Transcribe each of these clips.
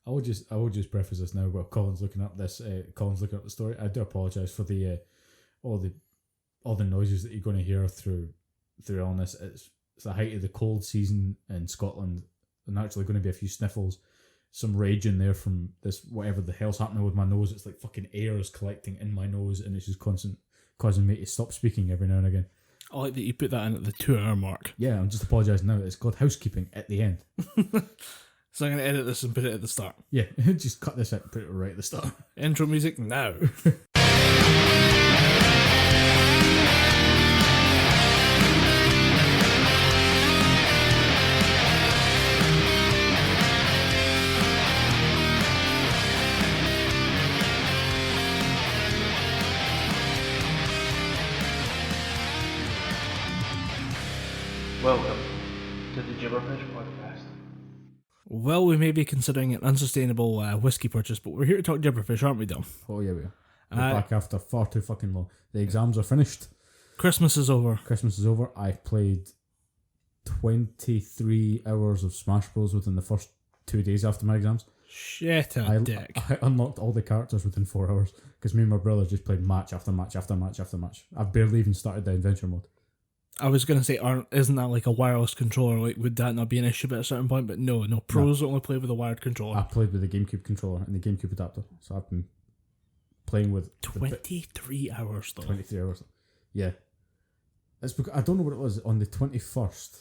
I will just preface this now while Colin's looking up this. Colin's looking up the story. I do apologise for the all the noises that you're going to hear through all this. It's the height of the cold season in Scotland, and naturally going to be a few sniffles, some rage in there from this whatever the hell's happening with my nose. It's like fucking air is collecting in my nose, and it's just constant causing me to stop speaking every now and again. I like that you put that in at the 2-hour mark. Yeah, I'm just apologising now. It's called housekeeping at the end. So I'm going to edit this and put it at the start. Yeah, just cut this out and put it right at the start. Intro music now. Welcome to the Gibberpish Podcast. Well, we may be considering an unsustainable whiskey purchase, but we're here to talk gibberpish, aren't we, Dom? Oh yeah, we are. We're back after far too fucking long. The exams are finished. Christmas is over. I've played 23 hours of Smash Bros within the first 2 days after my exams. Shit a dick. I unlocked all the characters within 4 hours because me and my brother just played match after match after match after match. I've barely even started the adventure mode. I was going to say, isn't that like a wireless controller? Like, would that not be an issue at a certain point? But no, pros only play with a wired controller. I played with the GameCube controller and the GameCube adapter, so I've been playing with 23 hours though. 23 hours, yeah. It's because I don't know what it was on the 21st,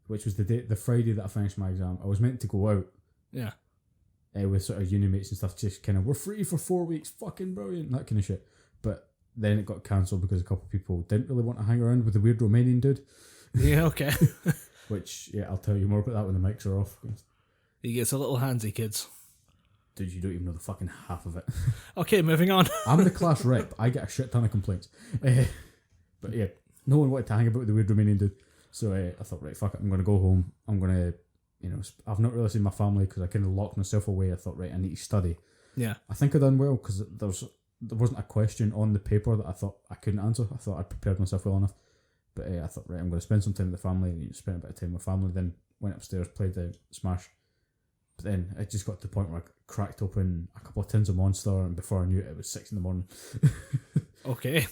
which was the Friday that I finished my exam. I was meant to go out, yeah, with sort of uni mates and stuff. Just kind of, we're free for 4 weeks, fucking brilliant, that kind of shit. But then it got cancelled because a couple of people didn't really want to hang around with the weird Romanian dude. Yeah, okay. Which, yeah, I'll tell you more about that when the mics are off. He gets a little handsy, kids. Dude, you don't even know the fucking half of it. Okay, moving on. I'm the class rep. I get a shit ton of complaints. But yeah, no one wanted to hang about with the weird Romanian dude. So I thought, right, fuck it, I'm going to go home. I'm going to, I've not really seen my family because I kind of locked myself away. I thought, right, I need to study. Yeah. I think I done well because there wasn't a question on the paper that I thought I couldn't answer. I thought I'd prepared myself well enough. But I thought, right, I'm going to spend some time with the family. And spent a bit of time with family. Then went upstairs, played the Smash. But then it just got to the point where I cracked open a couple of tins of Monster, and before I knew it, it was 6 a.m. Okay.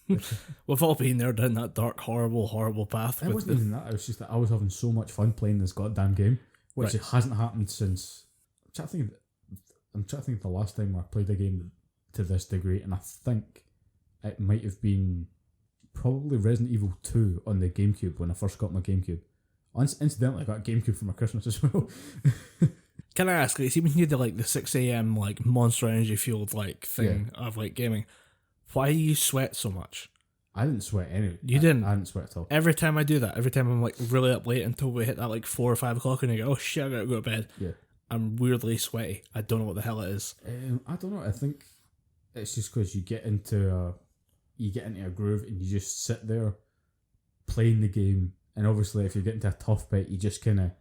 We've all been there down that dark, horrible path. It wasn't even that. It was just that I was having so much fun playing this goddamn game, which it hasn't happened since. I'm trying to think of the last time I played a game to this degree, and I think it might have been probably Resident Evil 2 on the GameCube when I first got my GameCube. Incidentally, I got a GameCube for my Christmas as well. Can I ask, see when you did like the 6 a.m. like Monster Energy fueled like thing of like gaming, why do you sweat so much? I didn't sweat anyway. You didn't? I didn't sweat at all. Every time I do that, every time I'm like really up late until we hit that like 4 or 5 o'clock and I go, oh shit, I gotta go to bed. Yeah. I'm weirdly sweaty. I don't know what the hell it is. I don't know. I think it's just because you get into a groove and you just sit there playing the game. And obviously, if you get into a tough bit, you just kind of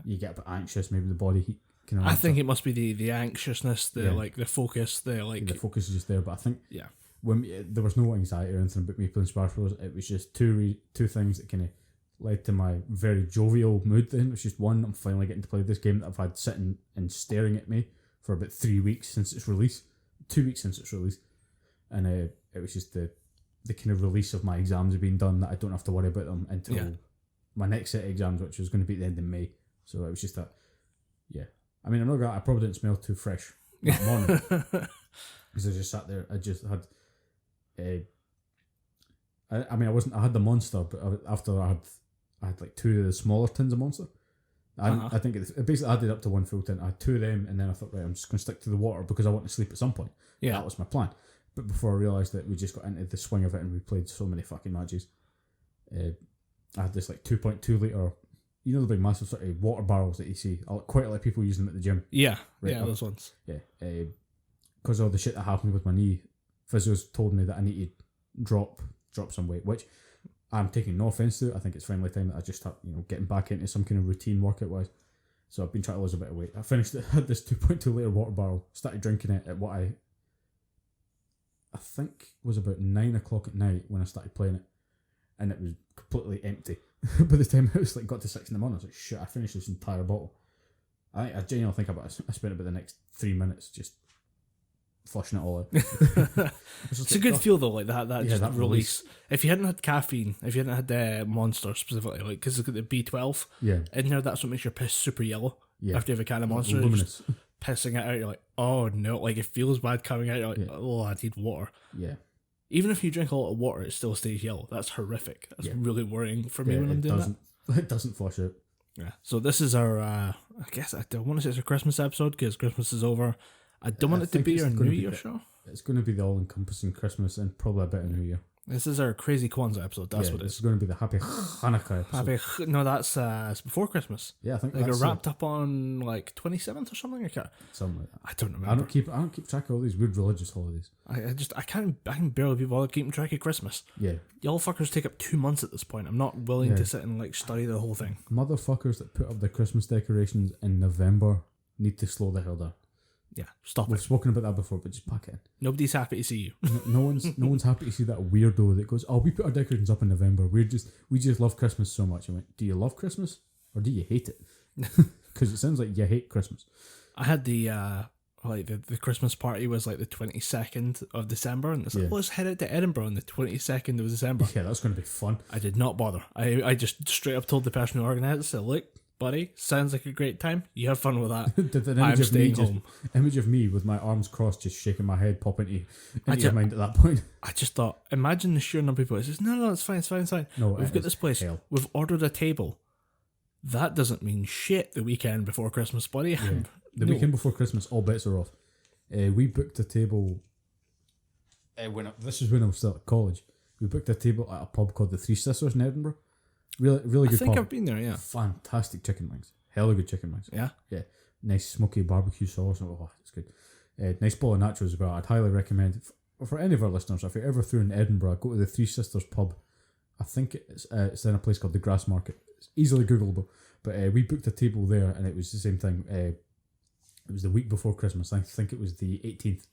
you get a bit anxious. Maybe the body kind of. I think it must be the anxiousness, like the focus, the focus is just there. But I think when there was no anxiety or anything about me playing Smash Bros. It was just two things that kind of led to my very jovial mood. Then it was just one, I'm finally getting to play this game that I've had sitting and staring at me for about 3 weeks since its release, 2 weeks since its release, and it was just the kind of release of my exams being done that I don't have to worry about them until my next set of exams, which was going to be at the end of May. So it was just that, I mean, I probably didn't smell too fresh that morning because I just sat there. I just had, I had the Monster, but after I had like 2 of the smaller tins of Monster. I think it basically added up to 1 full tin. I had 2 of them, and then I thought, right, I'm just going to stick to the water because I want to sleep at some point. Yeah, that was my plan. But before I realised that we just got into the swing of it and we played so many fucking matches, I had this like 2.2 litre, you know, the big massive sort of water barrels that you see. Quite a lot of people use them at the gym. Yeah, right, those ones. Yeah, because of all the shit that happened with my knee, physios told me that I need to drop some weight, which I'm taking no offence to. I think it's finally time that I just start, getting back into some kind of routine workout wise. So I've been trying to lose a bit of weight. I had this 2.2 litre water barrel, started drinking it at what I think was about 9 o'clock at night when I started playing it, and it was completely empty By the time it was like got to 6 in the morning, I was like, shit, I finished this entire bottle. I genuinely think I spent about the next 3 minutes just flushing it all out. It's a good feel though, like that Yeah, just that release. If you hadn't had caffeine, if you hadn't had Monster specifically, like because it's got the B12 Yeah, in there, that's what makes your piss super yellow. yeah. After you have a can of Monster, you're Luminous. just pissing it out. You're like, oh no, like it feels bad coming out. You're like, Yeah. oh, I need water. Yeah. Even if you drink a lot of water, it still stays yellow. That's horrific. That's really worrying for me when I'm doing that. It doesn't flush out. Yeah. So this is our, I guess I don't want to say it's a Christmas episode because Christmas is over. I don't want it to be our New Year show. It's going to be the all-encompassing Christmas and probably a bit of New Year. This is our crazy Kwanzaa episode. That's what it is. It's going to be the Happy Hanukkah episode. No, that's it's before Christmas. Yeah, I think Like that's it wrapped up on like 27th or something. something like that. I don't remember. I don't keep track of all these weird religious holidays. I can barely be bothered keeping track of Christmas. Yeah. Y'all fuckers take up 2 months at this point. I'm not willing to sit and like study the whole thing. Motherfuckers that put up the Christmas decorations in November need to slow the hell down. Yeah, stop We've it. spoken about that before, but just pack it in. Nobody's happy to see you. No one's happy to see that weirdo that goes, oh, we put our decorations up in November. We just love Christmas so much. I went, do you love Christmas or do you hate it? Because it sounds like you hate Christmas. I had the Christmas party was like the 22nd of December, and it's like, let's head out to Edinburgh on the 22nd of December. Yeah, that's going to be fun. I did not bother. I just straight up told the person who organised it, said, look, buddy, sounds like a great time. You have fun with that. I'm staying home. Image of me with my arms crossed, just shaking my head, popping into your mind at that point. I just thought, imagine the sheer number of people. It says, no, it's fine. No, we've got this place. Hell. We've ordered a table. That doesn't mean shit the weekend before Christmas, buddy. Yeah. The weekend before Christmas, all bets are off. We booked a table. This is when I was still at college. We booked a table at a pub called the Three Sisters in Edinburgh. Really good I think pub. I've been there, yeah. Fantastic chicken wings. Hella good chicken wings. Yeah? Yeah. Nice smoky barbecue sauce. Oh, it's good. Nice bowl of nachos as well. I'd highly recommend for any of our listeners, if you're ever through in Edinburgh, go to the Three Sisters pub. I think it's in a place called the Grass Market. It's easily Googleable. But we booked a table there and it was the same thing. It was the week before Christmas. I think it was the 18th.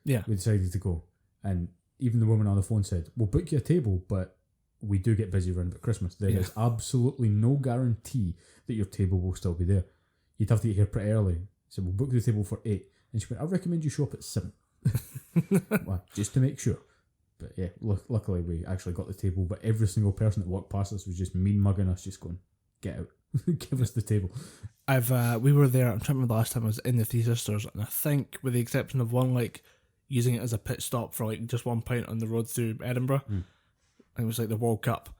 Yeah. We decided to go. And even the woman on the phone said, we'll book you a table, but we do get busy around about Christmas. There is absolutely no guarantee that your table will still be there. You'd have to get here pretty early. So we'll book the table for 8. And she went, I recommend you show up at 7. Well, just to make sure. But yeah, luckily we actually got the table. But every single person that walked past us was just mean mugging us, just going, get out. Give us the table. We were there, I'm trying to remember the last time I was in the Three Sisters, and I think with the exception of one, like, using it as a pit stop for like just 1 pint on the road through Edinburgh, it was like the World Cup,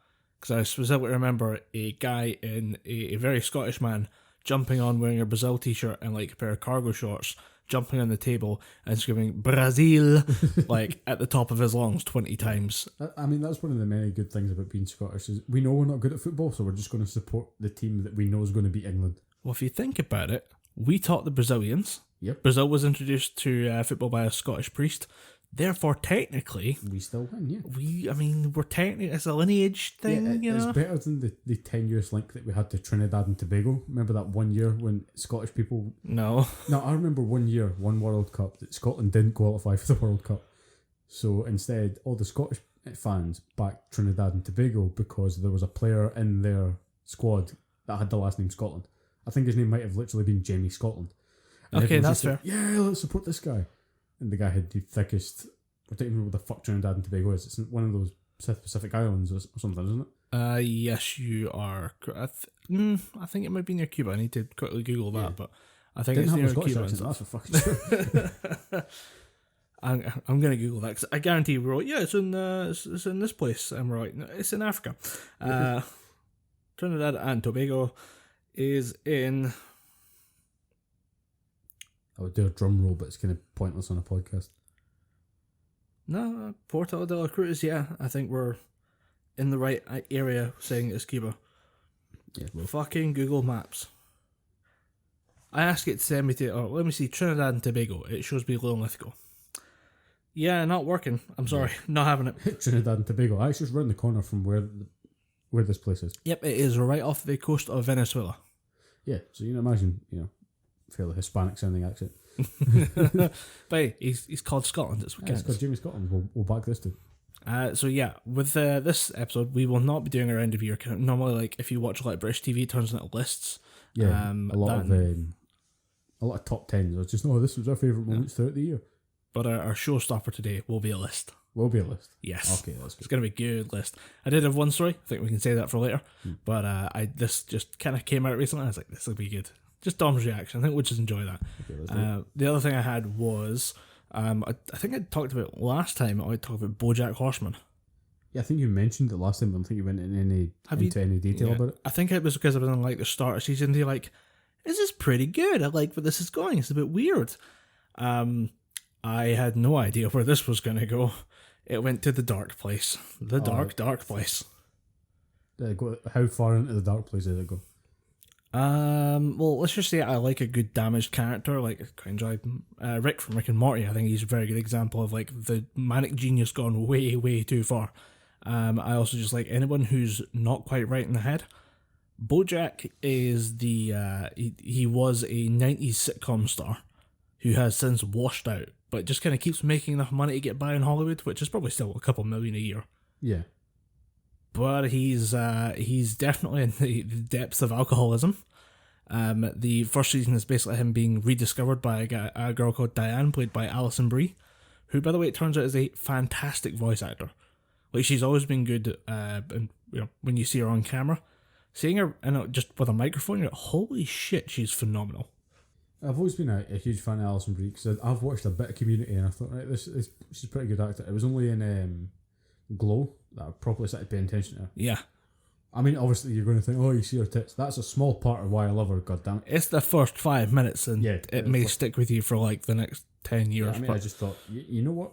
because I specifically remember a guy in a very Scottish man jumping on wearing a Brazil t-shirt and like a pair of cargo shorts, jumping on the table and screaming Brazil like at the top of his lungs 20 times. I mean, that's one of the many good things about being Scottish is we know we're not good at football, so we're just going to support the team that we know is going to beat England. Well, if you think about it, we taught the Brazilians. Yep. Brazil was introduced to football by a Scottish priest. Therefore, technically, we still win, yeah. We're technically, it's a lineage thing, it's know? better than the tenuous link that we had to Trinidad and Tobago. Remember that one year when Scottish people... No. No, I remember one year, one World Cup, that Scotland didn't qualify for the World Cup. So instead, all the Scottish fans backed Trinidad and Tobago because there was a player in their squad that had the last name Scotland. I think his name might have literally been Jamie Scotland. And okay, that's fair. like, yeah, let's support this guy. And the guy had the thickest... I don't even know what the fuck Trinidad and Tobago is. It's one of those South Pacific Islands or something, isn't it? Yes, you are. I think it might be near Cuba. I need to quickly Google that, but I think Didn't it's have near a Scottish Cuba. accent, that's for fucking sure. I'm going to Google that because I guarantee we're like, yeah, it's in this place. And we're like, no, it's in Africa. Trinidad and Tobago is in... I would do a drum roll, but it's kind of pointless on a podcast. No, Porto de la Cruz, yeah. I think we're in the right area saying it's Cuba. Yeah, well. Fucking Google Maps. I ask it to send me to... Oh, let me see. Trinidad and Tobago. It shows me Leon Lithgow. Yeah, not working. I'm sorry. Not having it. Trinidad and Tobago. It's just round the corner from where this place is. Yep, it is right off the coast of Venezuela. Yeah, so you can imagine, fairly Hispanic sounding accent. But hey, he's called Scotland. It's It's called Jamie Scotland. We'll back this too. So yeah, with this episode, we will not be doing a round of year. Normally, like if you watch like British TV, it turns into lists. Yeah, a lot of top tens. It's just, this was our favourite moments throughout the year. But our showstopper today will be a list. Will be a list. Yes. Okay, that's good. It's going to be a good list. I did have one story. I think we can say that for later. But this just kind of came out recently. I was like, this will be good. Just Dom's reaction. I think we'll just enjoy that. Okay, the other thing I had was, I think I talked about last time, I talked about Bojack Horseman. Yeah, I think you mentioned it last time, but I don't think you went into any detail about it. I think it was because I was in like the start of season 2, like, this is pretty good. I like where this is going. It's a bit weird. I had no idea where this was going to go. It went to the dark place. The dark place. How far into the dark place did it go? Well, let's just say I like a good damaged character. Like, I quite enjoy Rick from Rick and Morty. I think he's a very good example of like the manic genius gone way, way too far. I also just like anyone who's not quite right in the head. Bojack is he was a 90s sitcom star who has since washed out, but just kind of keeps making enough money to get by in Hollywood, which is probably still a couple million a year. Yeah. But he's definitely in the depths of alcoholism. The first season is basically him being rediscovered by a girl called Diane, played by Alison Brie, who, by the way, it turns out is a fantastic voice actor. Like, she's always been good, and when you see her on camera, seeing her just with a microphone, you're like, holy shit, she's phenomenal. I've always been a huge fan of Alison Brie because I've watched a bit of Community and I thought, right, she's a pretty good actor. It was only in Glow that I properly started paying attention to her. Yeah. I mean, obviously you're going to think, you see her tits. That's a small part of why I love her, goddammit. It's the first 5 minutes and it may stick with you for like the next 10 years. Yeah, I just thought, you know what?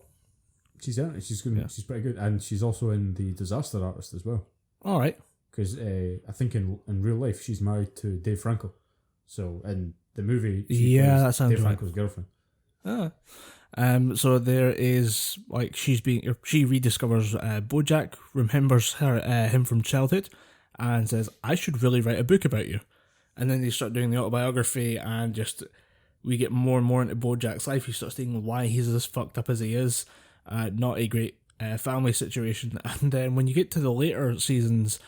She's in it. She's pretty good. And she's also in The Disaster Artist as well. All right. Because I think in real life she's married to Dave Franco. So in the movie, that sounds Dave right. Franco's girlfriend. So there is like she rediscovers Bojack, remembers him from childhood, and says, "I should really write a book about you." And then they start doing the autobiography, and just we get more and more into Bojack's life. You start seeing why he's as fucked up as he is. Not a great family situation. And then when you get to the later seasons,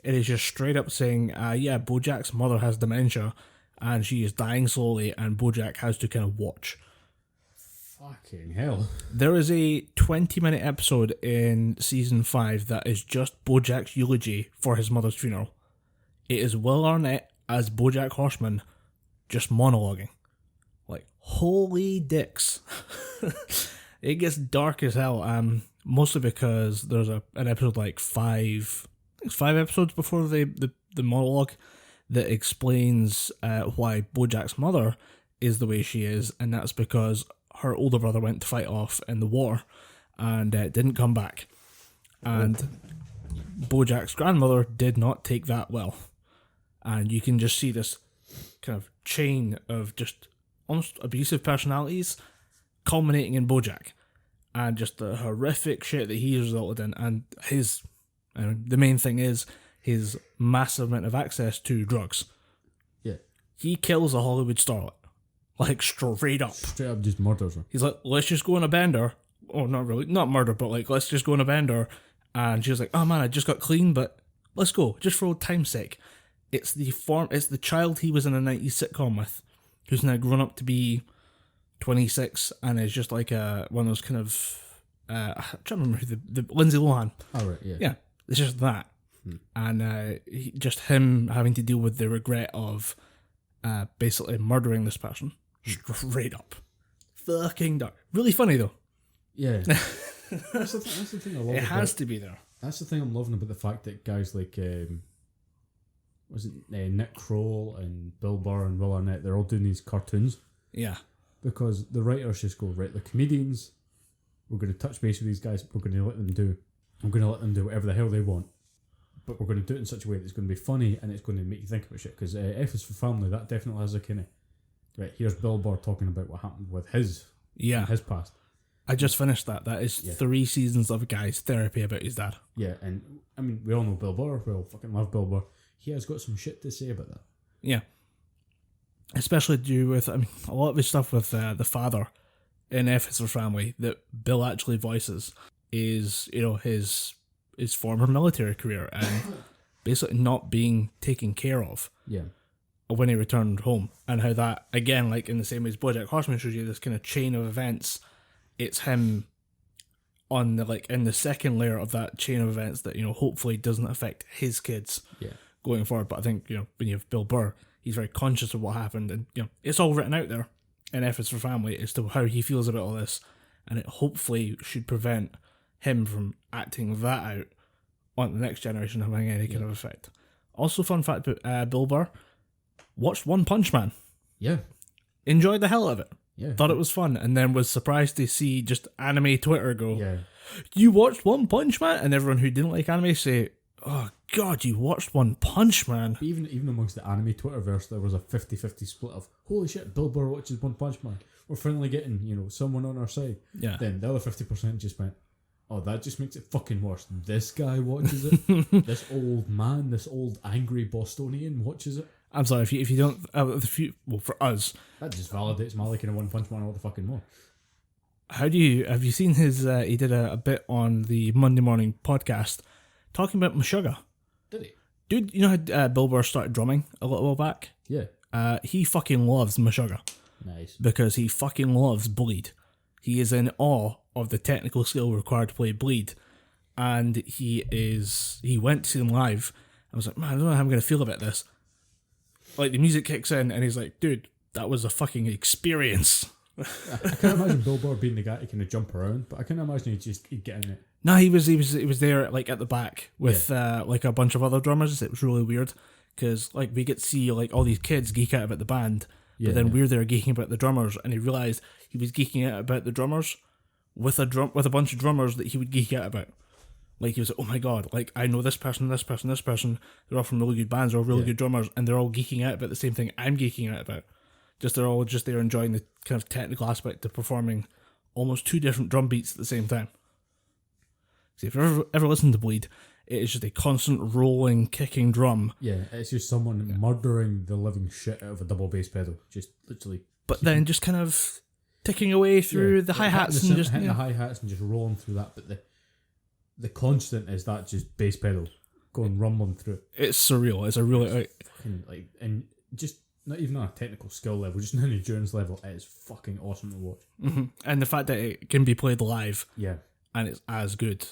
it is just straight up saying, Bojack's mother has dementia, and she is dying slowly, and Bojack has to kind of watch. Fucking hell. There is a 20-minute episode in season 5 that is just Bojack's eulogy for his mother's funeral. It is Will Arnett as Bojack Horseman, just monologuing. Like, holy dicks. It gets dark as hell, mostly because there's an episode like 5 episodes before the monologue that explains why Bojack's mother is the way she is, and that's because her older brother went to fight off in the war and didn't come back. And Bojack's grandmother did not take that well. And you can just see this kind of chain of just almost abusive personalities culminating in Bojack. And just the horrific shit that he's resulted in. And the main thing is his massive amount of access to drugs. Yeah. He kills a Hollywood starlet. Like, straight up. Straight up just murders her. He's like, let's just go on a bender. Oh, not really. Not murder, but like, let's just go on a bender. And she was like, oh man, I just got clean, but let's go. Just for old time's sake. It's the child he was in a 90s sitcom with, who's now grown up to be 26 and is just like one of those kind of... I'm trying to remember who the Lindsay Lohan. Oh, right, yeah. Yeah, it's just that. And just him having to deal with the regret of basically murdering this person. Straight up. Fucking dark. Really funny though. Yeah. That's the thing I love. It has to be there. That's the thing I'm loving about the fact that guys like Nick Kroll and Bill Burr and Will Arnett, they're all doing these cartoons. Yeah. Because the writers just go, right, the comedians, we're going to touch base with these guys, we're going to let them do whatever the hell they want. But we're going to do it in such a way that's going to be funny and it's going to make you think about shit. Because F is for Family, that definitely has a kind of, right, here's Bill Burr talking about what happened with his past. I just finished that. That is 3 seasons of Guy's therapy about his dad. Yeah, and I mean, we all know Bill Burr. We all fucking love Bill Burr. He has got some shit to say about that. Yeah. Especially due with, a lot of his stuff with the father in F is for Family that Bill actually voices. is, his former military career and basically not being taken care of. Yeah. When he returned home, and how that, again, like in the same way as Bojack Horseman shows you this kind of chain of events, it's him on the, like, in the second layer of that chain of events that, hopefully doesn't affect his kids going forward. But I think, when you have Bill Burr, he's very conscious of what happened, and, it's all written out there in Efforts for Family as to how he feels about all this, and it hopefully should prevent him from acting that out on the next generation having any kind of effect. Also, fun fact about Bill Burr, watched One Punch Man. Yeah. Enjoyed the hell of it. Yeah. Thought it was fun, and then was surprised to see just anime Twitter go, Yeah. "You watched One Punch Man?" And everyone who didn't like anime say, "Oh God, you watched One Punch Man?" But even amongst the anime Twitterverse, there was a 50-50 split of, holy shit, Bill Burr watches One Punch Man. We're finally getting, someone on our side. Yeah. Then the other 50% just went, oh, that just makes it fucking worse. This guy watches it. This old man, this old angry Bostonian watches it. I'm sorry, if you don't, well, for us, That just validates my liking of One Punch Man all the fucking more. have you seen his, he did a bit on the Monday morning podcast talking about Meshuggah. Did he? Dude, you know how Bill Burr started drumming a little while back? Yeah. He fucking loves Meshuggah. Nice. Because he fucking loves Bleed. He is in awe of the technical skill required to play Bleed. And he went to see them live. I was like, man, I don't know how I'm going to feel about this. Like, the music kicks in and he's like, dude, that was a fucking experience. I can't imagine Bill Burr being the guy to kind of jump around, but I can't imagine he'd get in it. No, he was there, like, at the back with like a bunch of other drummers. It was really weird because, like, we get to see, like, all these kids geek out about the band, but then we're there geeking about the drummers, and he realized he was geeking out about the drummers with a bunch of drummers that he would geek out about. Like, he was like, oh my god, like, I know this person, this person, this person, they're all from really good bands, they're all really good drummers, and they're all geeking out about the same thing I'm geeking out about. They're all just there enjoying the kind of technical aspect of performing almost two different drum beats at the same time. See, if you've ever listened to Bleed, it is just a constant rolling, kicking drum. Yeah, it's just someone murdering the living shit out of a double bass pedal. Just literally. But then just kind of ticking away through the hi-hats and just... hitting the hi-hats and just rolling through that, but the constant is that just bass pedal going rumbling through it. It's surreal. It's a really... Fucking, like, and just not even on a technical skill level, just on an endurance level, it is fucking awesome to watch. Mm-hmm. And the fact that it can be played live and it's as good.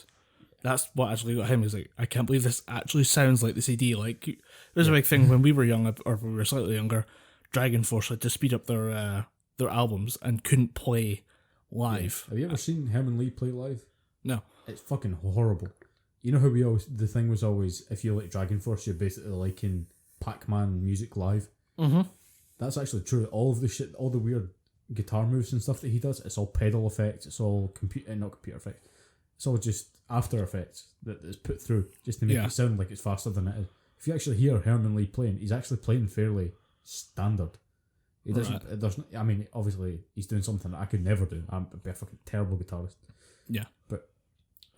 That's what actually got him. Is like, I can't believe this actually sounds like the CD. Like, there's a big thing when we were young, or we were slightly younger, Dragon Force had to speed up their albums and couldn't play live. Have you ever seen Herman Lee play live? No. It's fucking horrible. You know how the thing was always, if you like Dragon Force, you're basically liking Pac-Man music live. Mm-hmm. That's actually true. All of the shit, all the weird guitar moves and stuff that he does, it's all pedal effects, it's all not computer effects. It's all just After Effects that is put through just to make it sound like it's faster than it is. If you actually hear Herman Lee playing, he's actually playing fairly standard. He doesn't. There's. I mean, obviously, he's doing something that I could never do. I'd be a fucking terrible guitarist. Yeah, but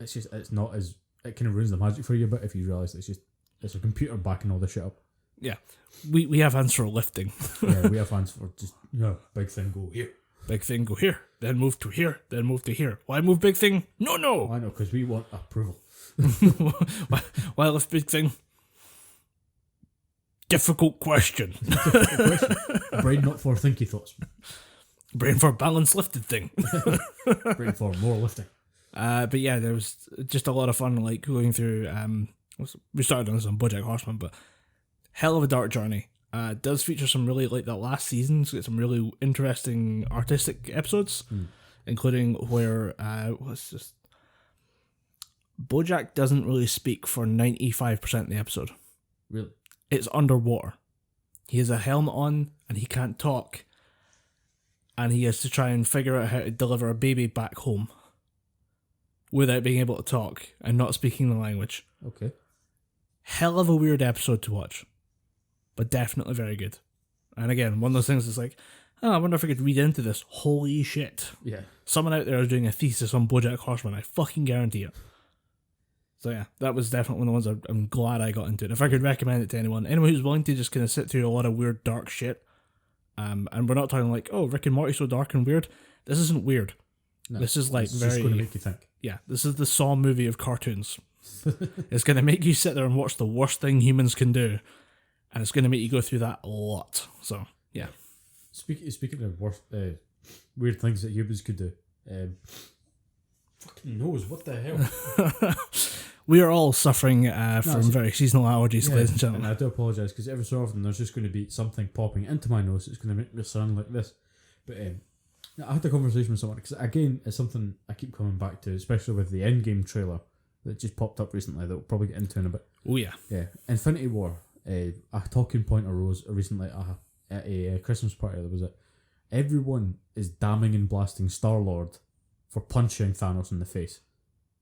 it's just it's not as it kind of ruins the magic for you. But if you realise it's a computer backing all this shit up. Yeah, we have hands for lifting. Yeah, we have hands for just big thing go here. Big thing, go here, then move to here, then move to here. Why move big thing? No. Oh, I know, because we want approval. Why lift big thing? Difficult question. Brain not for thinky thoughts. Brain for balance lifted thing. Brain for more lifting. But yeah, there was just a lot of fun, like going through. We started on this on Bojack Horseman, but hell of a dark journey. Does feature some really, like that last season, so it's some really interesting artistic episodes, including where Bojack doesn't really speak for 95% of the episode. Really? It's underwater. He has a helmet on and he can't talk, and he has to try and figure out how to deliver a baby back home without being able to talk and not speaking the language. Okay. Hell of a weird episode to watch, but definitely very good. And again, one of those things that's like, I wonder if I could read into this. Holy shit. Yeah. Someone out there is doing a thesis on Bojack Horseman. I fucking guarantee it. So yeah, that was definitely one of the ones I'm glad I got into it. If I could recommend it to anyone who's willing to just kind of sit through a lot of weird, dark shit, and we're not talking like, oh, Rick and Morty's so dark and weird. This isn't weird. No, this is like it's very just going to make you think. Yeah, this is the Saw movie of cartoons. It's going to make you sit there and watch the worst thing humans can do, and it's going to make you go through that a lot. So yeah. Speaking of worst, weird things that humans could do, fucking knows what the hell. We are all suffering from very seasonal allergies, ladies and gentlemen. And I do apologise because every so often there's just going to be something popping into my nose that's going to make me sound like this. But I had a conversation with someone because again, it's something I keep coming back to, especially with the Endgame trailer that just popped up recently that we'll probably get into in a bit. Oh yeah. Yeah. Infinity War, a talking point arose recently at a Christmas party. That was it. Everyone is damning and blasting Star-Lord for punching Thanos in the face.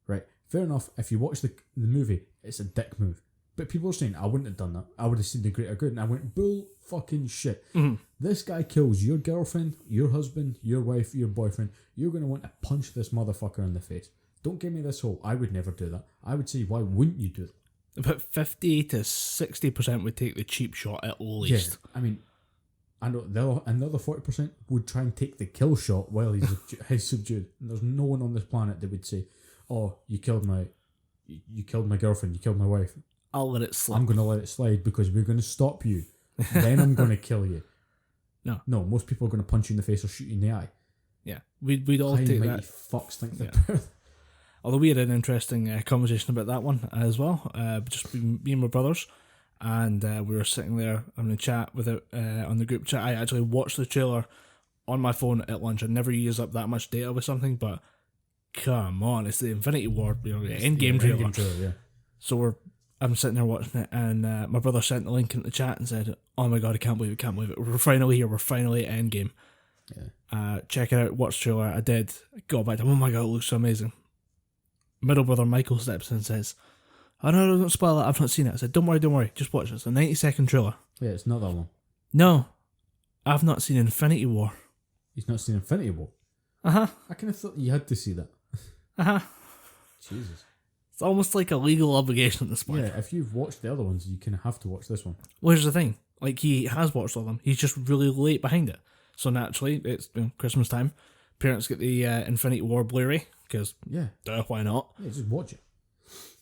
Right? Fair enough, if you watch the movie, it's a dick move. But people are saying, I wouldn't have done that. I would have seen the greater good. And I went, bull fucking shit. Mm-hmm. This guy kills your girlfriend, your husband, your wife, your boyfriend. You're going to want to punch this motherfucker in the face. Don't give me this whole, I would never do that. I would say, why wouldn't you do that? About 50 to 60% would take the cheap shot at least. Yeah, I mean, I know another 40% would try and take the kill shot while he's subdued. And there's no one on this planet that would say, oh, you killed my girlfriend, you killed my wife. I'll let it slide. I'm going to let it slide because we're going to stop you. Then I'm going to kill you. No, most people are going to punch you in the face or shoot you in the eye. Yeah, we'd all take that. Fucks think that. Yeah. Although we had an interesting conversation about that one as well, just me and my brothers, and we were sitting there having a chat with it on the group chat. I actually watched the trailer on my phone at lunch. I never use up that much data with something, but come on, it's the Infinity War, Endgame trailer. Yeah. So I'm sitting there watching it, and my brother sent the link in the chat and said, "Oh my god, I can't believe it! We're finally here. We're finally at Endgame. Yeah. Check it out. Watch the trailer." I did. Got back to, oh my god, it looks so amazing. Middle brother Michael steps in and says, "Oh no, don't spoil it. I've not seen it." I said, "Don't worry. Just watch it. It's a 90-second trailer." Yeah, it's not that long. No, I've not seen Infinity War. He's not seen Infinity War. I kind of thought you had to see that. Jesus. It's almost like a legal obligation at this point. Yeah, if you've watched the other ones, you kind of have to watch this one. Well, here's the thing. Like, he has watched all of them. He's just really late behind it. So naturally, it's Christmas time. Parents get the Infinity War Blu-ray, because, why not? Yeah, just watch it.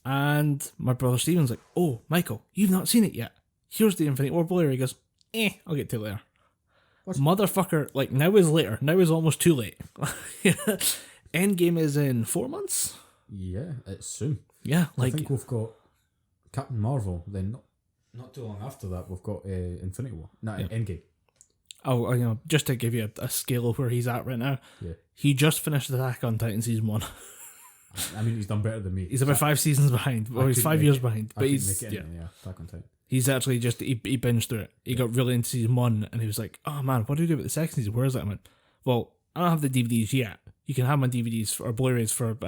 And my brother Steven's like, "Oh, Michael, you've not seen it yet. Here's the Infinity War Blu-ray." He goes, I'll get to it later. Motherfucker, like, now is later. Now is almost too late. Endgame is in 4 months? Yeah, it's soon. Yeah, I think we've got Captain Marvel, then not too long after that, we've got Infinity War. Endgame. Oh, just to give you a scale of where he's at right now, he just finished Attack on Titan Season 1. I mean, he's done better than me. He's about 5 seasons behind, or he's 5 years behind. But he's Attack on Titan. He's actually just, he binged through it. He got really into Season 1, and he was like, "Oh man, what do you do with the second season? Where is it?" I went, "Well, I don't have the DVDs yet. You can have my DVDs or Blu-rays for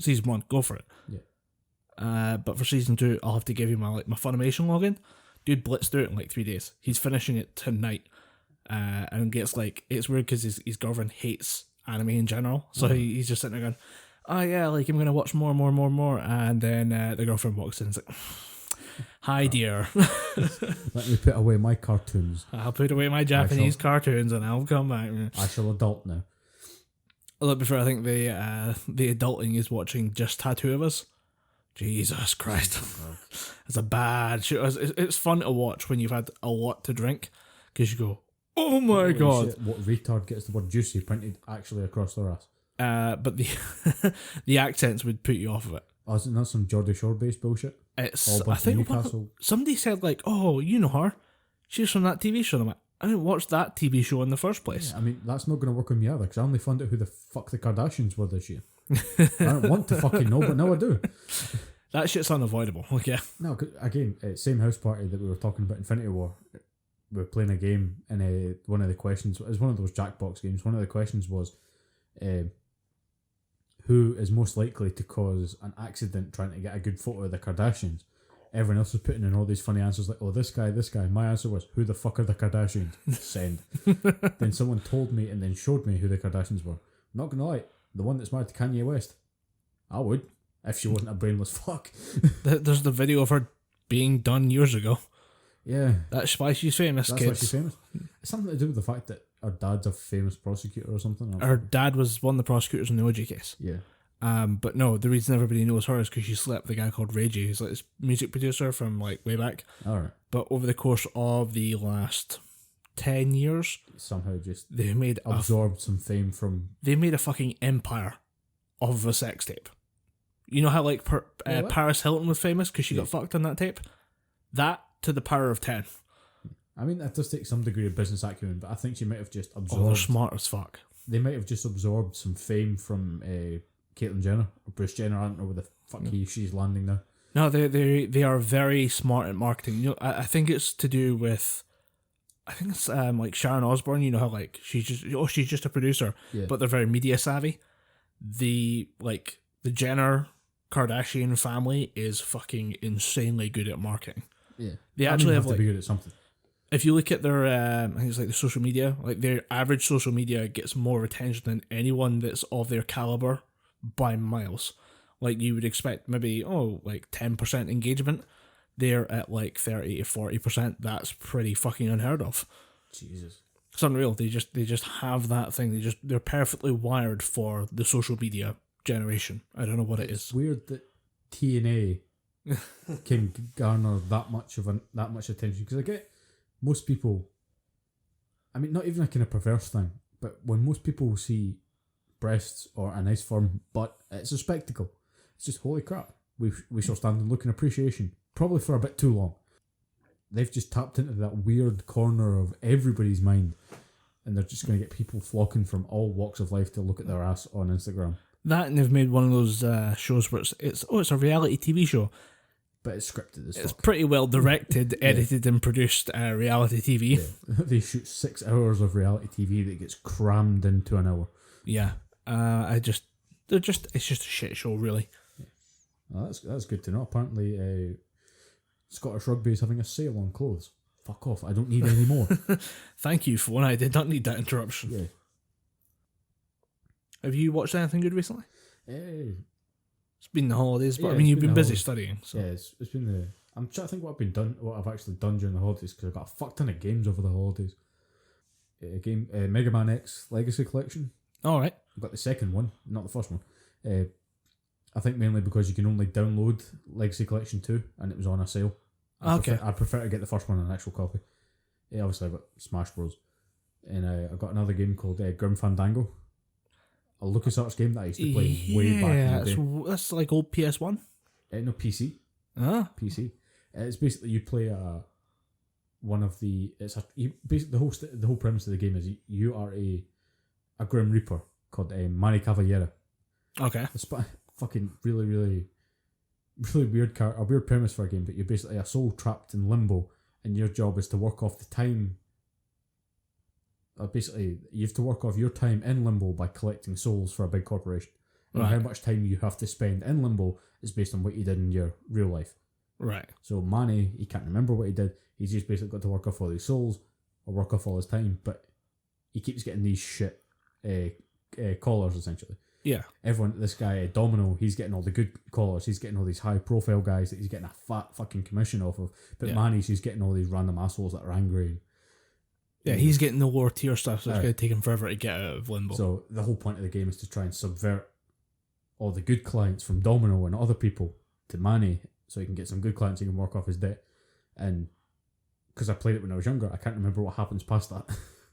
Season 1. Go for it." Yeah. But for Season 2, I'll have to give you my Funimation login. Dude blitzed through it in like 3 days. He's finishing it tonight. And gets like, it's weird because his girlfriend hates anime in general. So he's just sitting there going, "Oh yeah, like I'm going to watch more. And then the girlfriend walks in and is like, "Hi dear." Let me put away my cartoons. I'll put away my Japanese cartoons and I'll come back. I shall adult now. Look, before I think the adulting is watching just Tattoo of Us. Jesus Christ. It's a bad show. It's fun to watch when you've had a lot to drink, because you go, "Oh my god." Shit, what retard gets the word juicy printed actually across their ass? But the accents would put you off of it. Oh, isn't that some Geordie Shore based bullshit? It's, I think somebody said like, "Oh, you know her. She's from that TV show." I'm like, I didn't watch that TV show in the first place. Yeah, I mean, that's not going to work on me either, because I only found out who the fuck the Kardashians were this year. I don't want to fucking know, but now I do. That shit's unavoidable. Like, yeah. No, again, same house party that we were talking about Infinity War. We were playing a game, and one of the questions, it was one of those Jackbox games, one of the questions was, who is most likely to cause an accident trying to get a good photo of the Kardashians? Everyone else was putting in all these funny answers like, "Oh, this guy. My answer was, "Who the fuck are the Kardashians?" Send. Then someone told me and then showed me who the Kardashians were. Not gonna lie, the one that's married to Kanye West. I would, if she wasn't a brainless fuck. There's the video of her being done years ago. Yeah. That's why she's famous, That's kids. why she's famous. It's something to do with the fact that her dad's a famous prosecutor or something. Her dad was one of the prosecutors in the OJ case. Yeah. But no, the reason everybody knows her is because she slept with a guy called Reggie, who's like this music producer from like way back. All right. But over the course of the last 10 years, Somehow just they made absorbed some fame from. They made a fucking empire of a sex tape. You know how like Paris Hilton was famous because she got fucked on that tape? That to the power of 10. I mean, that does take some degree of business acumen, but I think she might have just absorbed. Oh, they're smart as fuck. They might have just absorbed some fame from Caitlyn Jenner or Bruce Jenner. I don't know where the fuck she's landing now. No, they are very smart at marketing. You know, I think it's to do with. I think it's like Sharon Osbourne. You know how like she's just a producer, but they're very media savvy. The Jenner Kardashian family is fucking insanely good at marketing. Yeah, they actually have to be good at something. If you look at their, I think it's like the social media, like their average social media gets more attention than anyone that's of their caliber by miles. Like you would expect maybe, like 10% engagement. They're at like 30 to 40%. That's pretty fucking unheard of. Jesus. It's unreal. They just have that thing. They're perfectly wired for the social media generation. I don't know what it is. It's weird that TNA can garner that much attention, because I get most people, I mean, not even a kind of perverse thing, but when most people see breasts or a nice firm butt, it's a spectacle. It's just, holy crap, we shall stand and look in appreciation, probably for a bit too long. They've just tapped into that weird corner of everybody's mind, and they're just going to get people flocking from all walks of life to look at their ass on Instagram. That, and they've made one of those shows where it's a reality TV show. But it's scripted as fuck. It's pretty well directed, edited and produced reality TV. Yeah. They shoot 6 hours of reality TV that gets crammed into an hour. Yeah. It's just a shit show, really. Yeah. Well, that's good to know. Apparently, Scottish Rugby is having a sale on clothes. Fuck off, I don't need any more. Thank you for one. I did not need that interruption. Yeah. Have you watched anything good recently? It's been the holidays, but yeah, I mean, you've been busy holidays. studying. So. Yeah, it's been the. I'm trying to think what I've actually done during the holidays, because I've got a fuck ton of games over the holidays. Mega Man X Legacy Collection. All right. I've got the second one, not the first one. I think mainly because you can only download Legacy Collection 2, and it was on a sale. I prefer to get the first one in an actual copy. Obviously, I've got Smash Bros. And I've got another game called Grim Fandango. A LucasArts game that I used to play way back in the day. That's like old PS1? No, PC. PC. It's basically you play basically the whole premise of the game is you are a Grim Reaper called Manny Cavaliera. Okay. It's fucking really, really, really weird a weird premise for a game, but you're basically a soul trapped in limbo, and your job is to work off the time. Basically, you have to work off your time in limbo by collecting souls for a big corporation. And how much time you have to spend in limbo is based on what you did in your real life. Right. So Manny, he can't remember what he did. He's just basically got to work off all his souls or work off all his time, but he keeps getting these shit collars, essentially. Yeah. This guy, Domino, he's getting all the good collars. He's getting all these high-profile guys that he's getting a fat fucking commission off of. But Manny's just getting all these random assholes that are angry. Yeah, he's getting the lower tier stuff, so it's going to take him forever to get out of limbo. So the whole point of the game is to try and subvert all the good clients from Domino and other people to Manny, so he can get some good clients, he can work off his debt. And because I played it when I was younger, I can't remember what happens past that.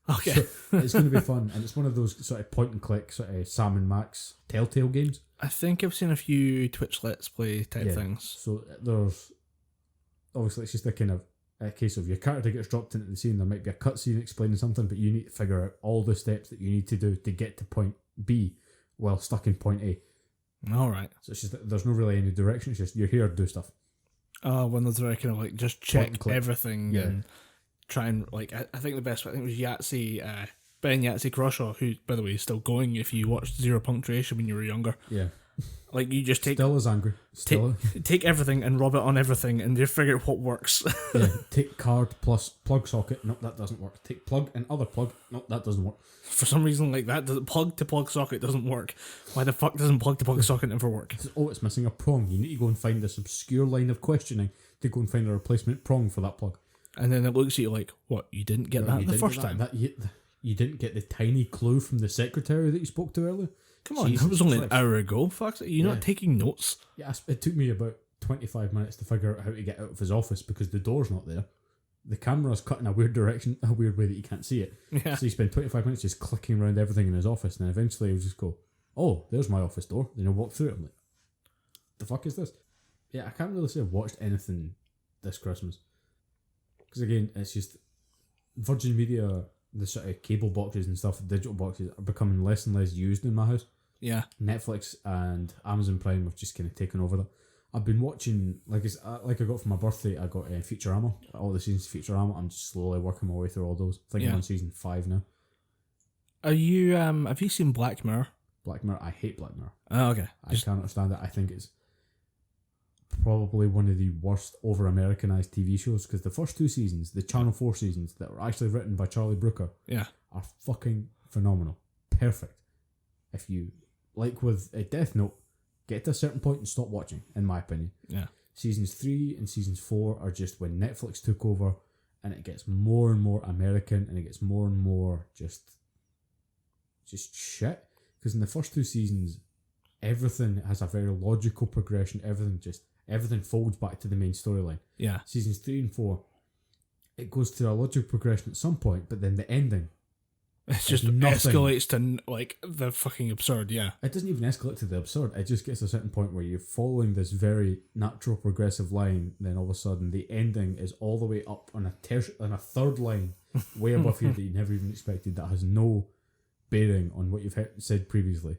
Okay. So it's going to be fun, and it's one of those sort of point and click, sort of Sam and Max Telltale games. I think I've seen a few Twitch Let's Play type things. So there's obviously it's just a kind of a case of your character gets dropped into the scene. There might be a cutscene explaining something, but you need to figure out all the steps that you need to do to get to point B while stuck in point A. All right. So it's just that there's no really any direction. It's just you're here to do stuff. When there's a kind of like just check everything and try and like I think the best. I think it was Yahtzee, Ben Yahtzee Croshaw, who by the way is still going. If you watched Zero Punctuation when you were younger, like you just take still is angry. Take everything and rub it on everything, and just figure out what works. Take card plus plug socket. Nope, that doesn't work. Take plug and other plug. Nope, that doesn't work. For some reason, like that, plug to plug socket doesn't work. Why the fuck doesn't plug to plug socket never work? It's missing a prong. You need to go and find this obscure line of questioning to go and find a replacement prong for that plug. And then it looks at you like, what? You didn't get that the first time? you didn't get the tiny clue from the secretary that you spoke to earlier. Come on, Jesus that was only Christ. an hour ago. Fuck, you're not taking notes. Yeah, it took me about 25 minutes to figure out how to get out of his office because the door's not there. The camera's cut in a weird direction, a weird way that you can't see it. Yeah. So you spend 25 minutes just clicking around everything in his office, and then eventually he'll just go, oh, there's my office door. Then he'll walk through it. I'm like, the fuck is this? Yeah, I can't really say I've watched anything this Christmas. Because again, it's just Virgin Media, the sort of cable boxes and stuff, digital boxes are becoming less and less used in my house. Yeah. Netflix and Amazon Prime have just kind of taken over that. I've been watching, like I got for my birthday, I got Futurama, all the seasons of Futurama. I'm just slowly working my way through all those. I think I'm on season 5 now. Are you, have you seen Black Mirror? Black Mirror, I hate Black Mirror. Oh, okay. I can't understand it. I think it's probably one of the worst over-Americanized TV shows because the first 2 seasons, the Channel 4 seasons that were actually written by Charlie Brooker, are fucking phenomenal. Perfect. If you, like with Death Note, get to a certain point and stop watching, in my opinion. Yeah. Seasons 3 and seasons 4 are just when Netflix took over and it gets more and more American and it gets more and more just shit. Because in the first 2 seasons, everything has a very logical progression. Everything folds back to the main storyline. Yeah. Seasons 3 and 4, it goes to a logical progression at some point, but then the ending, it just escalates to like the fucking absurd. Yeah. It doesn't even escalate to the absurd. It just gets to a certain point where you're following this very natural progressive line. Then all of a sudden, the ending is all the way up on a third line, way above you that you never even expected. That has no bearing on what you've said previously.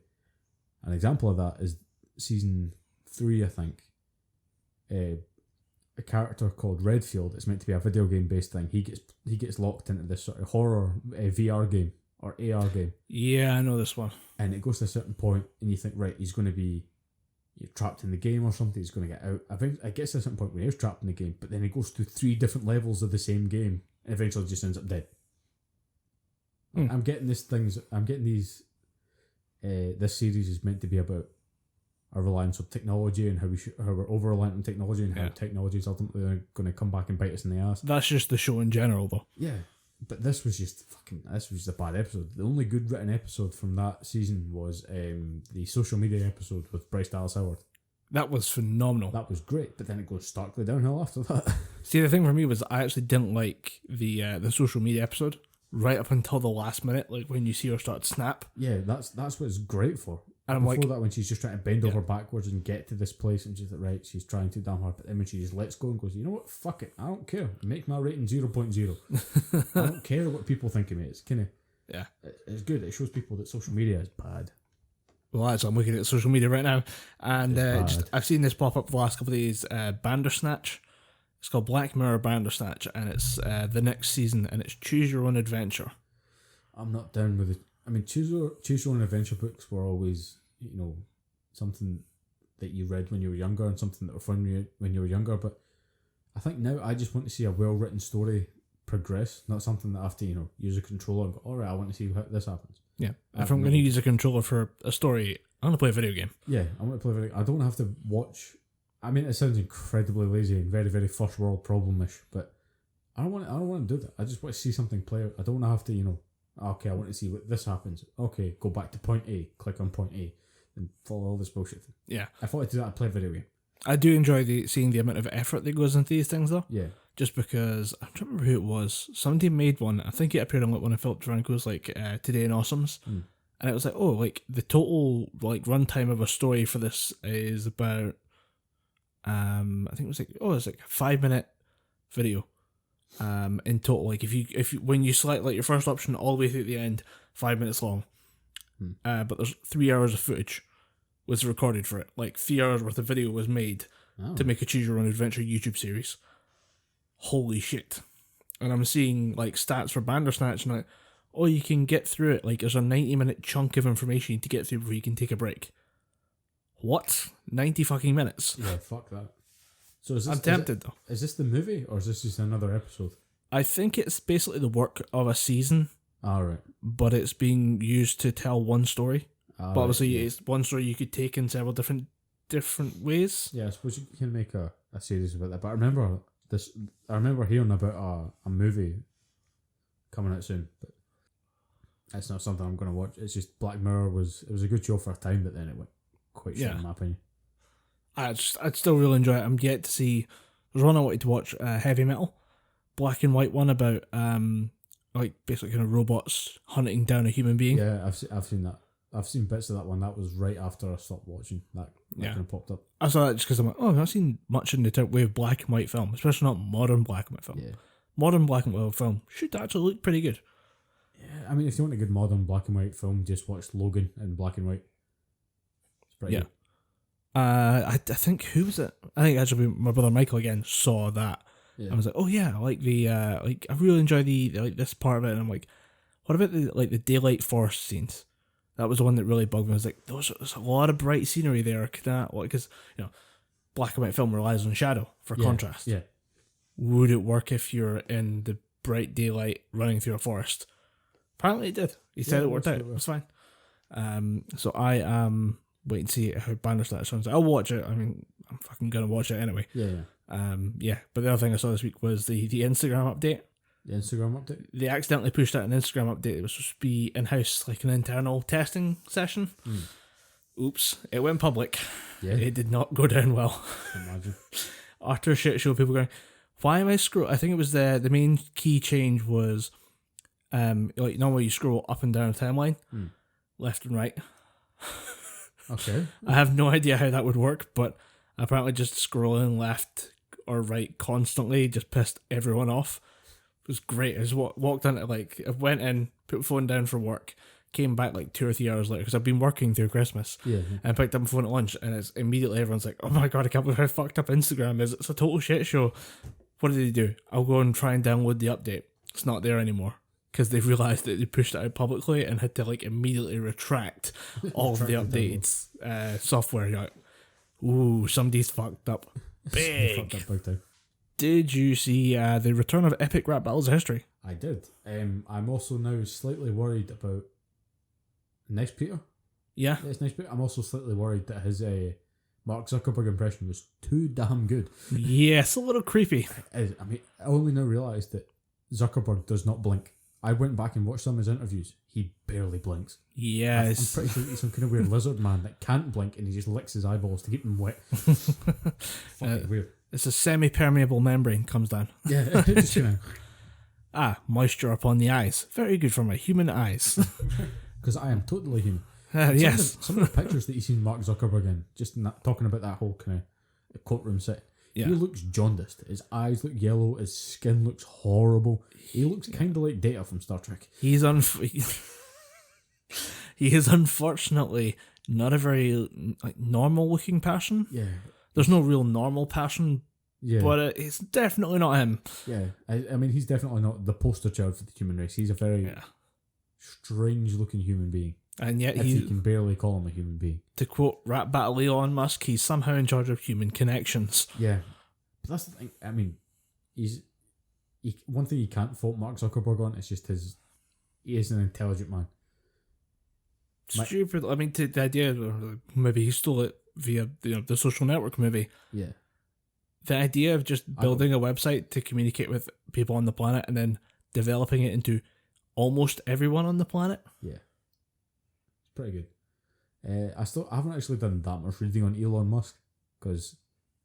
An example of that is season 3, I think. A character called Redfield. It's meant to be a video game based thing. He gets locked into this sort of horror VR game or AR game. Yeah, I know this one. And it goes to a certain point, and you think, right, he's going to be trapped in the game or something. He's going to get out. It gets to a certain point where he's trapped in the game, but then he goes through 3 different levels of the same game, and eventually just ends up dead. I'm getting these. This series is meant to be about our reliance on technology and how we're over reliant on technology and how technology is ultimately going to come back and bite us in the ass. That's just the show in general, though. Yeah, but this was just a bad episode. The only good written episode from that season was the social media episode with Bryce Dallas Howard. That was phenomenal. That was great, but then it goes starkly downhill after that. See, the thing for me was I actually didn't like the social media episode right up until the last minute, like when you see her start to snap. Yeah, that's what it's great for. And I'm before that, when she's just trying to bend over backwards and get to this place, and she's like, right, she's trying too damn hard, but then when she just lets go and goes, you know what, fuck it, I don't care. Make my rating 0.0. I don't care what people think of me. It's kind of, it's good. It shows people that social media is bad. Well, actually, I'm looking at social media right now, and I've seen this pop up the last couple of days. Bandersnatch. It's called Black Mirror Bandersnatch, and it's the next season, and it's Choose Your Own Adventure. I'm not down with it. I mean, choose your own adventure books were always, something that you read when you were younger and something that were fun when you were younger. But I think now I just want to see a well-written story progress, not something that I have to, use a controller and go, all right, I want to see how this happens. Yeah. If I'm going to use a controller for a story, I'm going to play a video game. Yeah, I want to play a video game. I don't have to watch. I mean, it sounds incredibly lazy and very, very first world problem-ish, but I don't want to do that. I just want to see something play out. I don't have to, okay, I want to see what this happens. Okay, go back to point A, click on point A, and follow all this bullshit. Yeah. If I wanted to do that, I'd play a video game. I do enjoy seeing the amount of effort that goes into these things, though. Yeah. Just because, I'm trying to remember who it was. Somebody made one. I think it appeared on one of Philip Franco's, Today in Awesomes. And it was like, the total, runtime of a story for this is about, I think it was a 5-minute video. In total, if you when you select your first option all the way through the end, 5 minutes long. But there's 3 hours of footage was recorded for it. 3 hours worth of video was made to make a Choose Your Own Adventure YouTube series. Holy shit! And I'm seeing stats for Bandersnatch and you can get through it. There's a 90-minute chunk of information you need to get through before you can take a break. What? 90 fucking minutes? Yeah, fuck that. So is this, I'm tempted, though. Is this the movie, or is this just another episode? I think it's basically the work of a season. All right. But it's being used to tell one story. But obviously, it's one story you could take in several different ways. Yeah, I suppose you can make a series about that. But I remember hearing about a movie coming out soon. But it's not something I'm going to watch. It's just Black Mirror was a good show for a time, but then it went quite shit in my opinion. I'd still really enjoy it. I'm yet to see. There's one I wanted to watch, Heavy Metal, black and white one about like basically kind of robots hunting down a human being. Yeah, I've seen that. I've seen bits of that one. That was right after I stopped watching. That kind of popped up. I saw that just because I'm like, I've not seen much in the way of black and white film, especially not modern black and white film. Yeah. Modern black and white film should actually look pretty good. Yeah, I mean, if you want a good modern black and white film, just watch Logan in black and white. It's pretty good. I think, who was it? I think actually my brother Michael again saw that. Yeah. I was like, oh yeah, I like the I really enjoy the this part of it, and I'm like, what about the daylight forest scenes? That was the one that really bugged me. I was like, there's a lot of bright scenery there. Because black and white film relies on shadow for contrast. Yeah. Would it work if you're in the bright daylight running through a forest? Apparently it did. He said it worked out. It was fine. So I am waiting to see how Bandersnatch sounds. I'll watch it. I mean, I'm fucking gonna watch it anyway. Yeah. But the other thing I saw this week was the Instagram update. The Instagram update? They accidentally pushed out an Instagram update. It was supposed to be in-house, like an internal testing session. Oops. It went public. Yeah. It did not go down well. Imagine. After a shit show, people going, why am I scrolling? I think it was the main key change was, like normally you scroll up and down a timeline, left and right. Okay. I have no idea how that would work, but apparently just scrolling left or right constantly just pissed everyone off. It was great. I just walked into I went in, put the phone down for work, came back like 2 or 3 hours later because I've been working through Christmas. And picked up my phone at lunch, and it's immediately everyone's like, "Oh my god, I can't believe how fucked up Instagram is. It's a total shit show." What did they do? I'll go and try and download the update. It's not there anymore because they've realised that they pushed it out publicly and had to immediately retract all of the updated software. You're like, ooh, somebody's fucked up. Big. Fucked up big time. Did you see the return of Epic Rap Battles of History? I did. I'm also now slightly worried about Nice Peter. Yeah. It's Nice Peter. I'm also slightly worried that his Mark Zuckerberg impression was too damn good. Yes, a little creepy. I mean, I only now realised that Zuckerberg does not blink. I went back and watched some of his interviews. He barely blinks. Yes. I'm pretty sure he's some kind of weird lizard man that can't blink and he just licks his eyeballs to keep them wet. Fucking weird. It's a semi-permeable membrane comes down. Yeah, it's moisture upon the eyes. Very good for my human eyes. Because I am totally human. Yes. Some of the pictures that you've seen Mark Zuckerberg in, just talking about that whole kind of courtroom set, he looks jaundiced. His eyes look yellow. His skin looks horrible. He looks kind of like Data from Star Trek. He is unfortunately not a very normal-looking person. Yeah. There's no real normal person, but it's definitely not him. Yeah, I mean, he's definitely not the poster child for the human race. He's a very strange-looking human being. And yet you can barely call him a human being. To quote Rap Battle Elon Musk, he's somehow in charge of human connections. Yeah. But that's the thing. I mean, one thing you can't fault Mark Zuckerberg on is just he is an intelligent man. Stupid. I mean, the idea, maybe he stole it via the social network, maybe. Yeah. The idea of just building a website to communicate with people on the planet and then developing it into almost everyone on the planet. Yeah. It's pretty good. I haven't actually done that much reading on Elon Musk because,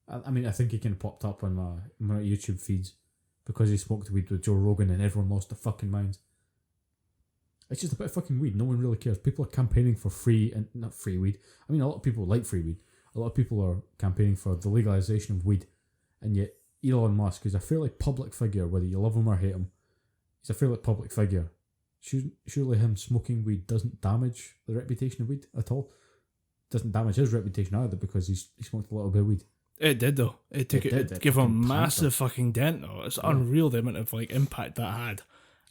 I mean, I think he kind of popped up on my YouTube feeds because he smoked weed with Joe Rogan and everyone lost their fucking minds. It's just a bit of fucking weed. No one really cares. People are campaigning for free and not free weed. I mean, a lot of people like free weed. A lot of people are campaigning for the legalization of weed. And yet, Elon Musk is a fairly public figure, whether you love him or hate him. He's a fairly public figure. Surely him smoking weed doesn't damage the reputation of weed at all. Doesn't damage his reputation either because he smoked a little bit of weed. It did though. It gave him a massive fucking dent though. It's unreal the amount of impact that had.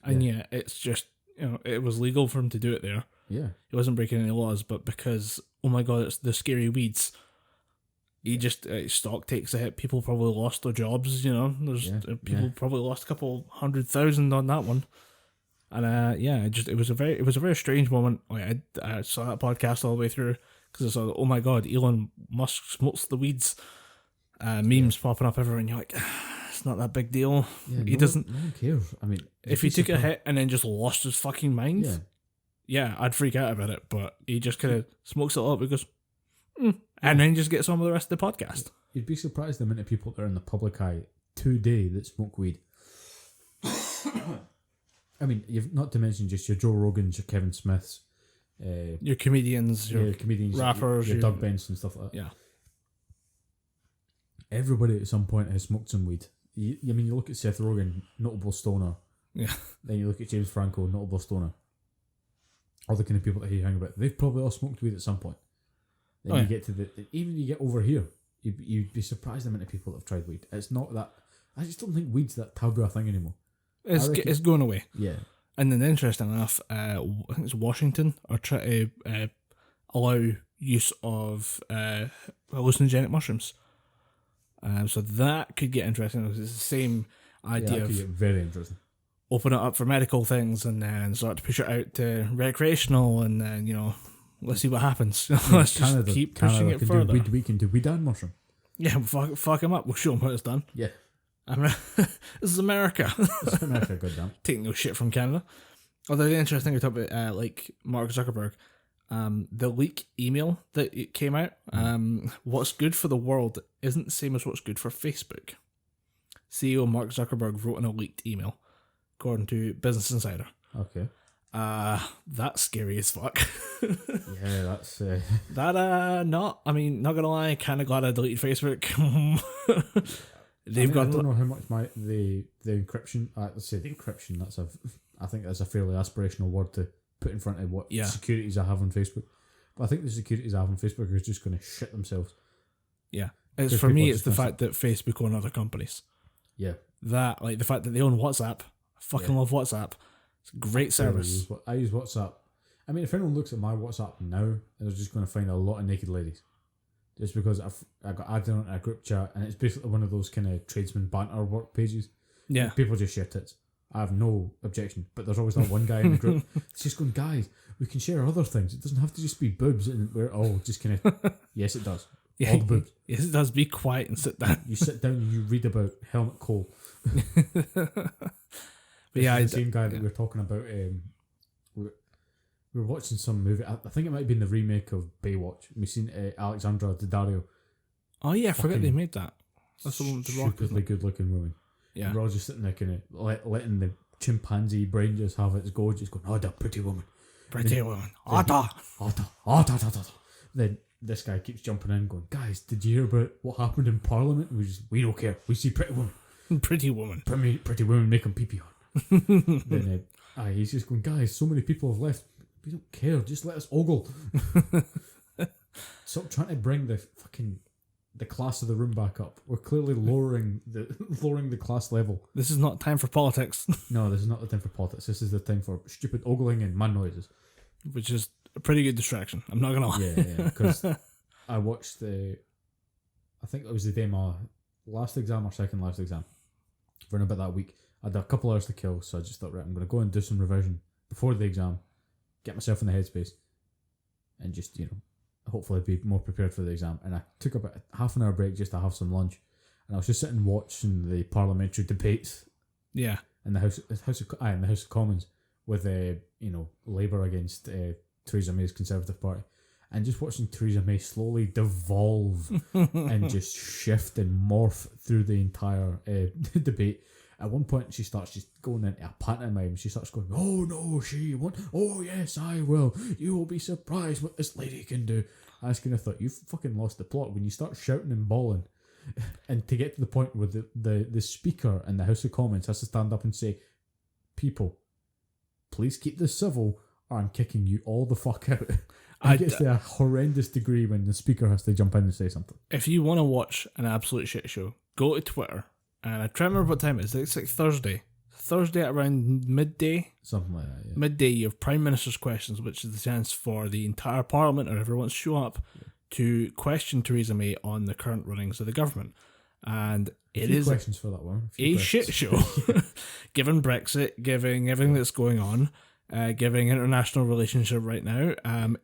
And it's just, it was legal for him to do it there. Yeah. He wasn't breaking any laws, but because, oh my god, it's the scary weeds, he just, stock takes a hit. People probably lost their jobs, people probably lost a couple 100,000 on that one. And it was a very strange moment. I saw that podcast all the way through because I saw, oh my god, Elon Musk smokes the weeds. Memes popping up everywhere, and you're like, it's not that big deal. Yeah, no one cares. I mean, if he took a hit and then just lost his fucking mind, yeah, I'd freak out about it, but he just kind of smokes it all up and goes, and then just gets on with the rest of the podcast. You'd be surprised the amount of people that are in the public eye today that smoke weed. I mean, you've not to mention just your Joe Rogans, your Kevin Smiths, Your comedians, your comedians, rappers, your Doug Benson and stuff like that. Yeah. Everybody at some point has smoked some weed. You look at Seth Rogen, notable stoner. Yeah. Then you look at James Franco, notable stoner. All the kind of people that he hang about, they've probably all smoked weed at some point. Then you get to even you get over here, you'd be surprised the amount of people that have tried weed. It's not that. I just don't think weed's that taboo a thing anymore. It's going away. Yeah. And then interesting enough, I think it's Washington are trying to allow use of hallucinogenic mushrooms. So that could get interesting. It's the same idea that could get very interesting. Open it up for medical things and then start to push it out to recreational, and then let's see what happens. Let's just keep pushing it further. We can do weed and mushroom. Yeah, fuck him up. We'll show him how it's done. Yeah. This is America. This is America, goddamn. Taking no shit from Canada. Although the interesting thing we talk about, like Mark Zuckerberg, the leak email that it came out, what's good for the world isn't the same as what's good for Facebook. CEO Mark Zuckerberg wrote in a leaked email, according to Business Insider. Okay. That's scary as fuck. Yeah, that's... not gonna lie, kind of glad I deleted Facebook. I don't know how much the encryption. Let's say the encryption. I think that's a fairly aspirational word to put in front of what securities I have on Facebook. But I think the securities I have on Facebook are just going to shit themselves. Yeah, it's for me. It's the fact that Facebook own other companies. Yeah, that the fact that they own WhatsApp. I fucking love WhatsApp. It's a great service. I use WhatsApp. I mean, if anyone looks at my WhatsApp now, they're just going to find a lot of naked ladies. Just because I got added on a group chat, and it's basically one of those kind of tradesman banter work pages. Yeah. People just share tits. I have no objection, but there's always that one guy in the group. It's just going, guys, we can share other things. It doesn't have to just be boobs, and we're all just kind of, yes, it does. Yeah, all the boobs. Yes, it does. Be quiet and sit down. You sit down and you read about Helmut Kohl. But yeah, the same guy that we were talking about. We were watching some movie. I think it might have been the remake of Baywatch. We've seen Alexandra Daddario. Oh yeah, I forgot they made that. That's the one with the rock. Stupidly good-looking woman. Yeah, we're all just sitting there, kind of letting the chimpanzee brain just have its go, just going, "Oh, that pretty woman, pretty woman, Ada." Then this guy keeps jumping in, going, "Guys, did you hear about what happened in Parliament?" We don't care. We see pretty woman, pretty woman, pretty woman, make them pee on. Then he's just going, "Guys, so many people have left. We don't care. Just let us ogle." Stop trying to bring the class of the room back up. We're clearly lowering the class level. This is not time for politics. No, this is not the time for politics. This is the time for stupid ogling and man noises, which is a pretty good distraction. I'm not gonna lie. Yeah, because I watched I think it was the day my last exam or second last exam. For about that week, I had a couple hours to kill, so I just thought, right, I'm going to go and do some revision before the exam. Get myself in the headspace and just, hopefully be more prepared for the exam. And I took about a half an hour break just to have some lunch. And I was just sitting watching the parliamentary debates. Yeah. In the House of Commons with, Labour against Theresa May's Conservative Party. And just watching Theresa May slowly devolve and just shift and morph through the entire debate. At one point, she starts just going into a pantomime. She starts going, "Oh no, she won't. Oh yes, I will. You will be surprised what this lady can do." I just kind of thought, you've fucking lost the plot when you start shouting and bawling. And to get to the point where the speaker in the House of Commons has to stand up and say, "People, please keep this civil, or I'm kicking you all the fuck out." It gets to a horrendous degree when the speaker has to jump in and say something. If you want to watch an absolute shit show, go to Twitter. And I try to remember what time it is. It's like Thursday. Thursday at around midday. Something like that, yeah. Midday, you have Prime Minister's Questions, which is the chance for the entire Parliament or everyone to show up to question Theresa May on the current runnings of the government. And it is questions for that one. A shit show. Given Brexit, giving everything that's going on, giving international relationship right now,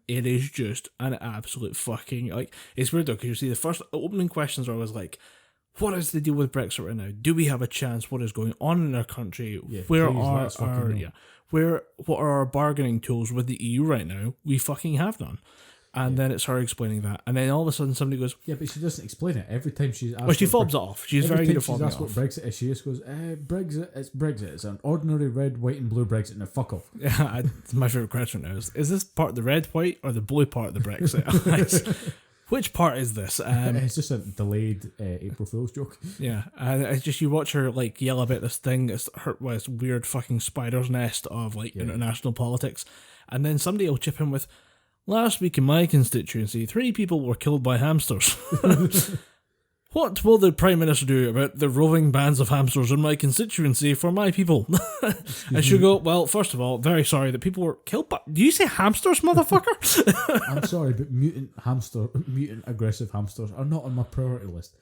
it is just an absolute fucking... It's weird though, because you see the first opening questions are always like, what is the deal with Brexit right now? Do we have a chance? What is going on in our country? Yeah, Where please let are us fucking our know. what are our bargaining tools with the EU right now? We fucking have none. And then it's her explaining that. And then all of a sudden somebody goes... Yeah, but she doesn't explain it. Every time she's asked... Well, she fobs it off. She's very good at fobbing it asked off. what Brexit is, she just goes, Brexit, it's Brexit. It's an ordinary red, white and blue Brexit. Now fuck off. Yeah, my favourite question now is this part the red, white, or the blue part of the Brexit? Which part is this? It's just a delayed April Fool's joke. Yeah, and it's just you watch her like yell about this thing. It's her this weird fucking spider's nest of like international politics, and then somebody will chip in with, "Last week in my constituency, 3 people were killed by hamsters." What will the Prime Minister do about the roving bands of hamsters in my constituency for my people? And she'll go, well, first of all, very sorry that people were killed by... Do you say hamsters, motherfucker? I'm sorry, but mutant aggressive hamsters are not on my priority list.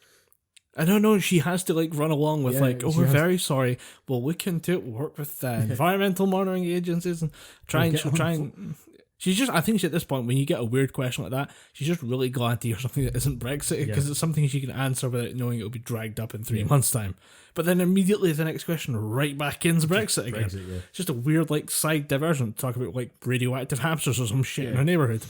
I don't know, she has to like run along with we're very sorry. We'll look into it, work with environmental monitoring agencies and try and... She's just, I think at this point, when you get a weird question like that, she's just really glad to hear something that isn't Brexit, because it's something she can answer without knowing it'll be dragged up in 3 months' time. But then immediately the next question, right back into Brexit again. It's just a weird like side diversion to talk about like radioactive hamsters or some shit in her neighbourhood.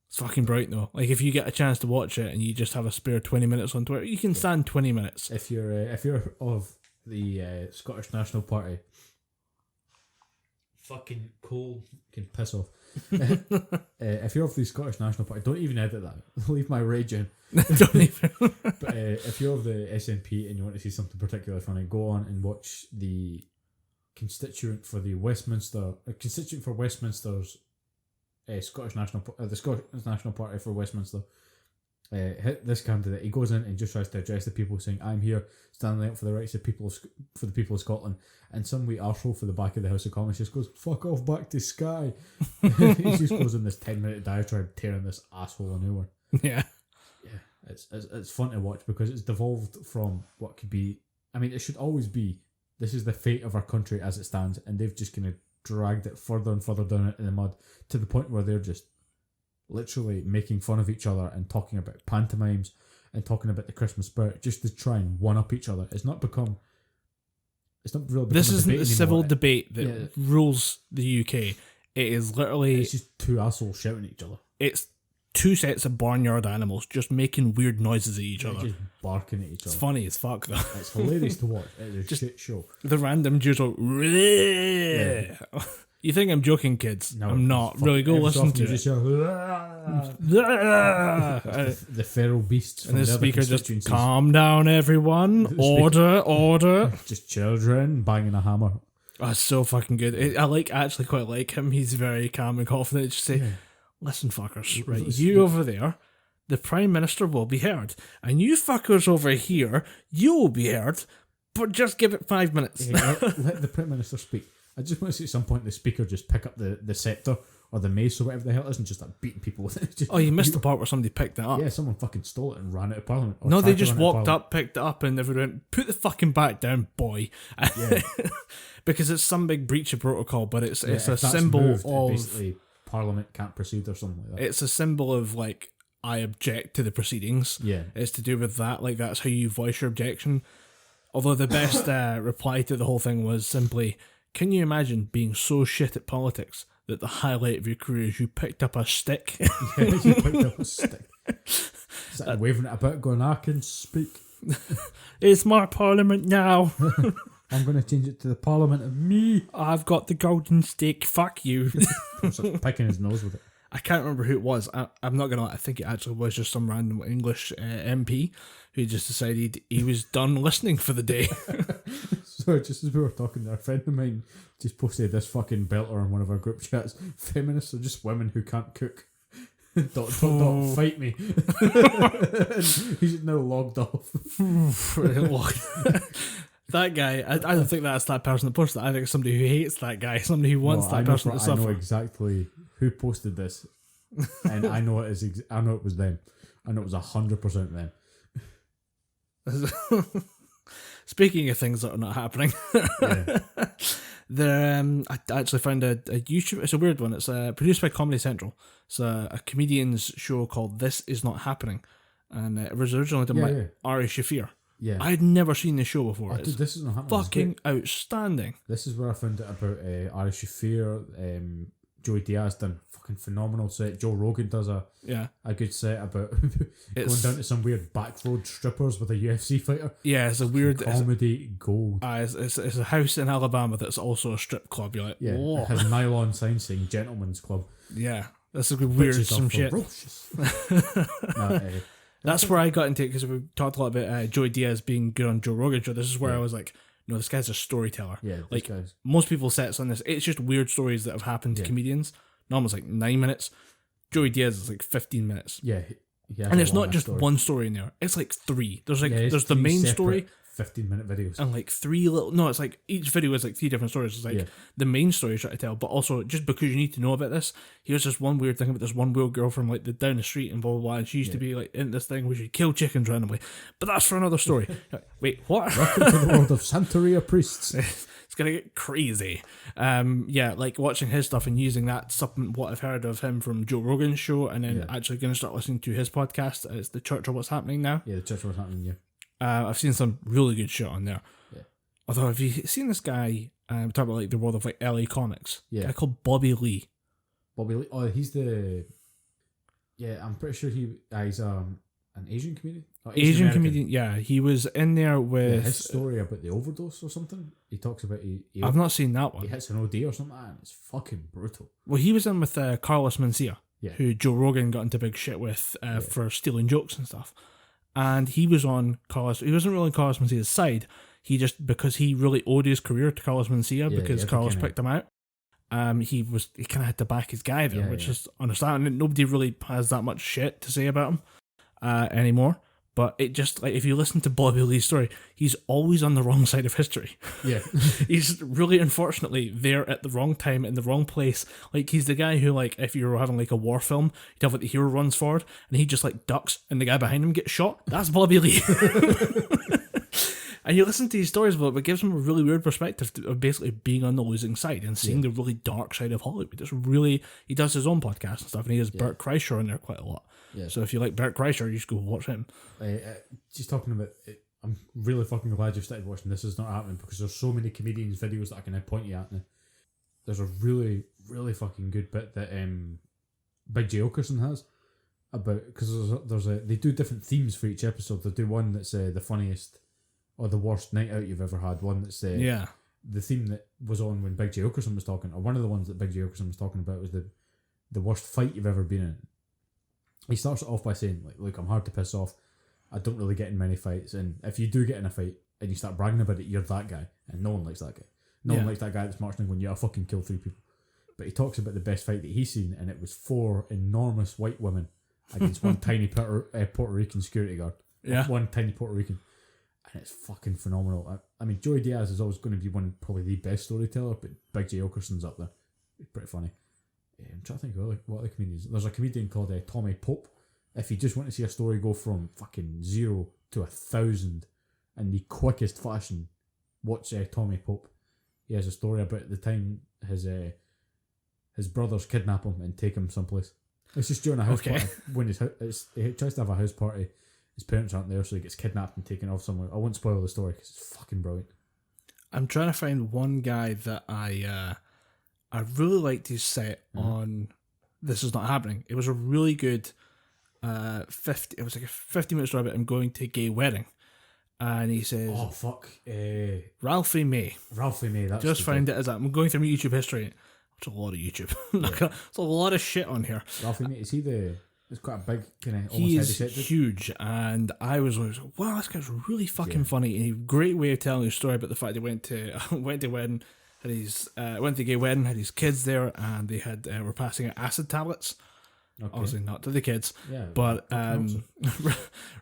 It's fucking bright though. Like if you get a chance to watch it and you just have a spare 20 minutes on Twitter, you can stand 20 minutes. If you're of the Scottish National Party, fucking Cole can piss off. If you're of the Scottish National Party, don't even edit that. Leave my rage in. Don't even. But if you're of the SNP and you want to see something particularly funny, go on and watch the constituent for Westminster's Scottish National the Scottish National Party for Westminster. Hit this candidate. He goes in and just tries to address the people, saying, "I'm here, standing up for the rights of for the people of Scotland." And some wee arsehole for the back of the House of Commons just goes, "Fuck off back to Skye." He just goes in this 10-minute diatribe tearing this asshole a new one. Yeah, it's fun to watch because it's devolved from what could be. I mean, it should always be. This is the fate of our country as it stands, and they've just kind of dragged it further and further down into the mud to the point where they're just literally making fun of each other and talking about pantomimes and talking about the Christmas spirit just to try and one up each other. It's not really. This isn't a civil debate that rules the UK. It is literally. It's just 2 assholes shouting at each other. It's 2 sets of barnyard animals just making weird noises at each other. Just barking at each other. It's funny as fuck though. It's hilarious to watch. It's a just shit show. The random Jews are. You think I'm joking, kids? No, I'm not. Really, go listen to it. The feral beasts. And the speaker just, calm down, everyone. Order. Just children banging a hammer. Oh, it's so fucking good. I actually quite like him. He's very calm and confident. Just say, listen, fuckers, right? You over there, the Prime Minister will be heard. And you fuckers over here, you will be heard. But just give it 5 minutes. Let the Prime Minister speak. I just want to see at some point the speaker just pick up the scepter or the mace or whatever the hell it is and just like beating people with it. You missed the part where somebody picked it up. Yeah, someone fucking stole it and ran out of Parliament. No, they just walked up, picked it up, and everyone went, put the fucking back down, boy. Yeah. Because it's some big breach of protocol, but it's a symbol of... Basically, Parliament can't proceed or something like that. It's a symbol of, like, I object to the proceedings. Yeah. It's to do with that. Like, that's how you voice your objection. Although the best reply to the whole thing was simply... Can you imagine being so shit at politics that the highlight of your career is you picked up a stick? Yeah, you picked up a stick. Sitting waving it about going, I can speak. It's my parliament now. I'm going to change it to the parliament of me. I've got the golden stick. Fuck you. Picking his nose with it. I can't remember who it was. I'm not going to lie. I think it actually was just some random English MP who just decided he was done listening for the day. So just as we were talking there, a friend of mine just posted this fucking belter on one of our group chats. Feminists are just women who can't cook. ... Fight me. He's now logged off. That guy, I don't think that's that person that posted it. I think it's somebody who hates that guy, somebody who wants that person to suffer. I know exactly who posted this, and I know it is. I know it was them. I know it was 100% them. Speaking of things that are not happening, I actually found a YouTube. It's a weird one. It's produced by Comedy Central. It's a comedian's show called "This Is Not Happening," and it was originally done by Ari Shafir. Yeah. I had never seen the show before. Oh, It's dude, this is not happening. fucking outstanding. This is where I found out about Ari Shafir, Joey Diaz done fucking phenomenal set. Joe Rogan does a good set about going down to some weird backroad strippers with a UFC fighter. Yeah, it's a weird comedy gold. It's a house in Alabama that's also a strip club. You're like, whoa. It has nylon sign saying "Gentleman's Club." Yeah, that's a weird some shit. That's where I got into it because we talked a lot about Joey Diaz being good on Joe Rogan show. This is where I was like, no, this guy's a storyteller. Yeah, like most people's sets on this, it's just weird stories that have happened to comedians. Normal's like 9 minutes. Joey Diaz is like 15 minutes. Yeah, and it's not just one story in there. It's like 3. There's like there's the main story. 15-minute videos. And like 3 little... No, it's like each video is like 3 different stories. It's like the main story he's trying to tell, but also just because you need to know about this, here's this one weird thing about this one weird girl from like the down the street and blah, blah, blah, and she used to be like in this thing where she'd kill chickens randomly. But that's for another story. Like, wait, what? Welcome to the world of Santeria priests. It's going to get crazy. Like watching his stuff and using that supplement what I've heard of him from Joe Rogan's show, and then actually going to start listening to his podcast. It's The Church of What's Happening Now. Yeah, The Church of What's Happening, yeah. I've seen some really good shit on there. Yeah. Although, have you seen this guy talking about like the world of like LA comics? Yeah. A guy called Bobby Lee. Bobby Lee? Oh, he's the... Yeah, I'm pretty sure he's an Asian comedian? Asian comedian, yeah. He was in there with... his story about the overdose or something. He talks about... I've not seen that one. He hits an OD or something, and it's fucking brutal. Well, he was in with Carlos Mencia, who Joe Rogan got into big shit with for stealing jokes and stuff. And he was on Carlos... He wasn't really on Carlos Mencia's side. He just... Because he really owed his career to Carlos Mencia because Carlos picked him out. He kind of had to back his guy there, which is understandable. Nobody really has that much shit to say about him anymore. But it just, like, if you listen to Bobby Lee's story, he's always on the wrong side of history. Yeah. He's really, unfortunately, there at the wrong time, in the wrong place. Like, he's the guy who, like, if you're having, like, a war film, you'd have, like, the hero runs forward, and he just, like, ducks, and the guy behind him gets shot. That's Bobby Lee. And you listen to his stories about it, it gives him a really weird perspective of basically being on the losing side and seeing the really dark side of Hollywood. It's really... He does his own podcast and stuff, and he has Bert Kreischer on there quite a lot. Yeah. So if you like Bert Kreischer, you just go watch him. Just talking about it, I'm really fucking glad you've started watching This Is Not Happening, because there's so many comedians' videos that I can now point you at now. There's a really, really fucking good bit that Big J. Okerson has about... Because they do different themes for each episode. They do one that's the funniest or the worst night out you've ever had. One that's the theme that was on when Big J. Okerson was talking, or one of the ones that Big J. Okerson was talking about was the worst fight you've ever been in. He starts it off by saying, like, look, I'm hard to piss off. I don't really get in many fights, and if you do get in a fight and you start bragging about it, you're that guy, and no one likes that guy. No one likes that guy that's marching and going, yeah, I fucking killed 3 people. But he talks about the best fight that he's seen, and it was 4 enormous white women against one tiny Puerto Rican security guard. Yeah. One tiny Puerto Rican. And it's fucking phenomenal. I mean, Joey Diaz is always going to be probably the best storyteller, but Big J. Okerson's up there. It's pretty funny. I'm trying to think of what other comedians. There's a comedian called Tommy Pope. If you just want to see a story go from fucking 0 to 1,000 in the quickest fashion, watch Tommy Pope. He has a story about the time his brothers kidnap him and take him someplace. It's just during a house party. When he tries to have a house party, his parents aren't there, so he gets kidnapped and taken off somewhere. I won't spoil the story because it's fucking brilliant. I'm trying to find one guy that I really liked his set on This Is Not Happening. It was a really good 50-minute story about him going to a gay wedding. And he says... Oh, fuck. Ralphie May. Ralphie May, that's... Just found it as that. I'm going through my YouTube history. It's a lot of YouTube. There's a lot of shit on here. Ralphie May, is he the... It's quite a big kind of... He is huge, and I was always like, wow, this guy's really fucking funny. And a great way of telling his story about the fact he went to wedding, had his went to a gay wedding, had his kids there, and they had were passing out acid tablets. Okay. Obviously not to the kids, but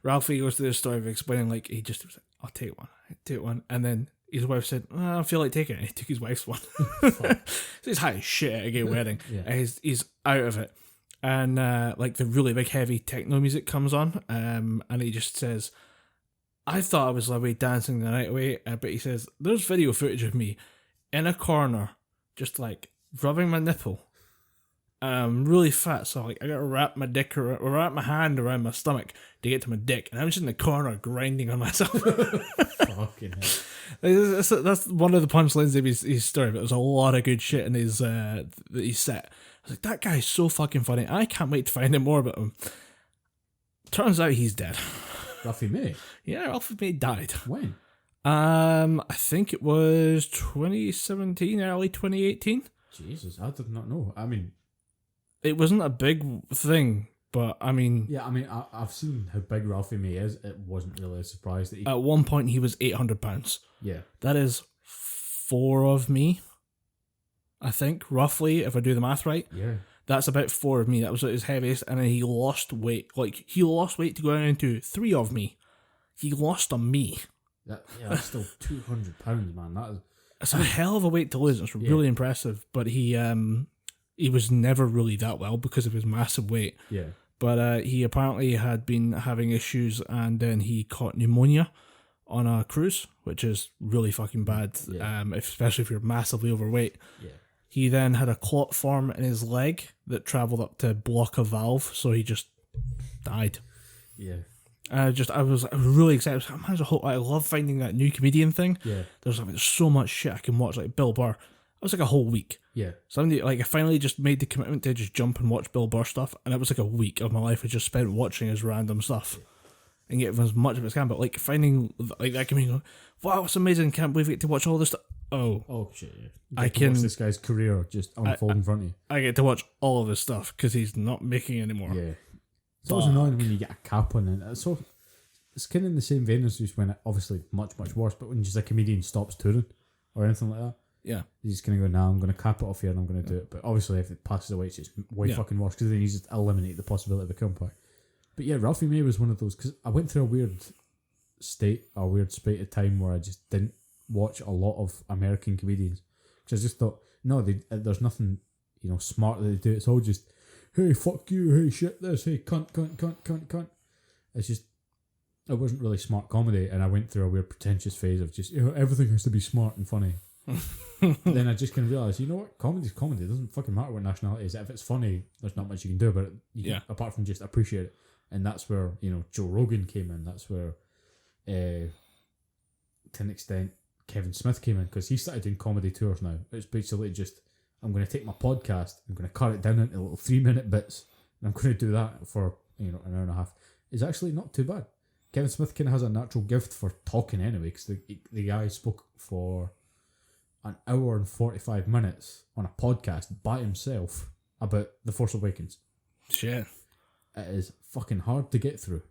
Ralphie goes to this story of explaining, like, he just was like, I'll take one, and then his wife said, I don't feel like taking it, and he took his wife's one. So he's high as shit at a gay wedding, and he's out of it. And like the really big heavy techno music comes on, and he just says, I thought I was like dancing the night away, but he says, there's video footage of me in a corner just like rubbing my nipple and I'm really fat, so like I gotta wrap my hand around my stomach to get to my dick, and I was in the corner grinding on myself. Fucking hell. That's one of the punchlines of his story, but there's a lot of good shit in his that he set. I was like, that guy's so fucking funny. I can't wait to find out more about him. Turns out he's dead. Ralphie May? Yeah, Ralphie May died. When? I think it was 2017, early 2018. Jesus, I did not know. I mean, it wasn't a big thing, but I mean... Yeah, I mean, I've seen how big Ralphie May is. It wasn't really a surprise that he... At one point, he was 800 pounds. Yeah. That is 4 of me, I think, roughly, if I do the math right. Yeah. That's about 4 of me. That was his heaviest, and then he lost weight. Like, he lost weight to go down to 3 of me. He lost on me. That's still 200 pounds, man. That is... It's a hell of a weight to lose. It's really impressive. But he was never really that well because of his massive weight. Yeah. But he apparently had been having issues, and then he caught pneumonia on a cruise, which is really fucking bad, especially if you're massively overweight. Yeah. He then had a clot form in his leg that travelled up to block a valve, so he just died. Yeah. I was really excited. I love finding that new comedian thing. Yeah. There's so much shit I can watch, like Bill Burr. It was like a whole week. Yeah. Somebody, I finally just made the commitment to just jump and watch Bill Burr stuff, and it was like a week of my life I just spent watching his random stuff. And get as much of it as I can, but finding that comedian, wow, it's amazing, can't believe I get to watch all this stuff. Oh shit, yeah. I can watch this guy's career just unfold in front of you. I get to watch all of this stuff because he's not making anymore. Yeah. It's always annoying when you get a cap on it. It's kind of in the same vein as just when it, obviously much worse, but when just a comedian stops touring or anything like that. Yeah. He's just going to go, nah, I'm going to cap it off here and I'm going to do it. But obviously if it passes away, it's just way fucking worse because then you just eliminate the possibility of a comeback. But yeah, Ralphie May was one of those, because I went through a weird spate of time where I just didn't watch a lot of American comedians. Because I just thought, no, there's nothing, smart that they do. It's all just, hey, fuck you, hey, shit this, hey, cunt. It's just, it wasn't really smart comedy, and I went through a weird pretentious phase of just, everything has to be smart and funny. Then I just kind of realised, you know what, comedy's comedy. It doesn't fucking matter what nationality it is. If it's funny, there's not much you can do about it, apart from just appreciate it. And that's where, Joe Rogan came in. That's where, to an extent, Kevin Smith came in, because he started doing comedy tours now. It's basically just, I'm going to take my podcast, I'm going to cut it down into little 3-minute bits, and I'm going to do that for, an hour and a half. It's actually not too bad. Kevin Smith kind of has a natural gift for talking anyway, because the guy spoke for an hour and 45 minutes on a podcast by himself about The Force Awakens. Shit. It is fucking hard to get through.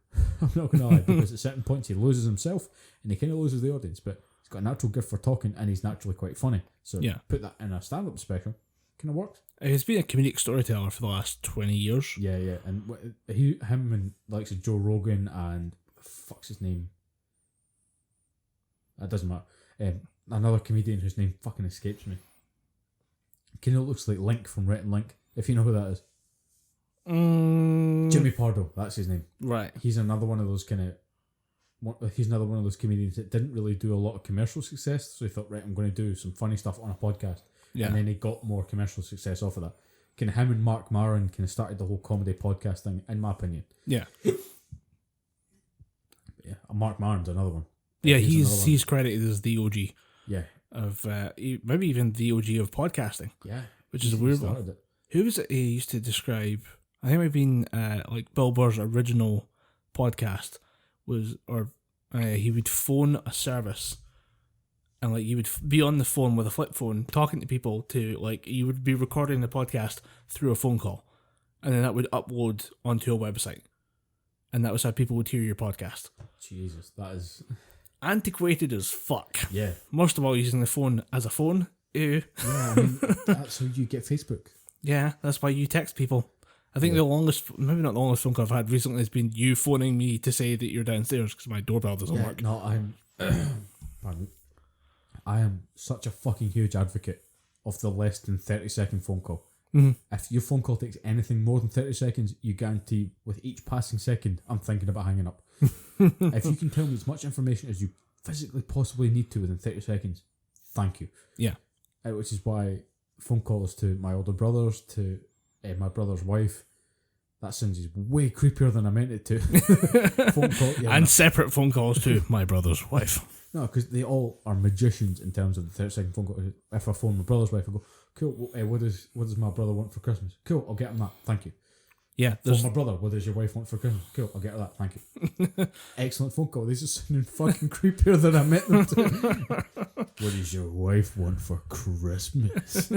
I'm not going to lie, because at certain points he loses himself and he kind of loses the audience, but he's got a natural gift for talking and he's naturally quite funny. So put that in a stand-up special, kind of works. He's been a comedic storyteller for the last 20 years. Yeah. And him and likes of Joe Rogan and fuck's his name? That doesn't matter. Another comedian whose name fucking escapes me. Kind of looks like Link from Rhett and Link, if you know who that is. Jimmy Pardo, that's his name. Right. He's another one of those comedians that didn't really do a lot of commercial success, so he thought, right, I'm going to do some funny stuff on a podcast. Yeah. And then he got more commercial success off of that. Kind of him and Mark Maron kind of started the whole comedy podcast thing, in my opinion. Yeah. Yeah, Mark Maron's another one. Yeah, he's credited as the OG. Yeah. Of maybe even the OG of podcasting. Yeah. Which is a weird one. Who was it he used to describe? I think it might have been like Bill Burr's original podcast was, he would phone a service, and like you would be on the phone with a flip phone talking to people you would be recording the podcast through a phone call, and then that would upload onto a website, and that was how people would hear your podcast. Jesus, that is antiquated as fuck. Yeah. Most of all, using the phone as a phone. Ew. Yeah, I mean, that's how you get Facebook. Yeah, that's why you text people. I think the longest, maybe not the longest phone call I've had recently has been you phoning me to say that you're downstairs because my doorbell doesn't work. No, pardon. I am such a fucking huge advocate of the less than 30-second phone call. Mm-hmm. If your phone call takes anything more than 30 seconds, you guarantee with each passing second, I'm thinking about hanging up. If you can tell me as much information as you physically possibly need to within 30 seconds, thank you. Yeah. Which is why phone calls to my older brothers, to my brother's wife. That sounds way creepier than I meant it to. Phone call, yeah, and separate phone calls to my brother's wife. No, because they all are magicians in terms of the 30-second phone call. If I phone my brother's wife, I go, cool, what does my brother want for Christmas? Cool, I'll get him that, thank you. Yeah. Phone my brother, what does your wife want for Christmas? Cool, I'll get her that, thank you. Excellent phone call. These are sounding fucking creepier than I meant them to. What does your wife want for Christmas?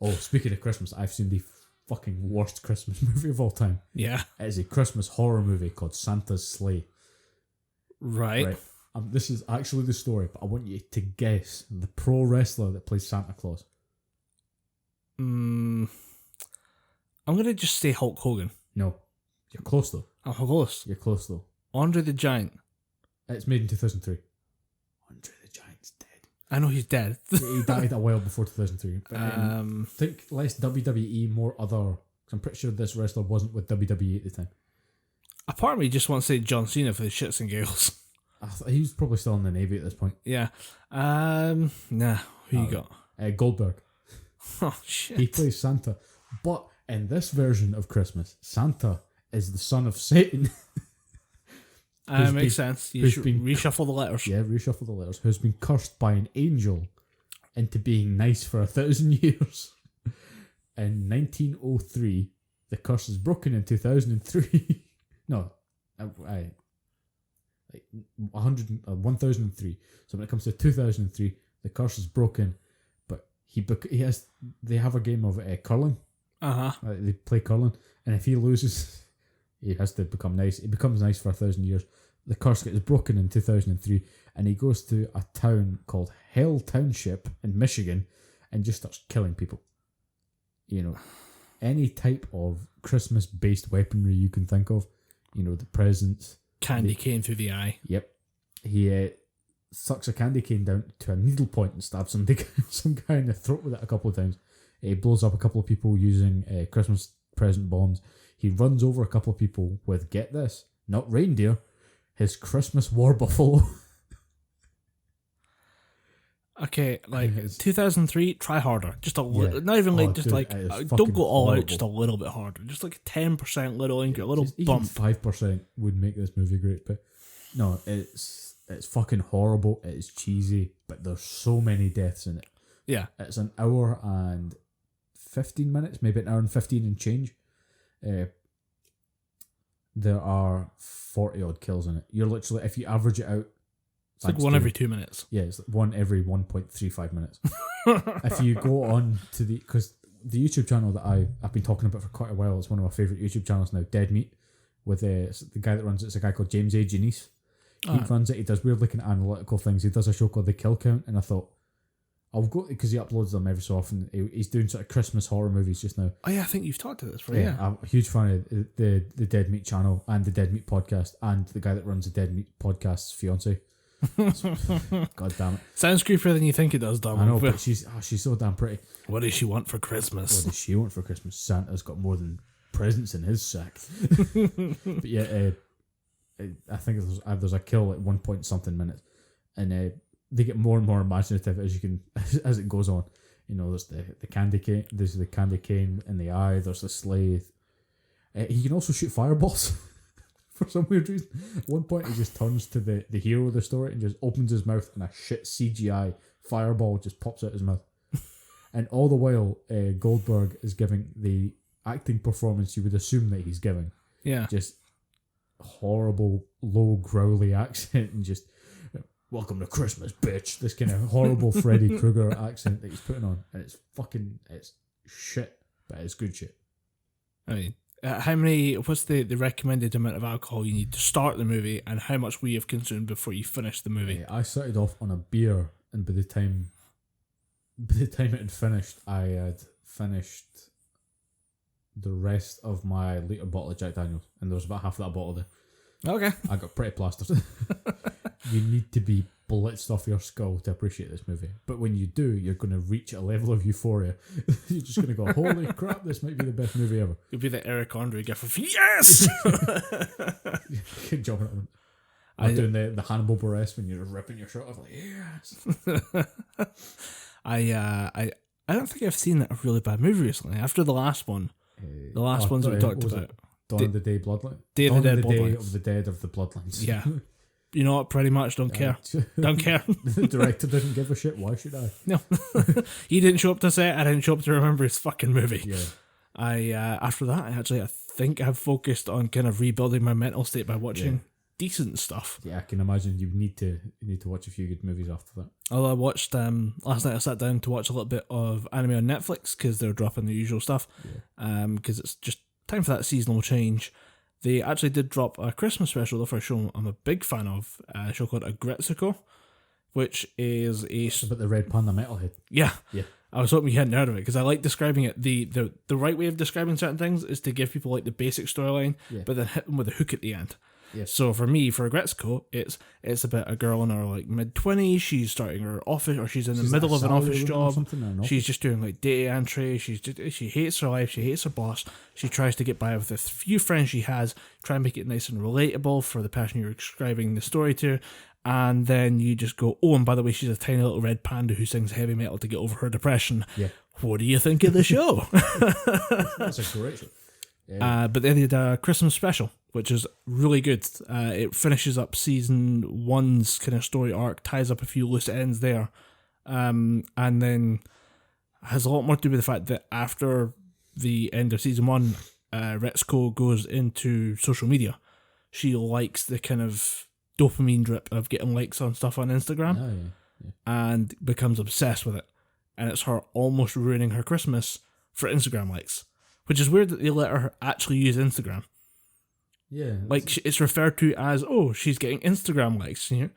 Oh, speaking of Christmas, I've seen the fucking worst Christmas movie of all time. Yeah. It is a Christmas horror movie called Santa's Sleigh. Right. This is actually the story, but I want you to guess the pro wrestler that plays Santa Claus. I'm going to just say Hulk Hogan. No. You're close though. Oh, how close? You're close though. Andre the Giant. It's made in 2003. Andre the Giant's dead. I know he's dead. He died a while before 2003. But, think less WWE, more other... Cause I'm pretty sure this wrestler wasn't with WWE at the time. A part of me just wants to say John Cena for the shits and giggles. He was probably still in the Navy at this point. Yeah. Nah. Who you got? Goldberg. Oh, shit. He plays Santa. But in this version of Christmas, Santa is the son of Satan. Makes sense. You should reshuffle the letters. Yeah, reshuffle the letters. Who's been cursed by an angel into being nice for 1,000 years. In 1903, the curse is broken in 2003. No, like 1003. So when it comes to 2003, the curse is broken, but they have a game of curling. They play curling, and if he loses, he has to become nice. He becomes nice for 1,000 years. The curse gets broken in 2003, and he goes to a town called Hell Township in Michigan, and just starts killing people. You know, any type of Christmas-based weaponry you can think of. You know, the presents. Candy cane through the eye. Yep. He sucks a candy cane down to a needle point and stabs some guy in the throat with it a couple of times. He blows up a couple of people using Christmas present bombs. He runs over a couple of people with, get this, not reindeer, his Christmas war buffalo. Okay, like 2003, try harder. Just a little, not even like, just like, don't go all out, just a little bit harder. Just like a 10% little increase, a little bump. 5% would make this movie great, but no, it's fucking horrible. It's cheesy, but there's so many deaths in it. Yeah. It's an hour and 15 minutes, maybe an hour and 15 and change. There are 40 odd kills in it. You're literally, if you average it out, it's like one every 2 minutes. Yeah, it's one every 1.35 minutes. If you go on to because the YouTube channel that I've been talking about for quite a while, it's one of my favourite YouTube channels now, Dead Meat, with the guy that runs it's a guy called James A. Janice. He runs it, he does weird looking analytical things. He does a show called The Kill Count, and I thought, I'll go, because he uploads them every so often. He's doing sort of Christmas horror movies just now. Oh yeah, I think you've talked about this before. Yeah, I'm a huge fan of the Dead Meat channel and the Dead Meat podcast, and the guy that runs the Dead Meat podcast's fiance. God damn it! Sounds creepier than you think it does, Dom. I know, but she's so damn pretty. What does she want for Christmas? What does she want for Christmas? Santa's got more than presents in his sack. But yeah, I think there's a kill at 1 point something minutes, and they get more and more imaginative as it goes on. You know, there's the candy cane. There's the candy cane in the eye. There's the sleigh. He can also shoot fireballs. For some weird reason. At one point he just turns to the hero of the story and just opens his mouth and a shit CGI fireball just pops out his mouth. And all the while Goldberg is giving the acting performance you would assume that he's giving. Yeah. Just horrible, low, growly accent and just, welcome to Christmas, bitch. This kind of horrible Freddy Krueger accent that he's putting on. And it's shit, but it's good shit. I mean, what's the recommended amount of alcohol you need to start the movie, and how much we have consumed before you finish the movie? I started off on a beer, and by the time it had finished, I had finished the rest of my litre bottle of Jack Daniels, and there was about half of that bottle there. Okay. I got pretty plastered. You need to be blitzed off your skull to appreciate this movie. But when you do, you're going to reach a level of euphoria. You're just going to go, holy crap, this might be the best movie ever. You'll be the Eric Andre gif of, yes! Jumping up. I'm doing the Hannibal Buress when you're ripping your shirt off, like, yes! I don't think I've seen a really bad movie recently. After the last one, the last ones we talked about. Dawn of the Day Bloodline? Day of the Dead Day Bloodlines. of the Dead of the Bloodlines. Yeah. You know what? Pretty much don't care. Don't care. The director didn't give a shit. Why should I? No. He didn't show up to say it. I didn't show up to remember his fucking movie. Yeah. After that, I think I've focused on kind of rebuilding my mental state by watching decent stuff. Yeah, I can imagine you need to watch a few good movies after that. Although I watched last night, I sat down to watch a little bit of anime on Netflix because they're dropping the usual stuff. Because it's just time for that seasonal change. They actually did drop a Christmas special though for a show I'm a big fan of, a show called Agretsuko, which is It's about the red panda metalhead. Yeah. Yeah. I was hoping you hadn't heard of it because I like describing it. The right way of describing certain things is to give people like the basic storyline, but then hit them with a hook at the end. Yeah. So for me, for Agretsuko, it's about a girl in her like mid-20s. She's starting her office, or she's in the middle of an office job. She's just doing like data entry. She hates her life. She hates her boss. She tries to get by with the few friends she has. Try and make it nice and relatable for the person you're describing the story to. And then you just go, oh, and by the way, she's a tiny little red panda who sings heavy metal to get over her depression. Yeah. What do you think of the show? That's a great show. Yeah. But they did a Christmas special, which is really good. It finishes up season 1's kind of story arc, ties up a few loose ends there, and then has a lot more to do with the fact that after the end of season 1, Retsuko goes into social media. She likes the kind of dopamine drip of getting likes on stuff on Instagram, and becomes obsessed with it. And it's her almost ruining her Christmas for Instagram likes. Which is weird that they let her actually use Instagram. Yeah. Like, it's referred to as, oh, she's getting Instagram likes. You know?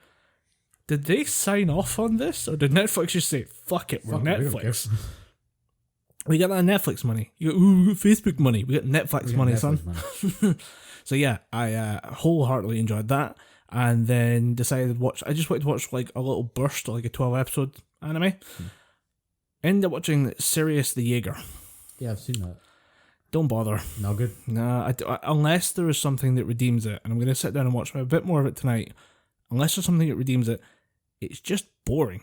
Did they sign off on this? Or did Netflix just say, fuck it, we're Netflix? We got that Netflix money. You got, we got Facebook money. We got Netflix money, son. So yeah, I wholeheartedly enjoyed that. And then decided I just wanted to watch like a little burst, like a 12 episode anime. Ended up watching Sirius the Jager. Yeah, I've seen that. Don't bother. No good. Nah, unless there is something that redeems it, and I'm going to sit down and watch a bit more of it tonight. Unless there's something that redeems it, it's just boring.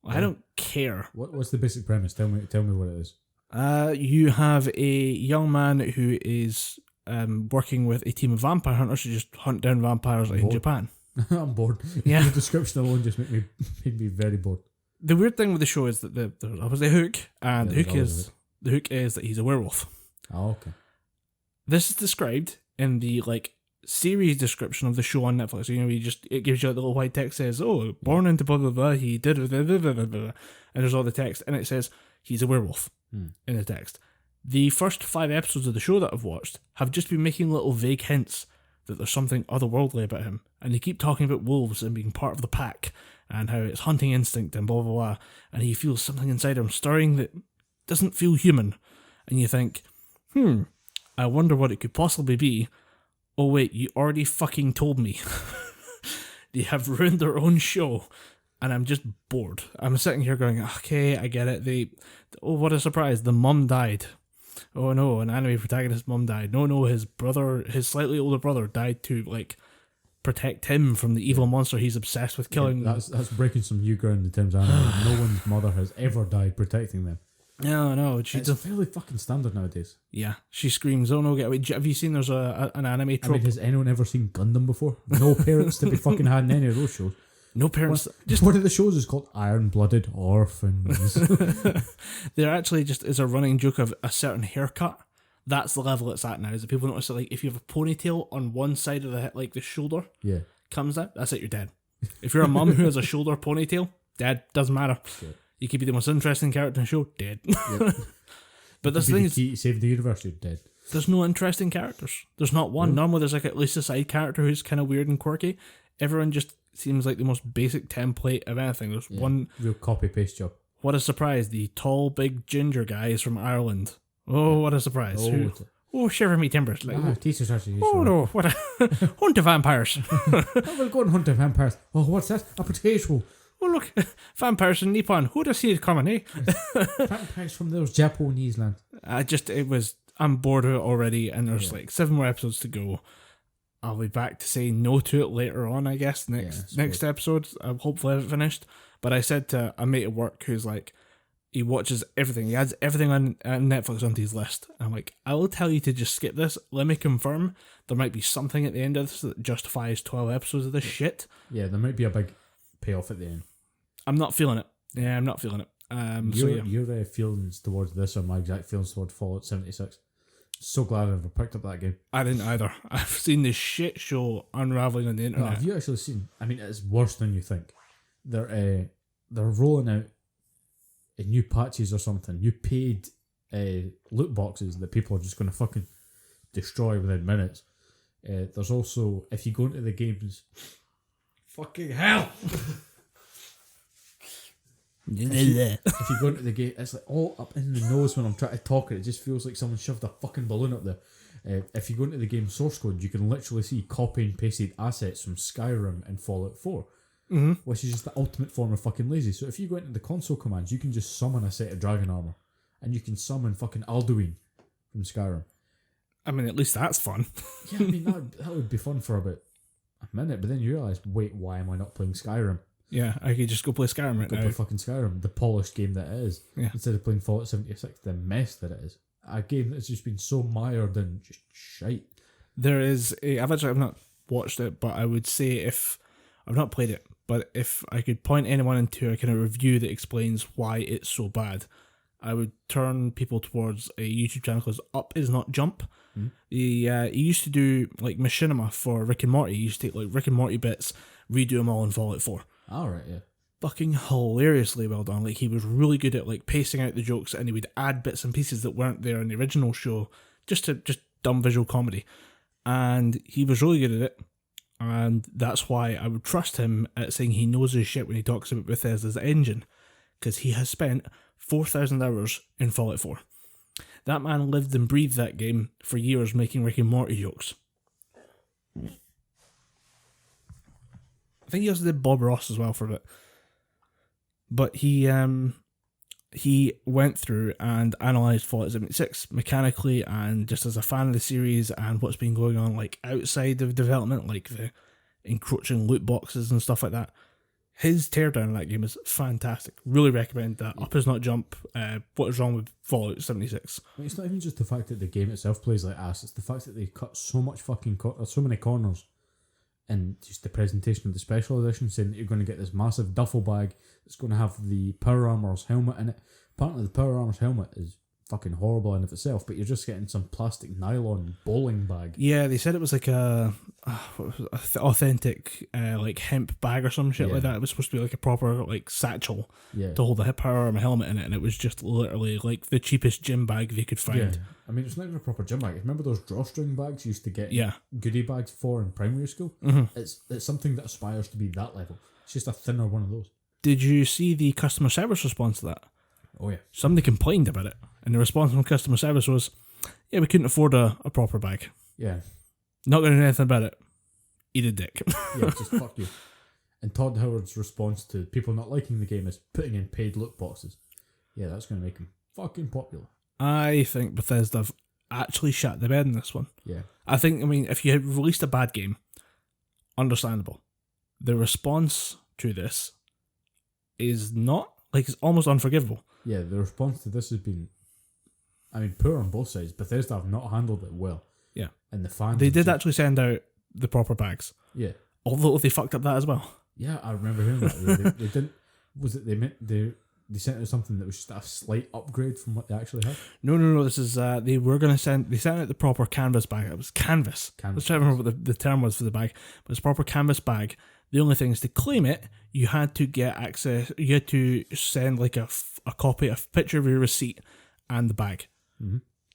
I don't care. What's the basic premise? Tell me what it is. You have a young man who is working with a team of vampire hunters to just hunt down vampires in Japan. I'm bored. Yeah. The description alone just made me very bored. The weird thing with the show is that there's obviously a hook, and the hook is that he's a werewolf. Oh, okay. This is described in the like series description of the show on Netflix. You know, it gives you like the little white text says, "Oh, born into blah blah blah, he did blah blah blah blah blah," and there's all the text, and it says he's a werewolf in the text. The first 5 episodes of the show that I've watched have just been making little vague hints that there's something otherworldly about him, and they keep talking about wolves and being part of the pack and how it's hunting instinct and blah blah blah, and he feels something inside him stirring that doesn't feel human, and you think, I wonder what it could possibly be. Oh wait, you already fucking told me. They have ruined their own show, and I'm just bored. I'm sitting here going, okay, I get it. Oh, what a surprise, the mum died. Oh no, an anime protagonist's mum died. No, his slightly older brother died to like protect him from the evil monster he's obsessed with killing. Yeah, that's breaking some new ground in terms of anime. No one's mother has ever died protecting them. No, it's fairly fucking standard nowadays. Yeah, she screams, "Oh no, get away!" Have you seen there's an anime trope? I mean, has anyone ever seen Gundam before? No parents to be fucking had in any of those shows. No parents. One of the shows is called Iron-Blooded Orphans. There actually just is a running joke of a certain haircut. That's the level it's at now. Is that people notice that like if you have a ponytail on one side of the shoulder, comes out, that's it, you're dead. If you're a mum who has a shoulder ponytail, dead. Doesn't matter. Shit. You could be the most interesting character in the show, dead. Yep. But this thing is, save the universe, you're dead. There's no interesting characters. There's not one. Normally there's like at least a side character who's kind of weird and quirky. Everyone just seems like the most basic template of anything. There's one real copy paste job. What a surprise! The tall, big ginger guy is from Ireland. Oh, what a surprise! Shiver me timbers! Like, teachers actually. Oh no! What a hunt of vampires! We'll go and hunt of vampires. Oh, what's that? A potato. Oh look, vampires in Nippon. Who'd have seen it coming, eh? Vampires from those Japanese land. I'm bored of it already, and there's like 7 more episodes to go. I'll be back to say no to it later on, I guess, next episode. I'll hopefully have it finished. But I said to a mate at work who's like, He watches everything. He adds everything on Netflix onto his list. I'm like, I will tell you to just skip this. Let me confirm. There might be something at the end of this that justifies 12 episodes of this shit. Yeah, there might be a big payoff at the end. I'm not feeling it. Yeah, I'm not feeling it. Your feelings towards this are my exact feelings towards Fallout 76. So glad I never picked up that game. I didn't either. I've seen this shit show unraveling on the internet. No, have you actually seen? I mean, it's worse than you think. They're rolling out new patches or something. You paid loot boxes that people are just going to fucking destroy within minutes. There's also, if you go into the games, fucking hell. If you go into the game, it's like all up in the nose when I'm trying to talk, and it just feels like someone shoved a fucking balloon up there. If you go into the game source code, you can literally see copy and pasted assets from Skyrim and Fallout 4. Mm-hmm. Which is just the ultimate form of fucking lazy. So if you go into the console commands, you can just summon a set of dragon armor, and you can summon fucking Alduin from Skyrim. I mean, at least that's fun. Yeah, I mean that would be fun for about a minute, but then you realise, wait, why am I not playing Skyrim? Yeah, I could just go play Skyrim right now. Play fucking Skyrim, the polished game that it is, instead of playing Fallout 76, the mess that it is. A game that's just been so mired in just shite. There is I've not watched it, but I would say if I've not played it. But if I could point anyone into a kind of review that explains why it's so bad, I would turn people towards a YouTube channel called Up Is Not Jump. He used to do like machinima for Rick and Morty. He used to take like Rick and Morty bits, redo them all in Fallout 4. Alright, yeah. Fucking hilariously well done. Like, he was really good at like pacing out the jokes, and he would add bits and pieces that weren't there in the original show, just dumb visual comedy. And he was really good at it. And that's why I would trust him at saying he knows his shit when he talks about Bethesda's engine, because he has spent 4,000 hours in Fallout 4. That man lived and breathed that game for years, making Rick and Morty jokes. I think he also did Bob Ross as well for a bit. But he went through and analysed Fallout 76 mechanically and just as a fan of the series and what's been going on like outside of development, like the encroaching loot boxes and stuff like that. His teardown of that game is fantastic. Really recommend that. Up Is Not Jump. What is wrong with Fallout 76? I mean, it's not even just the fact that the game itself plays like ass, it's the fact that they cut so much fucking so many corners. And just the presentation of the special edition, saying that you're going to get this massive duffel bag that's going to have the Power Armor's helmet in it. Apparently the Power Armor's helmet is fucking horrible in of itself, but you're just getting some plastic nylon bowling bag. Yeah, they said it was like a authentic like hemp bag or some shit like that. It was supposed to be like a proper like satchel to hold a Power Armor helmet in it, and it was just literally like the cheapest gym bag they could find. Yeah. I mean, it's not even a proper gym bag. Remember those drawstring bags you used to get goodie bags for in primary school? Mm-hmm. It's something that aspires to be that level. It's just a thinner one of those. Did you see the customer service response to that? Oh yeah. Somebody complained about it, and the response from customer service was, yeah, we couldn't afford a proper bag. Yeah. Not going to do anything about it. Eat a dick. Yeah, just fuck you. And Todd Howard's response to people not liking the game is putting in paid loot boxes. Yeah, that's going to make him fucking popular. I think Bethesda have actually shut the bed in this one. Yeah. I mean, if you had released a bad game, understandable. The response to this is not, like, it's almost unforgivable. Yeah, the response to this has been, I mean, poor on both sides. Bethesda have not handled it well. Yeah. And the fans... They did actually send out the proper bags. Yeah. Although they fucked up that as well. Yeah, I remember hearing that. They didn't... Was it they sent out something that was just a slight upgrade from what they actually had? No. This is they sent out the proper canvas bag. It was canvas. I was trying to remember what the term was for the bag, but it's a proper canvas bag. The only thing is, to claim it, you had to get access. You had to send like a copy, a picture of your receipt and the bag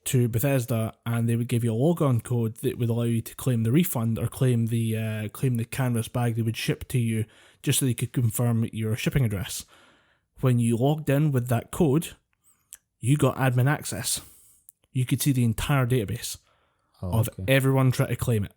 to Bethesda, and they would give you a logon code that would allow you to claim the refund or claim the canvas bag they would ship to you, just so they could confirm your shipping address. When you logged in with that code, you got admin access. You could see the entire database of everyone trying to claim it.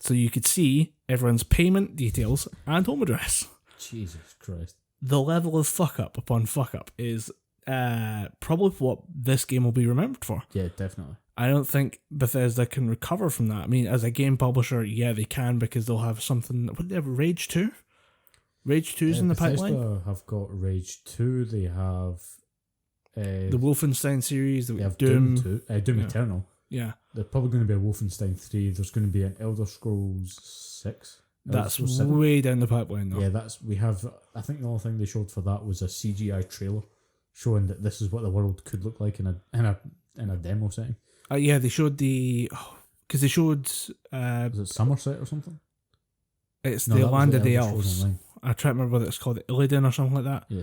So you could see everyone's payment details and home address. Jesus Christ. The level of fuck up upon fuck up is probably what this game will be remembered for. Yeah, definitely. I don't think Bethesda can recover from that. I mean, as a game publisher, yeah, they can, because they'll have something... What, they have Rage 2? Rage 2's in the pipeline? Bethesda have got Rage 2. They have the Wolfenstein series, they have Doom 2, yeah. Eternal. Yeah. There's probably going to be a Wolfenstein 3. There's going to be an Elder Scrolls 6. That's way down the pipeline though. Yeah, I think the only thing they showed for that was a CGI trailer showing that this is what the world could look like in a demo setting. Yeah, they showed because they showed Is it Somerset or something? It's the Land of the Elder Scrolls Elves. Online. I try to remember what it's called, Illidan or something like that. Yeah,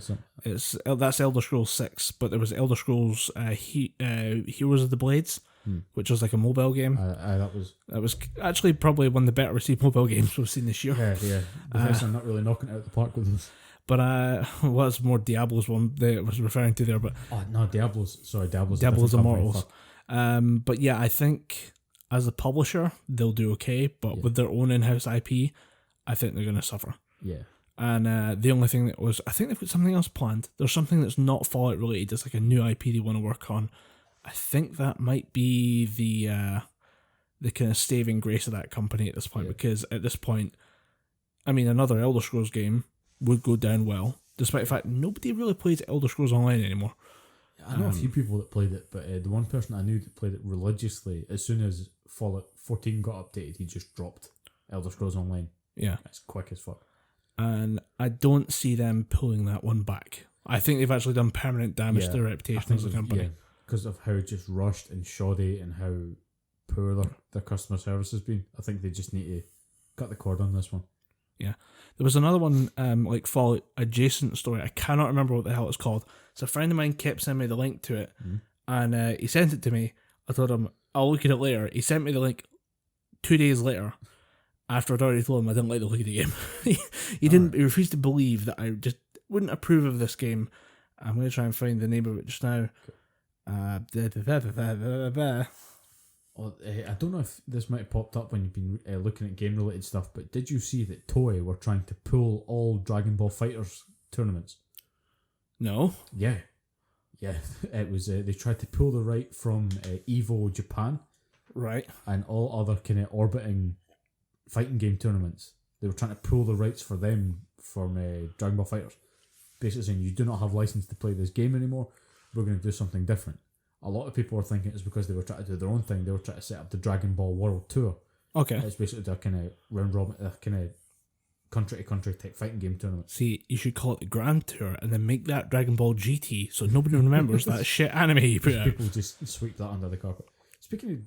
That's Elder Scrolls 6, but there was Elder Scrolls Heroes of the Blades, which was like a mobile game. That was actually probably one of the better received mobile games we've seen this year. Yeah. Bethesda not really knocking it out of the park with this. But what's more Diablo's one that I was referring to there, but Diablo's Immortals. But yeah, I think as a publisher they'll do okay, but with their own in-house IP, I think they're going to suffer. Yeah. And the only thing I think they've got something else planned. There's something that's not Fallout related. It's like a new IP they want to work on. I think that might be the kind of saving grace of that company at this point, because at this point, I mean, another Elder Scrolls game would go down well, despite the fact nobody really plays Elder Scrolls Online anymore. I know a few people that played it, but the one person I knew that played it religiously, as soon as Fallout 14 got updated, he just dropped Elder Scrolls Online. Yeah. It's quick as fuck. And I don't see them pulling that one back. I think they've actually done permanent damage to their reputation as a company. Yeah, because of how just rushed and shoddy and how poor their customer service has been. I think they just need to cut the cord on this one. Yeah. There was another one, like Fallout adjacent story. I cannot remember what the hell it's called. So a friend of mine kept sending me the link to it, and he sent it to me. I told him, I'll look at it later. He sent me the link 2 days later, after I'd already told him I didn't like the look of the game. He refused to believe that I just wouldn't approve of this game. I'm going to try and find the name of it just now. I don't know if this might have popped up when you've been looking at game-related stuff, but did you see that Toei were trying to pull all Dragon Ball FighterZ tournaments? No. Yeah. It was they tried to pull the right from Evo Japan, right, and all other kind of orbiting fighting game tournaments. They were trying to pull the rights for them from Dragon Ball FighterZ, basically saying you do not have license to play this game anymore. We're going to do something different. A lot of people were thinking it's because they were trying to do their own thing. They were trying to set up the Dragon Ball World Tour. Okay. It's basically their kind of round robin, their kind of country to country type fighting game tournament. See, you should call it the Grand Tour and then make that Dragon Ball GT so nobody remembers that shit anime you put out. People just sweep that under the carpet. Speaking of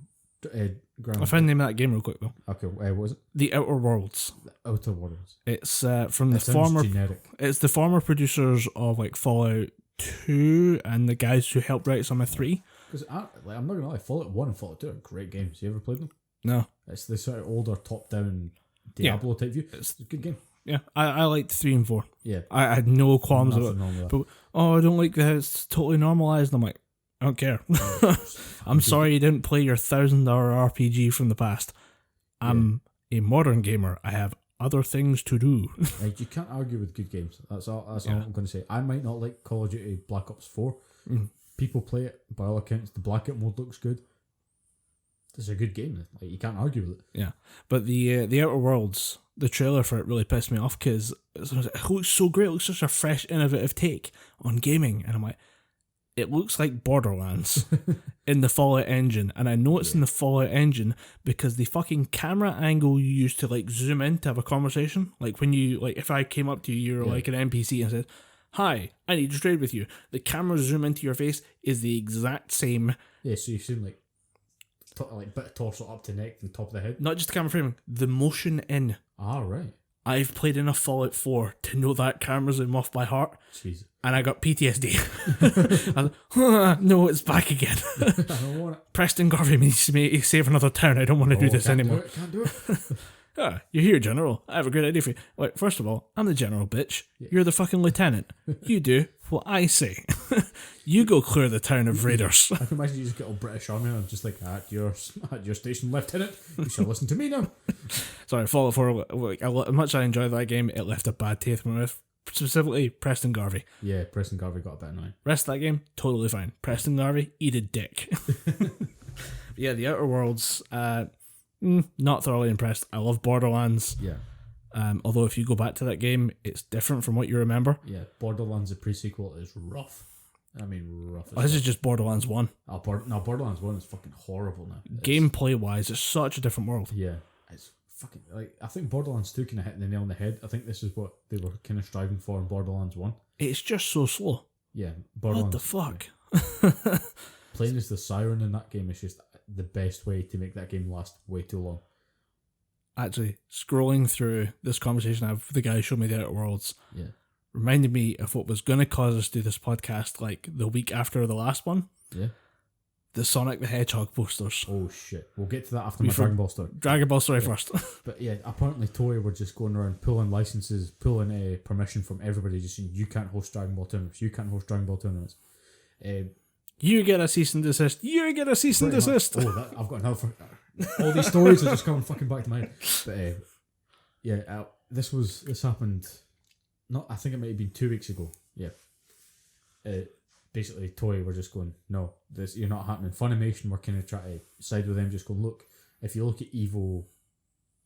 Grand I found the name of that game real quick though. Okay, what was it? The Outer Worlds. The Outer Worlds. It's from the former. Generic. It's the former producers of like Fallout 2 and the guys who helped write some of 3. Because I'm not gonna lie, Fallout 1 and Fallout 2 are great games. You ever played them? No. It's the sort of older top-down Diablo type view. It's a good game. Yeah, I liked 3 and 4. Yeah, I had no qualms with it. But I don't like that it's totally normalized. And I'm like, I don't care. I'm sorry you didn't play your $1,000 RPG from the past. I'm a modern gamer. I have other things to do. Like, you can't argue with good games. That's all I'm going to say. I might not like Call of Duty Black Ops 4. People play it. By all accounts, the blackout mode looks good. It's a good game. Like, you can't argue with it. Yeah, but the Outer Worlds, the trailer for it really pissed me off because it looks so great. It looks such a fresh, innovative take on gaming, and I'm like, it looks like Borderlands in the Fallout engine, and I know it's in the Fallout engine because the fucking camera angle you use to like zoom in to have a conversation, like when you like if I came up to you, you're like an NPC and said, "Hi, I need to trade with you." The camera zoom into your face is the exact same. Yeah, so you seem like bit of torso up to neck and top of the head. Not just the camera framing, the motion in. Ah, right. I've played enough Fallout 4 to know that camera zoom off by heart. Jeez. And I got PTSD. No, it's back again. I don't want it. Preston Garvey needs to save another town. I don't want to do this anymore. Can't do it. You're here, General. I have a great idea for you. Wait, first of all, I'm the General, bitch. Yeah. You're the fucking Lieutenant. You do what I say. You go clear the town of raiders. I can imagine you just get all British Army and I'm just like, at your station, Lieutenant. You shall listen to me now. Sorry, Fallout 4, like, as much as I enjoyed that game, it left a bad taste in my mouth. Specifically, Preston Garvey. Yeah, Preston Garvey got a bit annoying. Rest of that game, totally fine. Preston Garvey, eat a dick. Yeah, the Outer Worlds, not thoroughly impressed. I love Borderlands. Yeah. Although if you go back to that game, it's different from what you remember. Yeah, Borderlands, the pre-sequel, is rough. I mean, rough. This is just Borderlands 1. Borderlands 1 is fucking horrible now. Gameplay wise, it's such a different world. Yeah, it's fucking like, I think Borderlands 2 kind of hit the nail on the head. I think this is what they were kind of striving for in Borderlands 1. It's just so slow. Yeah, Borderlands. What the fuck? Playing as the Siren in that game is just the best way to make that game last way too long. Actually, scrolling through this conversation I have with the guy who showed me the Outer Worlds, reminded me of what was going to cause us to do this podcast like the week after the last one. Yeah. The Sonic the Hedgehog posters. Oh shit. We'll get to that after my Dragon Ball story. Dragon Ball story first. But yeah, apparently Toei were just going around pulling licenses, pulling permission from everybody, just saying, you can't host Dragon Ball tournaments, you can't host Dragon Ball tournaments. You get a cease and desist. You get a cease and desist. I've got another. All these stories are just coming fucking back to my head. But this happened. I think it might have been 2 weeks ago. Yeah. Basically, Toei were just going, no, you're not happening. Funimation were kind of trying to side with them, just going, look, if you look at Evo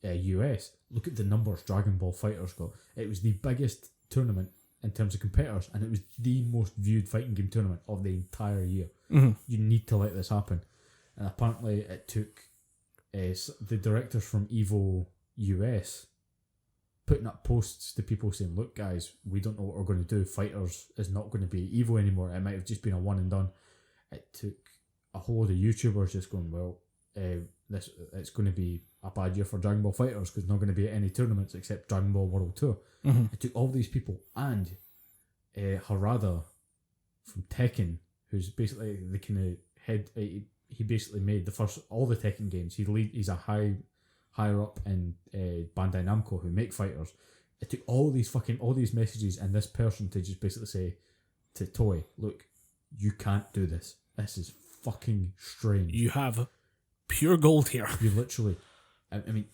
US, look at the numbers Dragon Ball Fighters got. It was the biggest tournament in terms of competitors, and it was the most viewed fighting game tournament of the entire year. Mm-hmm. You need to let this happen. And apparently it took the directors from Evo US putting up posts to people saying, look guys, we don't know what we're going to do. Fighters is not going to be Evo anymore. It might have just been a one and done. It took a whole lot of YouTubers just going, well, it's going to be a bad year for Dragon Ball Fighters because there's not going to be any tournaments except Dragon Ball World Tour. Mm-hmm. It took all these people and Harada from Tekken, who's basically the kind of head. He basically made all the Tekken games. He's a higher up in Bandai Namco who make fighters. It took all these messages and this person to just basically say to Toei, look, you can't do this. This is fucking strange. You have pure gold here. You literally, I mean,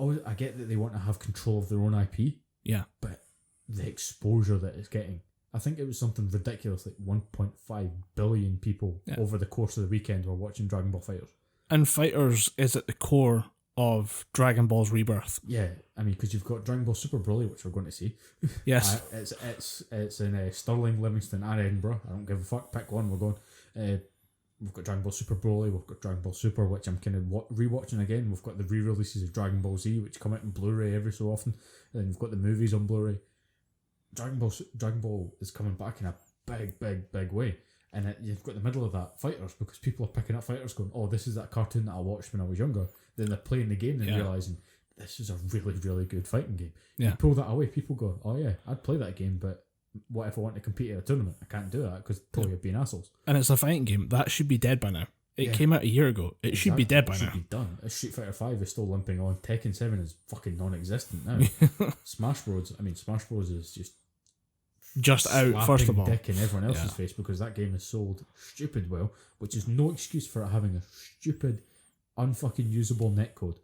I get that they want to have control of their own IP. Yeah. But the exposure that it's getting, I think it was something ridiculous, like 1.5 billion people over the course of the weekend were watching Dragon Ball Fighters. And Fighters is at the core of Dragon Ball's rebirth. Yeah, I mean, because you've got Dragon Ball Super Broly, which we're going to see. Yes. It's in Stirling, Livingston and Edinburgh. I don't give a fuck, pick one, we're going. We've got Dragon Ball Super Broly, we've got Dragon Ball Super, which I'm kind of rewatching again. We've got the re-releases of Dragon Ball Z, which come out in Blu-ray every so often. And then we've got the movies on Blu-ray. Dragon Ball is coming back in a big way. And you've got the middle of that, Fighters, because people are picking up Fighters going, oh, this is that cartoon that I watched when I was younger. Then they're playing the game and realising, this is a really, really good fighting game. Yeah. You pull that away, people go, oh yeah, I'd play that game, but what if I want to compete in a tournament? I can't do that because Toei are being assholes. And it's a fighting game. That should be dead by now. It came out a year ago. It should be dead by now. It should be done. Street Fighter 5 is still limping on. Tekken 7 is fucking non-existent now. Smash Bros is just out, first of all. Dick in everyone else's face because that game is sold stupid well, which is no excuse for it having a stupid, unfucking usable netcode.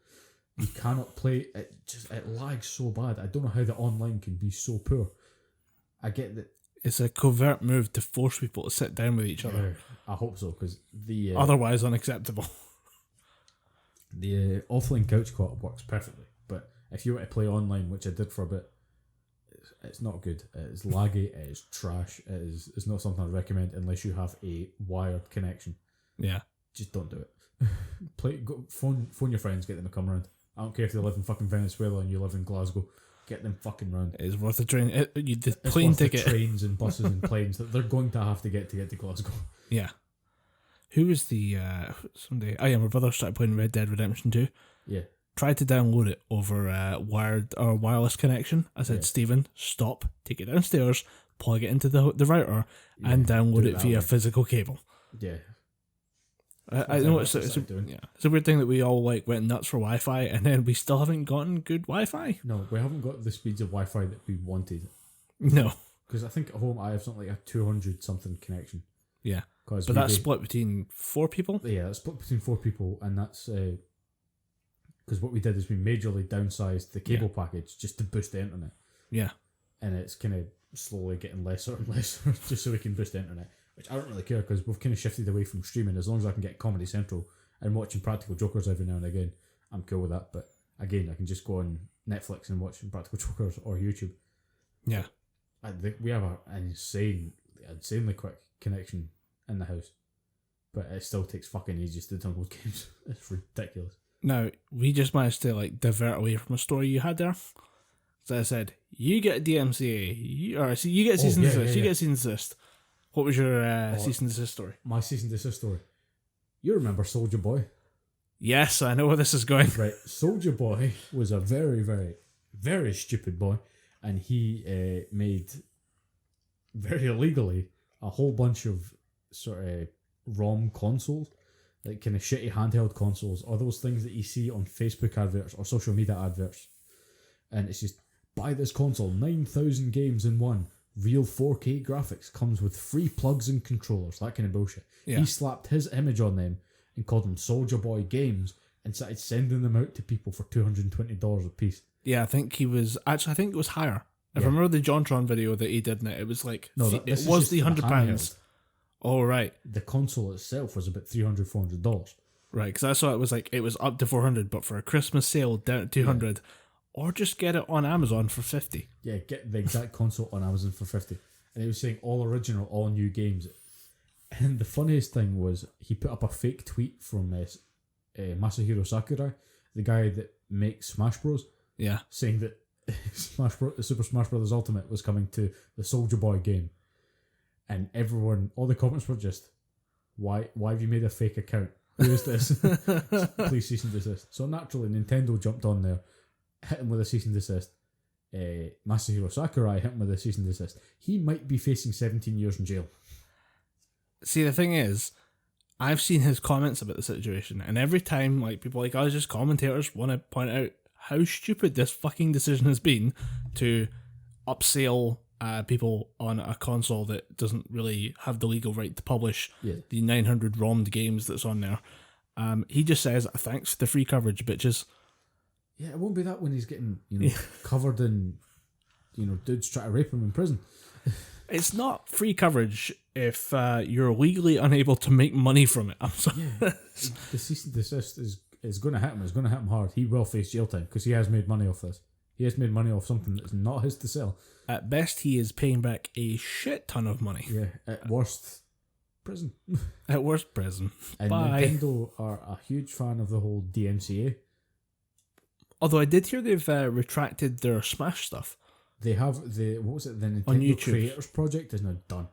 You cannot play it. It lags so bad. I don't know how the online can be so poor. I get that it's a covert move to force people to sit down with each other. I hope so, because the otherwise unacceptable. The offline couch co-op works perfectly, but if you were to play online, which I did for a bit, it's not good. It's laggy. It is trash. It's not something I'd recommend unless you have a wired connection. Yeah, just don't do it. Phone your friends, get them to come around. I don't care if they live in fucking Venezuela and you live in Glasgow. Get them fucking round. It's worth the train. The plane ticket. The trains and buses and planes that they're going to have to get to Glasgow. Yeah. Who was the someday? Oh yeah, my brother started playing Red Dead Redemption 2. Yeah. Tried to download it over wired or wireless connection. I said, Stephen, stop. Take it downstairs, plug it into the router, and download it via physical cable. Yeah. I know it's a weird thing that we all went nuts for Wi-Fi, and then we still haven't gotten good Wi-Fi. No, we haven't got the speeds of Wi-Fi that we wanted. No, because I think at home I have something like a 200 something connection. Yeah, but that's split between 4 people. Yeah, that's split between 4 people, and that's because what we did is we majorly downsized the cable package just to boost the internet. Yeah, and it's kind of slowly getting lesser and lesser just so we can boost the internet. Which I don't really care because we've kind of shifted away from streaming. As long as I can get Comedy Central and watching Practical Jokers every now and again, I'm cool with that. But again, I can just go on Netflix and watch Practical Jokers or YouTube. Yeah. We have an insanely quick connection in the house. But it still takes fucking ages to download games. It's ridiculous. Now, we just managed to like divert away from a story you had there. So I said, you get a DMCA, you get a cease and desist, you get a cease and desist. What was your cease and desist story? My cease and desist story. You remember Soldier Boy? Yes, I know where this is going. Right, Soldier Boy was a very, very, very stupid boy, and he made, very illegally, a whole bunch of sort of ROM consoles, like kind of shitty handheld consoles, or those things that you see on Facebook adverts or social media adverts. And it's just, buy this console, 9,000 games in one, real 4K graphics, comes with free plugs and controllers, that kind of bullshit. Yeah. He slapped his image on them and called them Soldier Boy games and started sending them out to people for $220 a piece. Yeah, I think it was higher. If I remember the JonTron video that he did in it, it was like, No, it was the £100. Oh, right. The console itself was about $300, $400. Right, because I saw it was like, it was up to 400, but for a Christmas sale, down at 200. Or just get it on Amazon for 50. Yeah, get the exact console on Amazon for 50. And he was saying all original, all new games. And the funniest thing was he put up a fake tweet from Masahiro Sakurai, the guy that makes Smash Bros. Yeah. Saying that Super Smash Bros. Ultimate was coming to the Soldier Boy game. And everyone, all the comments were just, why have you made a fake account? Who is this? Please cease and desist. So naturally, Nintendo jumped on there, hit him with a cease and desist. Masahiro Sakurai hit him with a cease and desist. He might be facing 17 years in jail. See, the thing is, I've seen his comments about the situation, and every time, like, people like us, just commentators, want to point out how stupid this fucking decision has been to upsell people on a console that doesn't really have the legal right to publish the 900 ROMmed games that's on there. He just says, thanks for the free coverage, bitches. Yeah, it won't be that when he's getting, covered in, dudes try to rape him in prison. It's not free coverage if you're legally unable to make money from it. I'm sorry. Yeah, the cease and desist is going to hit him. It's going to hit him hard. He will face jail time because he has made money off this. He has made money off something that's not his to sell. At best, he is paying back a shit ton of money. Yeah, at worst, prison. At worst, prison. And Bye. Nintendo are a huge fan of the whole DMCA. Although I did hear they've retracted their Smash stuff. They have the Nintendo On YouTube. Creators Project is now done.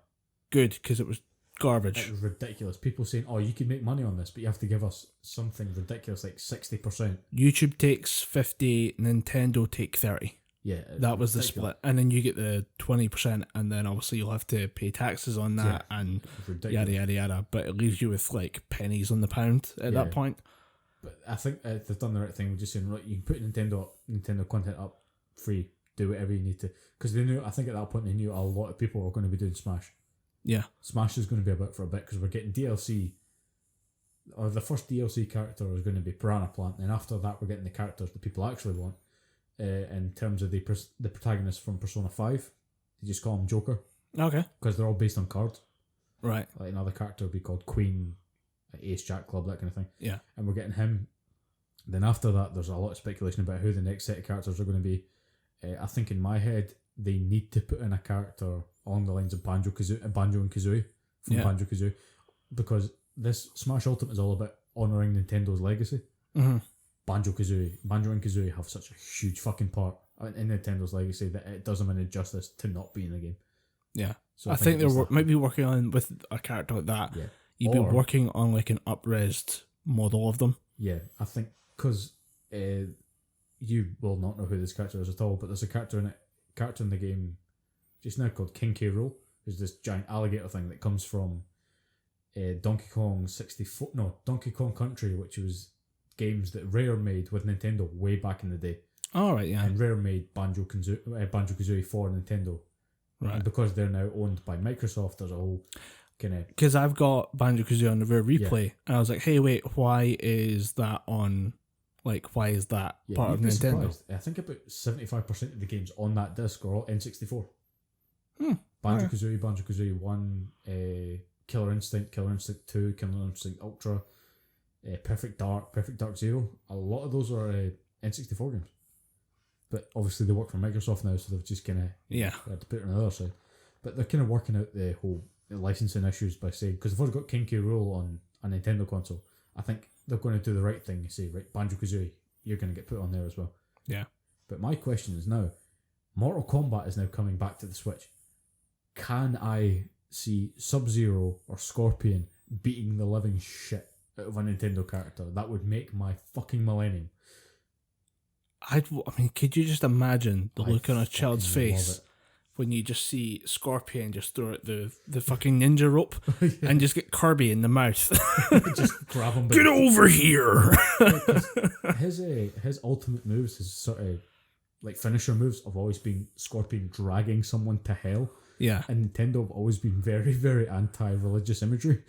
Good, because it was garbage. It was ridiculous. People saying, "Oh, you can make money on this, but you have to give us something ridiculous like 60%." YouTube takes 50, Nintendo take 30. Yeah, That was the ridiculous. split, and then you get the 20%, and then obviously you'll have to pay taxes on that, and Ridiculous. yada yada yada. But it leaves you with like pennies on the pound at that point. But I think they've done the right thing with just saying, right, you can put Nintendo content up free, do whatever you need to, because they knew. I think at that point they knew a lot of people were going to be doing Smash. Yeah, Smash is going to be about for a bit because we're getting DLC. Or the first DLC character is going to be Piranha Plant, and after that we're getting the characters that people actually want. In terms of the protagonist from Persona 5, they just call him Joker. Okay. Because they're all based on cards. Right. Like another character would be called Queen, Ace Jack Club, that kind of thing. Yeah. And we're getting him. Then after that, there's a lot of speculation about who the next set of characters are going to be. I think in my head, they need to put in a character along the lines of Banjo and Kazooie from Banjo Kazooie, because this Smash Ultimate is all about honouring Nintendo's legacy. Mm-hmm. Banjo and Kazooie have such a huge fucking part in Nintendo's legacy that it does them an injustice to not be in the game. Yeah. So I think they might be working on, with a character like that, you'd be working on like an up-resed model of them. Yeah, I think, because you will not know who this character is at all, but there's a character in the game just now called King K. Rool, who's this giant alligator thing that comes from Donkey Kong Country, which was games that Rare made with Nintendo way back in the day. All right, yeah. And Rare made Banjo-Kazooie for Nintendo. Right. And because they're now owned by Microsoft, there's a whole kind of... Because I've got Banjo-Kazooie on the Rare Replay, and I was like, hey, wait, why is that on... Like, why is that part of Nintendo? Surprised. I think about 75% of the games on that disc are all N64. Banjo-Kazooie 1, Killer Instinct 2, Killer Instinct Ultra, Perfect Dark Zero. A lot of those are N64 games. But obviously they work for Microsoft now, so they've just kind of had to put it on the other side. But they're kind of working out the whole licensing issues by saying, because they've already got Kinky Roll on a Nintendo console, I think they're going to do the right thing and say, right, Banjo-Kazooie, you're going to get put on there as well. Yeah. But my question is now, Mortal Kombat is now coming back to the Switch. Can I see Sub-Zero or Scorpion beating the living shit out of a Nintendo character? That would make my fucking millennium. I mean, could you just imagine the look on a child's fucking love face it. when you just see Scorpion just throw out the fucking ninja rope and just get Kirby in the mouth? Just grab him. Get over here! His ultimate moves, his sort of like finisher moves, have always been Scorpion dragging someone to hell. Yeah. And Nintendo have always been very, very anti-religious imagery.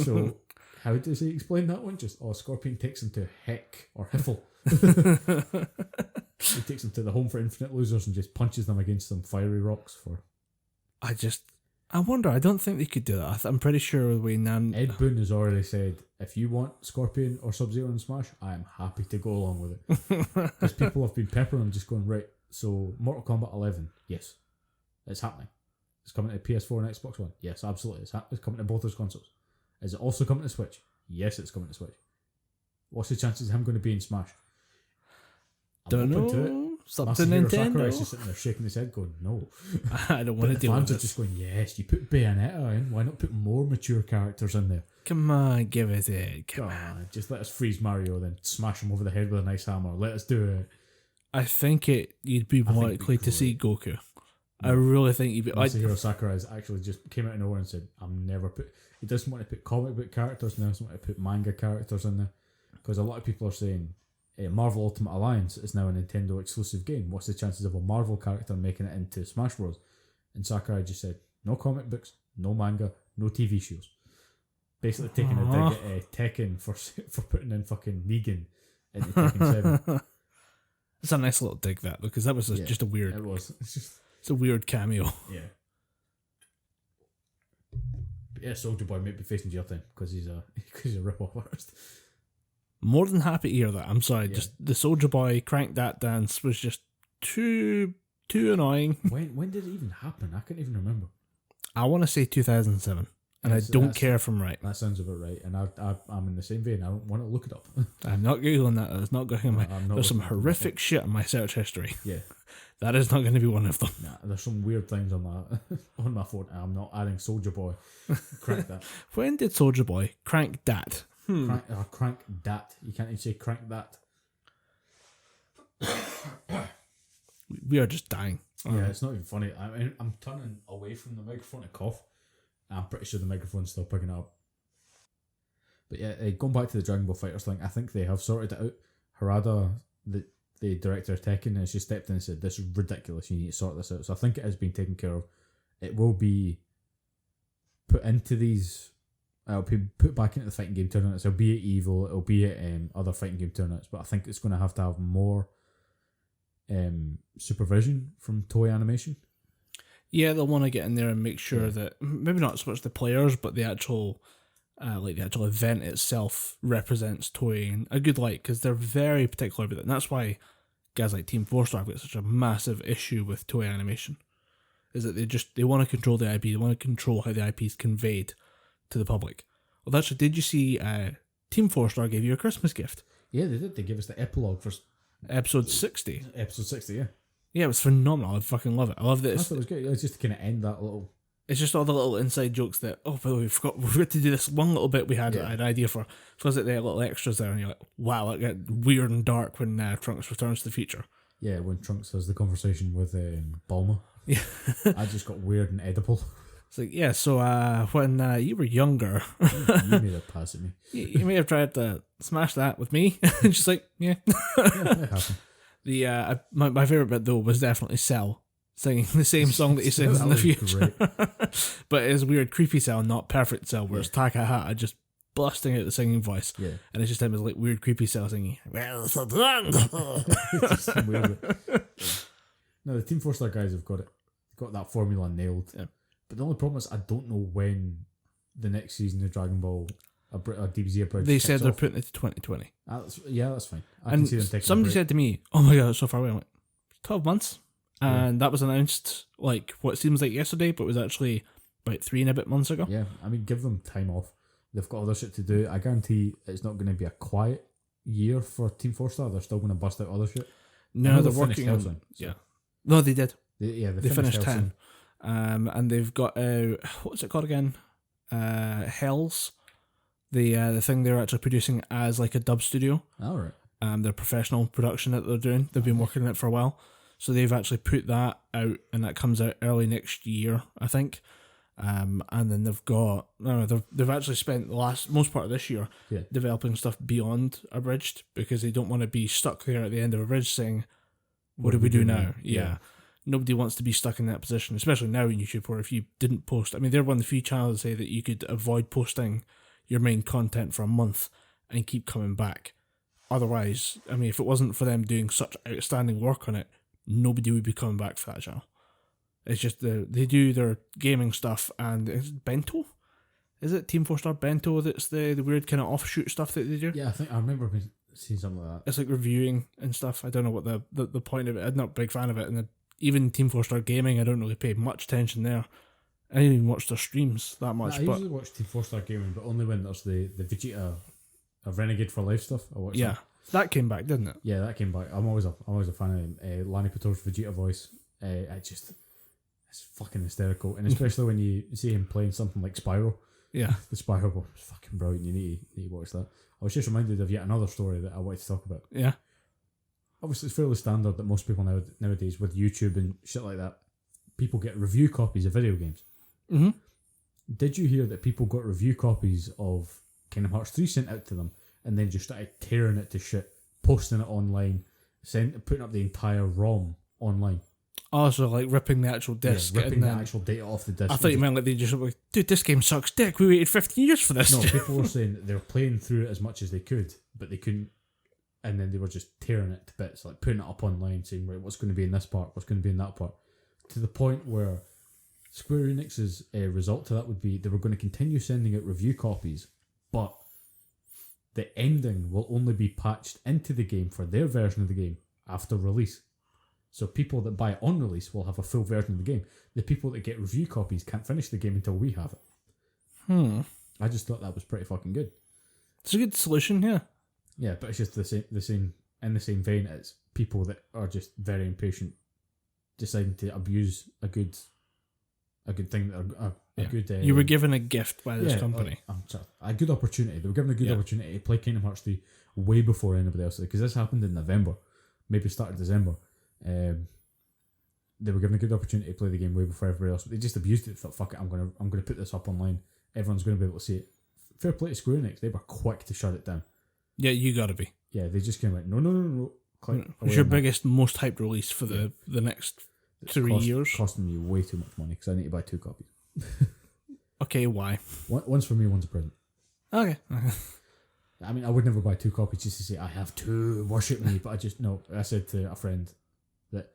So how does he explain that one? Just, Scorpion takes him to Heck or Hiffle. He takes them to the Home for Infinite Losers and just punches them against some fiery rocks for... I wonder, I don't think they could do that. I'm pretty sure the way Ed Boon has already said, if you want Scorpion or Sub-Zero in Smash, I am happy to go along with it. Because people have been peppering him, just going, right, so Mortal Kombat 11, yes, it's happening. It's coming to PS4 and Xbox One. Yes, absolutely. It's coming to both those consoles. Is it also coming to Switch? Yes, it's coming to Switch. What's the chances of him going to be in Smash? Don't know. Something Nintendo. Sakurai's just sitting there shaking his head going, no. I don't want to deal with fans are this. just going, yes, you put Bayonetta in. Why not put more mature characters in there? Come on, give it in. Come on. Just let us freeze Mario, then smash him over the head with a nice hammer. Let us do it. I think you'd be more likely to see Goku. I really think you'd be... Masahiro Sakurai actually just came out of nowhere and said, he doesn't want to put comic book characters, and he doesn't want to put manga characters in there. Because a lot of people are saying, Marvel Ultimate Alliance is now a Nintendo exclusive game. What's the chances of a Marvel character making it into Smash Bros? And Sakurai just said, no comic books, no manga, no TV shows. Basically taking a dig at Tekken for putting in fucking Negan into Tekken 7. It's a nice little dig, that, because that was just a weird... It was. It's a weird cameo. Yeah. But yeah, Soulja Boy might be facing jail time because he's a rip-off artist. More than happy to hear that. I'm sorry, just the Soulja Boy Crank That dance was just too annoying. When did it even happen? I can't even remember. I want to say 2007, and I don't care if I'm right. That sounds about right, and I'm in the same vein. I don't want to look it up. I'm not googling that. It's not going on there's some horrific shit in my search history. Yeah. That is not going to be one of them. Nah, there's some weird things on my phone. I'm not adding Soulja Boy. Crank that. When did Soulja Boy crank that? Crank that. You can't even say crank that. We are just dying. Yeah, it's not even funny. I'm turning away from the microphone to cough. I'm pretty sure the microphone's still picking it up. But yeah, going back to the Dragon Ball FighterZ thing, I think they have sorted it out. Harada, the director of Tekken, has just stepped in and said, this is ridiculous, you need to sort this out. So I think it has been taken care of. It will be put into these... It'll be put back into the fighting game tournaments. It'll be at EVO, it'll be at other fighting game tournaments, but I think it's going to have more supervision from Toei Animation. Yeah, they'll want to get in there and make sure that maybe not so much the players, but the actual event itself represents Toei in a good light, because they're very particular about it. And that's why guys like Team 4-Star have got such a massive issue with Toei Animation, is that they want to control the IP, they want to control how the IP is conveyed to the public. Well, actually, did you see Team 4-Star gave you a Christmas gift? Yeah, they did. They gave us the epilogue for episode 60. Episode 60, yeah. Yeah, it was phenomenal. I fucking love it. I love that. I thought it was good. It's just to kind of end that little... It's just all the little inside jokes that, by the way, we forgot to do this one little bit we had an idea for. So was it the little extras there, and you're like, wow, it got weird and dark when Trunks returns to the future. Yeah, when Trunks has the conversation with Bulma. Yeah. I just got weird and edible. It's like, yeah, so when you were younger... you made a pass at me. You may have tried to smash that with me. And she's like, yeah. It happened. My favourite bit, though, was definitely Cell singing the same song that he sings in the future. But it's weird, creepy Cell, not perfect Cell, where it's Takahata just busting out the singing voice. Yeah. And it's just him as like weird, creepy Cell singing, well, so long. It's just weird. No, the Team 4-Star guys have got that formula nailed. Yeah. But the only problem is I don't know when the next season of Dragon Ball DBZ Abridged. They said they're putting it to 2020. That's fine. I can see them taking somebody said to me, oh my god, it's so far away. I'm like, 12 months? And that was announced like what seems like yesterday, but was actually about 3 and a bit months ago. Yeah, I mean, give them time off. They've got other shit to do. I guarantee it's not going to be a quiet year for Team 4-Star. They're still going to bust out other shit. No, they're working on... Hellsing, so. Yeah. No, they did. They finished Hellsing. 10. And they've got... what's it called again? Hells. The thing they're actually producing as like a dub studio. All right. Their professional production that they're doing. They've been working on it for a while. So they've actually put that out, and that comes out early next year, I think. And then they've actually spent the most part of this year developing stuff beyond Abridged, because they don't want to be stuck there at the end of Abridged saying, what do we do now? Yeah. Nobody wants to be stuck in that position, especially now in YouTube, where if you didn't post, I mean, they're one of the few channels that say that you could avoid posting your main content for a month and keep coming back. Otherwise, I mean, if it wasn't for them doing such outstanding work on it, nobody would be coming back for that channel. It's just they do their gaming stuff, and is it Bento? Is it Team 4-Star Bento that's the weird kind of offshoot stuff that they do? Yeah, I think I remember seeing something like that. It's like reviewing and stuff. I don't know what the point of it. I'm not a big fan of it. And even Team 4-Star Gaming, I don't really pay much attention there. I didn't even watch their streams that much. I usually watch Team 4-Star Gaming, but only when there's the Vegeta of Renegade for Life stuff. I watch that came back, didn't it? Yeah, that came back. I'm always a fan of Lanny Pator's Vegeta voice. It's fucking hysterical, and especially when you see him playing something like Spyro. Yeah, the Spyro was fucking brilliant. You need to watch that. I was just reminded of yet another story that I wanted to talk about. Yeah, obviously it's fairly standard that most people nowadays with YouTube and shit like that, people get review copies of video games. Mm-hmm. Did you hear that people got review copies of Kingdom Hearts 3 sent out to them, and then just started tearing it to shit, posting it online, putting up the entire ROM online? Oh, so like ripping the actual disc. Yeah, ripping the actual data off the disc. I thought you meant like they just like, dude, this game sucks dick. We waited 15 years for this. No, people were saying that they were playing through it as much as they could, but they couldn't, and then they were just tearing it to bits, like putting it up online, saying, right, what's going to be in this part, what's going to be in that part, to the point where Square Enix's result to that would be they were going to continue sending out review copies, but the ending will only be patched into the game for their version of the game after release. So people that buy it on release will have a full version of the game. The people that get review copies can't finish the game until we have it. I just thought that was pretty fucking good. It's a good solution, yeah. Yeah, but it's just the same in the same vein as people that are just very impatient, deciding to abuse a good thing, a good. You were given a gift by this company. A good opportunity. They were given a good opportunity to play Kingdom Hearts 3 way before anybody else did, because this happened in November, maybe started December. They were given a good opportunity to play the game way before everybody else, but they just abused it. Thought, fuck it, I'm gonna put this up online. Everyone's gonna be able to see it. Fair play to Square Enix, they were quick to shut it down. Yeah, you gotta be. Yeah, they just came like, no. It's your biggest, most hyped release for the next 3 years. Costing me way too much money because I need to buy 2 copies. Okay, why? One's for me, one's a present. Okay. I mean, I would never buy 2 copies just to say I have 2, worship me. But I said to a friend that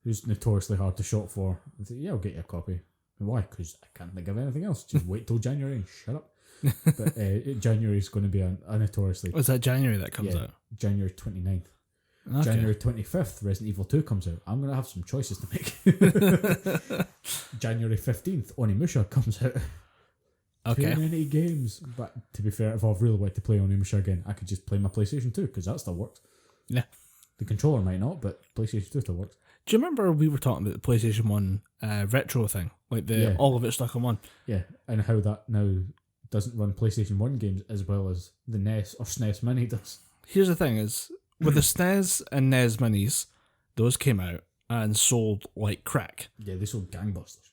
who's notoriously hard to shop for, I said, yeah, I'll get you a copy. And why? Because I can't think of anything else. Just wait till January and shut up. But January is going to be a notoriously... Was that January that comes out? January 29th. Okay. January 25th, Resident Evil 2 comes out. I'm going to have some choices to make. January 15th, Onimusha comes out. Okay. Too many games. But to be fair, if I really wanted to play Onimusha again, I could just play my PlayStation 2, because that still works. Yeah. The controller might not, but PlayStation 2 still works. Do you remember we were talking about the PlayStation 1 retro thing? Like all of it stuck on one? Yeah, and how that now doesn't run PlayStation 1 games as well as the NES or SNES Mini does. Here's the thing is, with the SNES and NES Minis, those came out and sold like crack. Yeah, they sold gangbusters.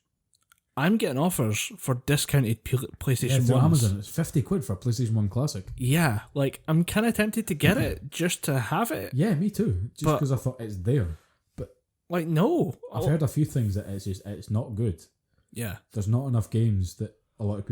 I'm getting offers for discounted PlayStation 1s. On Amazon, it's 50 quid for a PlayStation 1 Classic. Yeah, like, I'm kind of tempted to get it just to have it. Yeah, me too. Just because I thought it's there. But like, no. I've heard a few things that it's not good. Yeah. There's not enough games that a lot of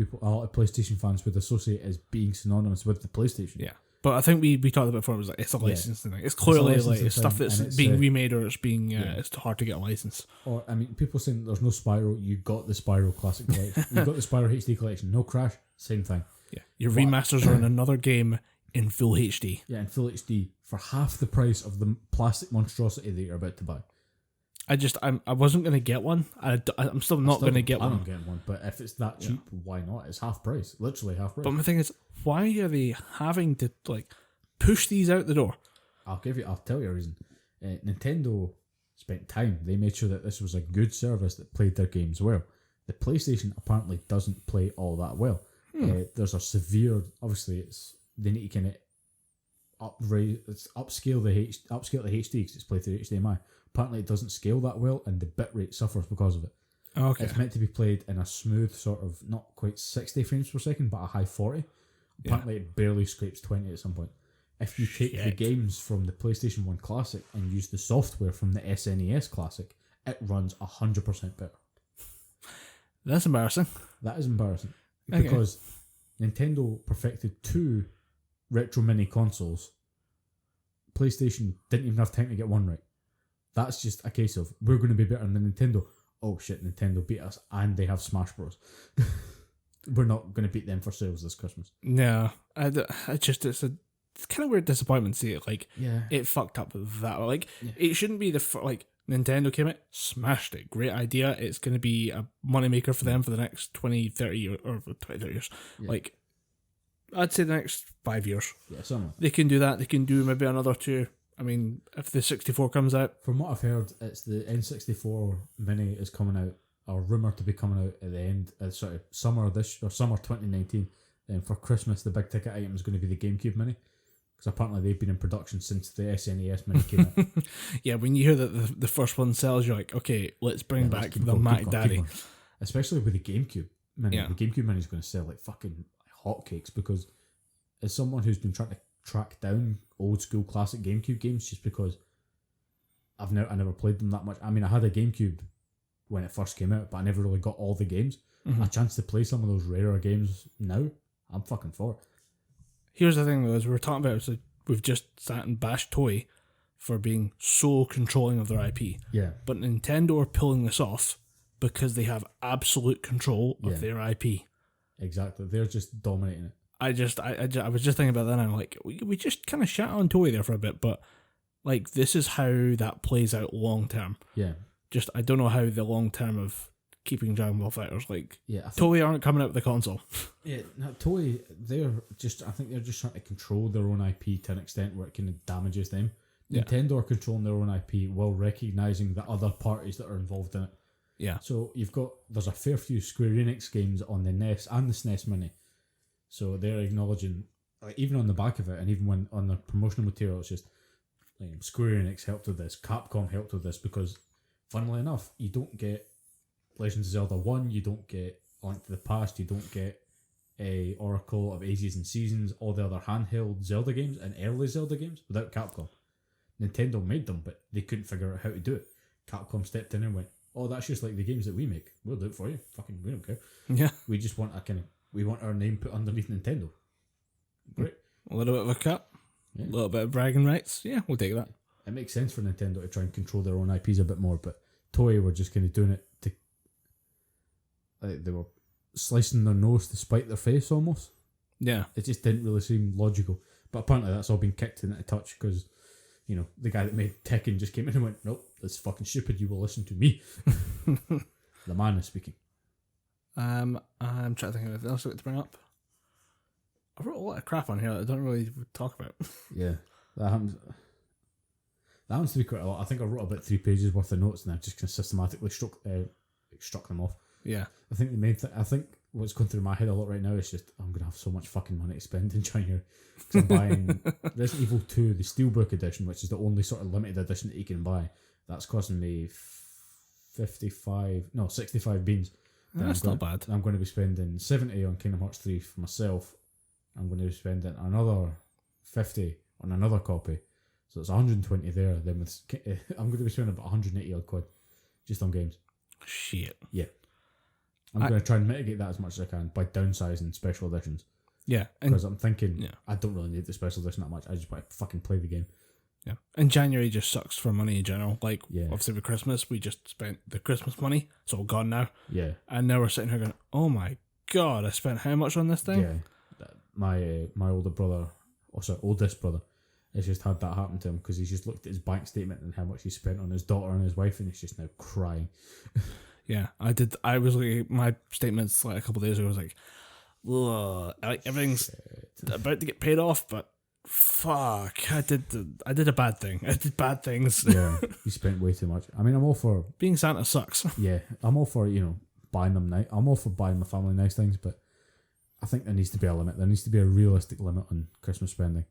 PlayStation fans would associate as being synonymous with the PlayStation. Yeah. But I think we talked about it before, it was like, it's a licensing thing. It's clearly like stuff that's being remade, or it's being it's hard to get a license. Or, I mean, people saying there's no Spyro, you got the Spyro Classic Collection. You got the Spyro HD Collection. No Crash, same thing. Yeah. Your remasters are in another game in full HD. Yeah, in full HD for half the price of the plastic monstrosity that you're about to buy. I wasn't going to get one. I'm still not going to get one. I'm getting one, but if it's that cheap, why not? It's half price, literally half price. But my thing is, why are they having to like push these out the door? I'll tell you a reason. Nintendo spent time. They made sure that this was a good service that played their games well. The PlayStation apparently doesn't play all that well. There's a severe. Obviously, they need to kind of upscale the HD because it's played through HDMI. Apparently, it doesn't scale that well, and the bitrate suffers because of it. Okay. It's meant to be played in a smooth sort of not quite 60 frames per second, but a high 40. Apparently, it barely scrapes 20 at some point. If you take the games from the PlayStation 1 Classic and use the software from the SNES Classic, it runs 100% better. That's embarrassing. That is embarrassing. Because Nintendo perfected 2 retro mini consoles. PlayStation didn't even have time to get one right. That's just a case of, we're going to be better than Nintendo. Oh shit, Nintendo beat us and they have Smash Bros. We're not going to beat them for sales this Christmas. No, it's kind of weird disappointment to see it. Like, it fucked up with that. Like, it shouldn't be Nintendo came out, smashed it. Great idea. It's going to be a moneymaker for them for the next 20, 30 years, or 20, 30 years. Yeah. Like, I'd say the next 5 years. Yeah, something. They can do that. They can do maybe another 2. I mean, if the 64 comes out. From what I've heard, it's the N64 Mini is coming out, or rumoured to be coming out at the end, summer 2019. Then for Christmas, the big ticket item is going to be the GameCube Mini. Because apparently they've been in production since the SNES Mini came out. Yeah, when you hear that the first one sells, you're like, okay, let's bring back the Mac Daddy. Especially with the GameCube Mini. Yeah. The GameCube Mini is going to sell like fucking hotcakes, because as someone who's been trying to track down old school classic GameCube games, just because I never played them that much. I mean, I had a GameCube when it first came out, but I never really got all the games. A chance to play some of those rarer games now, I'm fucking for it. Here's the thing though, as we were talking about, so we've just sat and bashed Toei for being so controlling of their IP. Yeah. But Nintendo are pulling this off because they have absolute control of their IP. Exactly. They're just dominating it. I was just thinking about that, and I'm like, we just kind of shat on Toei there for a bit, but like, this is how that plays out long term. Yeah. Just, I don't know how the long term of keeping Dragon Ball FighterZ, like, Toei aren't coming out with the console. Yeah, no, Toei, I think they're just trying to control their own IP to an extent where it kind of damages them. Yeah. Nintendo are controlling their own IP while recognising the other parties that are involved in it. Yeah. So there's a fair few Square Enix games on the NES and the SNES Mini. So they're acknowledging, like, even on the back of it, and even when on the promotional material, it's just like, Square Enix helped with this, Capcom helped with this, because funnily enough, you don't get Legends of Zelda 1, you don't get Link to the Past, you don't get a Oracle of Ages and Seasons, all the other handheld Zelda games and early Zelda games without Capcom. Nintendo made them, but they couldn't figure out how to do it. Capcom stepped in and went, oh, that's just like the games that we make. We'll do it for you. Fucking, we don't care. Yeah. We just want we want our name put underneath Nintendo. Great. A little bit of a cut. A little bit of bragging rights. Yeah, we'll take that. It makes sense for Nintendo to try and control their own IPs a bit more, but Toei were just kind of doing it to... they were slicing their nose to spite their face, almost. Yeah. It just didn't really seem logical. But apparently that's all been kicked into touch, because, the guy that made Tekken just came in and went, nope, that's fucking stupid, you will listen to me. The man is speaking. I'm trying to think of anything else I got to bring up. I wrote a lot of crap on here that I don't really talk about. Yeah, that happens to be quite a lot. I think I wrote about 3 pages worth of notes, and I just kind of systematically struck them off. Yeah, I think the main thing, what's going through my head a lot right now is just, I'm going to have so much fucking money to spend in January. Because I'm buying Resident Evil 2, the Steelbook edition, which is the only sort of limited edition that you can buy. That's costing me 65 beans. That's not bad. I'm going to be spending 70 on Kingdom Hearts 3 for myself. I'm going to be spending another 50 on another copy. So it's 120 there. Then I'm going to be spending about 180 odd quid just on games. Shit. Yeah. I'm going to try and mitigate that as much as I can by downsizing special editions. Yeah. Because I'm thinking, I don't really need the special edition that much. I just want to fucking play the game. Yeah. And January just sucks for money in general. Like, obviously with Christmas, we just spent the Christmas money. It's all gone now. Yeah. And now we're sitting here going, oh my God, I spent how much on this thing? Yeah. My oldest brother, has just had that happen to him because he's just looked at his bank statement and how much he spent on his daughter and his wife, and he's just now crying. Yeah, I did. I was like, my statements like a couple of days ago was like, ugh, like everything's about to get paid off, but fuck, I did a bad thing. I did bad things. Yeah, you spent way too much. I mean, I'm all for being Santa sucks. Yeah, I'm all for buying them nice. I'm all for buying my family nice things, but I think there needs to be a limit. There needs to be a realistic limit on Christmas spending.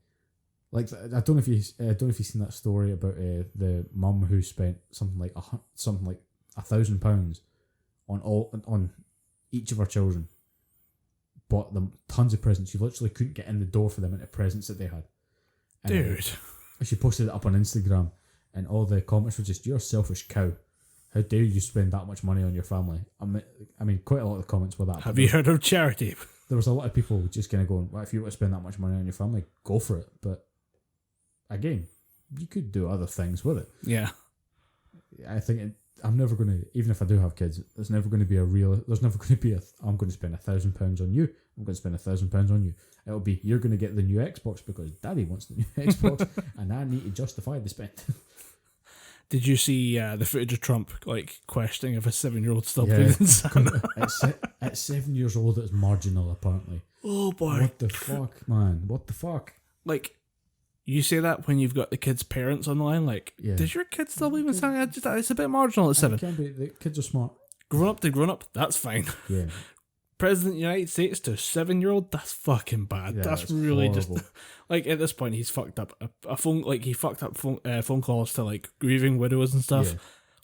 Like, I don't know if you've seen that story about the mum who spent something like £1,000 on each of her children. Bought them tons of presents. You literally couldn't get in the door for them into presents that they had. And, Dude. She posted it up on Instagram, and all the comments were just, "You're a selfish cow. How dare you spend that much money on your family?" I mean, quite a lot of the comments were that. Have you heard of charity? There was a lot of people just kind of going, "Well, if you want to spend that much money on your family, go for it." But again, you could do other things with it. Yeah. I think I'm never going to, even if I do have kids, there's never going to be I'm going to spend £1,000 on you. I'm going to spend £1,000 on you. It'll be, you're going to get the new Xbox because Daddy wants the new Xbox and I need to justify the spend. Did you see the footage of Trump questioning if a 7-year-old still believes in Santa? At 7 years old, it's marginal apparently. Oh boy. What the fuck, man? What the fuck? You say that when you've got the kids' parents on the line, does your kid still believe in Santa? It's a bit marginal at 7. It can be. The kids are smart. Grown up to grown up, that's fine. Yeah. President of the United States to a 7-year-old, that's fucking bad. Yeah, that's really horrible. just at this point he's fucked up a phone phone calls to grieving widows and stuff. Yeah.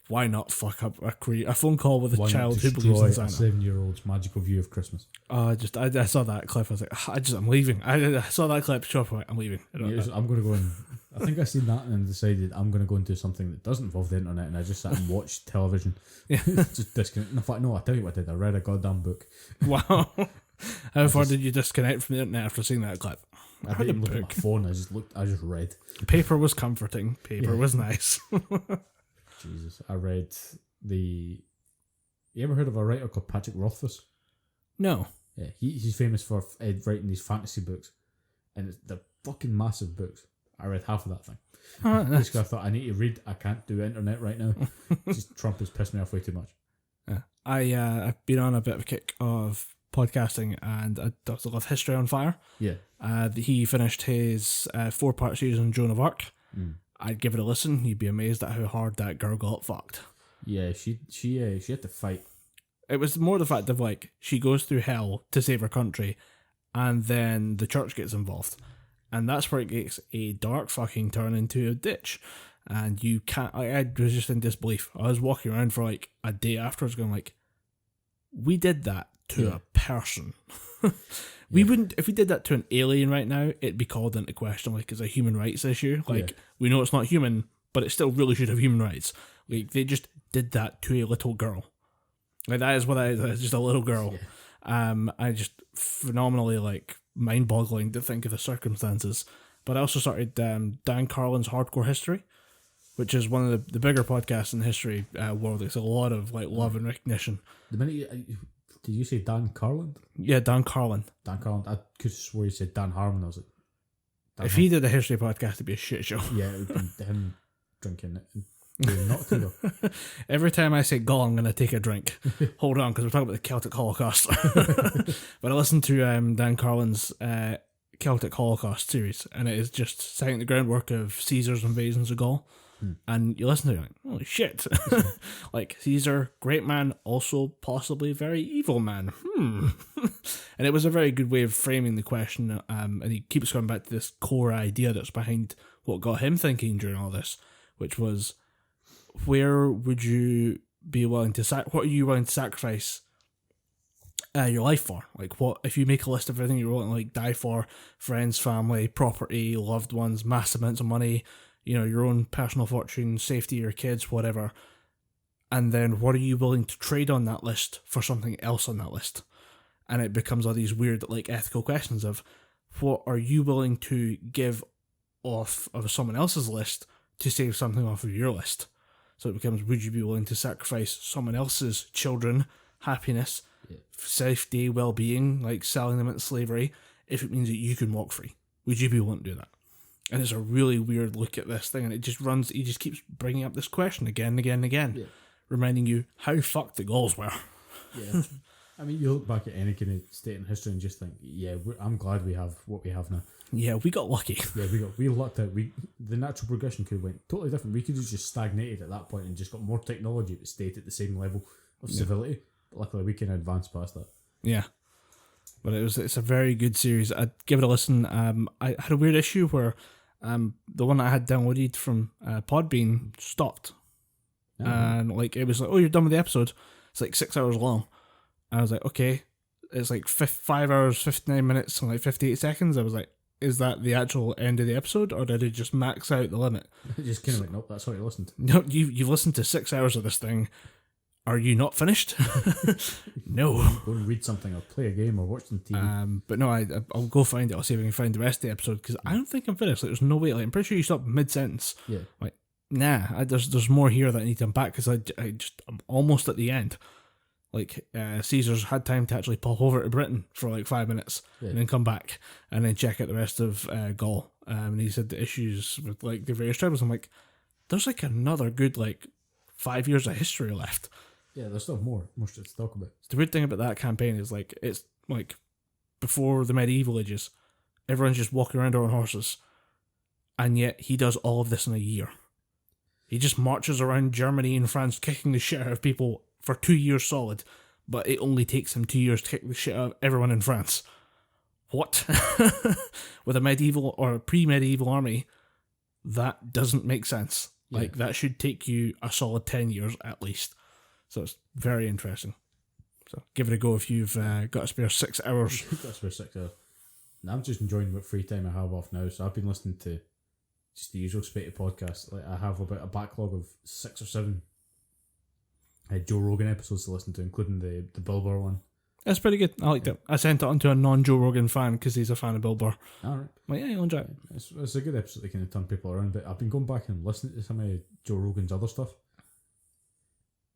Why not fuck up a phone call with a child who believes in Santa? A 7-year-old's magical view of Christmas. I saw that clip. I was like, I'm leaving. I saw that clip. Show up. I'm leaving. I'm going to go and I think I seen that and decided I'm going to go and do something that doesn't involve the internet, and I just sat and watched television. Yeah. Just disconnect. In fact, no, I tell you what I did. I read a goddamn book. Wow. How far did you disconnect from the internet after seeing that clip? I didn't look at my phone. I just read. Paper was comforting. Paper was nice. Jesus, I read You ever heard of a writer called Patrick Rothfuss? No. Yeah, he's famous for writing these fantasy books, and they're fucking massive books. I read half of that thing. Oh, nice. Because I thought I need to read. I can't do internet right now. Just Trump has pissed me off way too much. Yeah. I've been on a bit of a kick of podcasting, and I also love History on Fire. Yeah. He finished his 4-part series on Joan of Arc. Mm. I'd give it a listen. You'd be amazed at how hard that girl got fucked. Yeah, she had to fight. It was more the fact of she goes through hell to save her country, and then the church gets involved, and that's where it gets a dark fucking turn into a ditch. And you can't. I was just in disbelief. I was walking around for a day afterwards, going we did that to a person. We wouldn't, if we did that to an alien right now, it'd be called into question as a human rights issue. We know it's not human, but it still really should have human rights. They just did that to a little girl. That is what that is. It's just a little girl. Yeah. I just phenomenally mind-boggling to think of the circumstances. But I also started Dan Carlin's Hardcore History, which is one of the bigger podcasts in the history world. It's a lot of love and recognition. The minute did you say Dan Carlin? Yeah, Dan Carlin. Dan Carlin. I could swear you said Dan Harmon. I was like, if he did a history podcast, it'd be a shit show. Yeah, it would be him drinking it. Not to though. Every time I say "go," I'm going to take a drink. Hold on, because we're talking about the Celtic Holocaust. But I listened to Dan Carlin's Celtic Holocaust series, and it is just setting the groundwork of Caesar's invasions of Gaul. And you listen to it, holy shit. Caesar, great man, also possibly very evil man. And it was a very good way of framing the question, and he keeps going back to this core idea that's behind what got him thinking during all this, which was, where would you be willing to what are you willing to sacrifice your life for? What if you make a list of everything you're willing to die for: friends, family, property, loved ones, massive amounts of money, your own personal fortune, safety of your kids, whatever. And then what are you willing to trade on that list for something else on that list? And it becomes all these weird ethical questions of, what are you willing to give off of someone else's list to save something off of your list? So it becomes, would you be willing to sacrifice someone else's children, happiness, safety, well-being, selling them into slavery, if it means that you can walk free? Would you be willing to do that? And it's a really weird look at this thing, and it just runs. He just keeps bringing up this question again and again and again, reminding you how fucked the Gauls were. Yeah. I mean, you look back at any kind of state in history and just think, I'm glad we have what we have now. Yeah, we got lucky. Yeah, we lucked out. The natural progression could have went totally different. We could have just stagnated at that point and just got more technology but stayed at the same level of civility. But luckily, we can advance past that. Yeah. But it's a very good series. I'd give it a listen. I had a weird issue where the one I had downloaded from Podbean stopped. Oh. And it was like, oh, you're done with the episode. It's like 6 hours long. And I was like, okay. It's like 5 hours, 59 minutes, and like 58 seconds. I was like, is that the actual end of the episode, or did it just max out the limit? Just kind of like, nope, that's what you listened to. No, you've listened to 6 hours of this thing. Are you not finished? No. Go and read something or play a game or watch some TV. But no, I'll go find it. I'll see if I can find the rest of the episode, because I don't think I'm finished. There's no way. I'm pretty sure you stopped mid-sentence. Yeah. There's more here that I need to unpack, because I'm almost at the end. Caesar's had time to actually pop over to Britain for 5 minutes and then come back and then check out the rest of Gaul. And he said the issues with the various tribes. I'm like, there's another good 5 years of history left. Yeah, there's still more shit to talk about. The weird thing about that campaign is it's before the medieval ages, everyone's just walking around on horses, and yet he does all of this in a year. He just marches around Germany and France kicking the shit out of people for 2 years solid, but it only takes him 2 years to kick the shit out of everyone in France. What? With a medieval or a pre-medieval army, that doesn't make sense. Yeah. That should take you a solid 10 years at least. So it's very interesting. So give it a go if you've got a spare 6 hours. Got a spare 6 hours. And I'm just enjoying what free time I have off now. So I've been listening to just the usual spate of podcasts. I have about a backlog of 6 or 7 Joe Rogan episodes to listen to, including the Bill Burr one. That's pretty good. I liked it. I sent it on to a non-Joe Rogan fan because he's a fan of Bill Burr. Alright. Yeah, you'll enjoy it. It's a good episode to kind of turn people around, but I've been going back and listening to some of Joe Rogan's other stuff.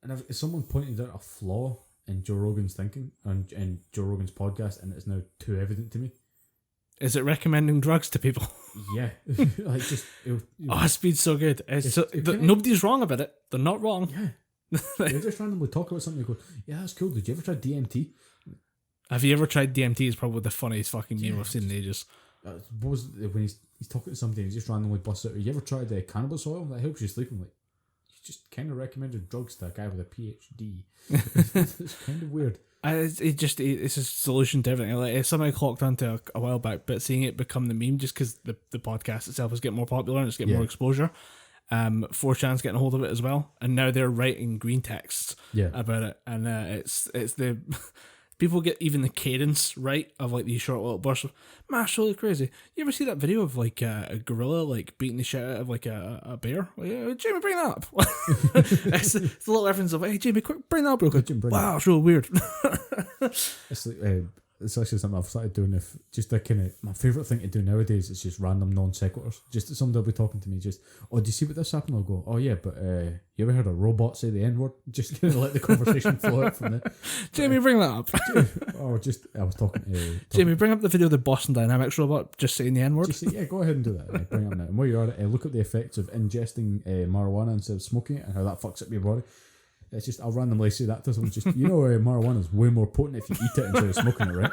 And someone pointed out a flaw in Joe Rogan's thinking and in Joe Rogan's podcast, and it's now too evident to me. Is it recommending drugs to people? Yeah. It's been so good. Nobody's wrong about it. They're not wrong. Yeah. They just randomly talk about something and go, yeah, that's cool. Did you ever try DMT? Have you ever tried DMT? It's probably the funniest fucking meme I've seen in ages. What was it, when he's talking to somebody and he just randomly busts out, have you ever tried cannabis oil? That helps you sleep. I'm like, you just kind of recommended drugs to a guy with a PhD. It's kind of weird. It's a solution to everything. It's something I clocked onto a while back, but seeing it become the meme just because the podcast itself is getting more popular and it's getting more exposure. 4chan's getting a hold of it as well, and now they're writing green texts about it, and it's the people get even the cadence right of these short little bursts of, man, it's really crazy. You ever see that video of a gorilla beating the shit out of a bear? Jamie, bring that up. it's a little reference of, hey Jamie, quick, bring that up real quick. Wow, it's really weird. It's actually something I've started doing. If just my favourite thing to do nowadays is just random non sequiturs. Just somebody will be talking to me, just, oh, do you see what this happened? I'll go, oh yeah, but you ever heard a robot say the N-word? Just kind of let the conversation flow out from there. Jamie, bring that up. I was talking to Jamie, bring up the video of the Boston Dynamics robot just saying the N-word. Yeah, go ahead and do that. Bring it up now. And while you're at it, look at the effects of ingesting marijuana instead of smoking it and how that fucks up your body. It's just, I'll randomly say that to someone. Just, marijuana is way more potent if you eat it instead of smoking it, right?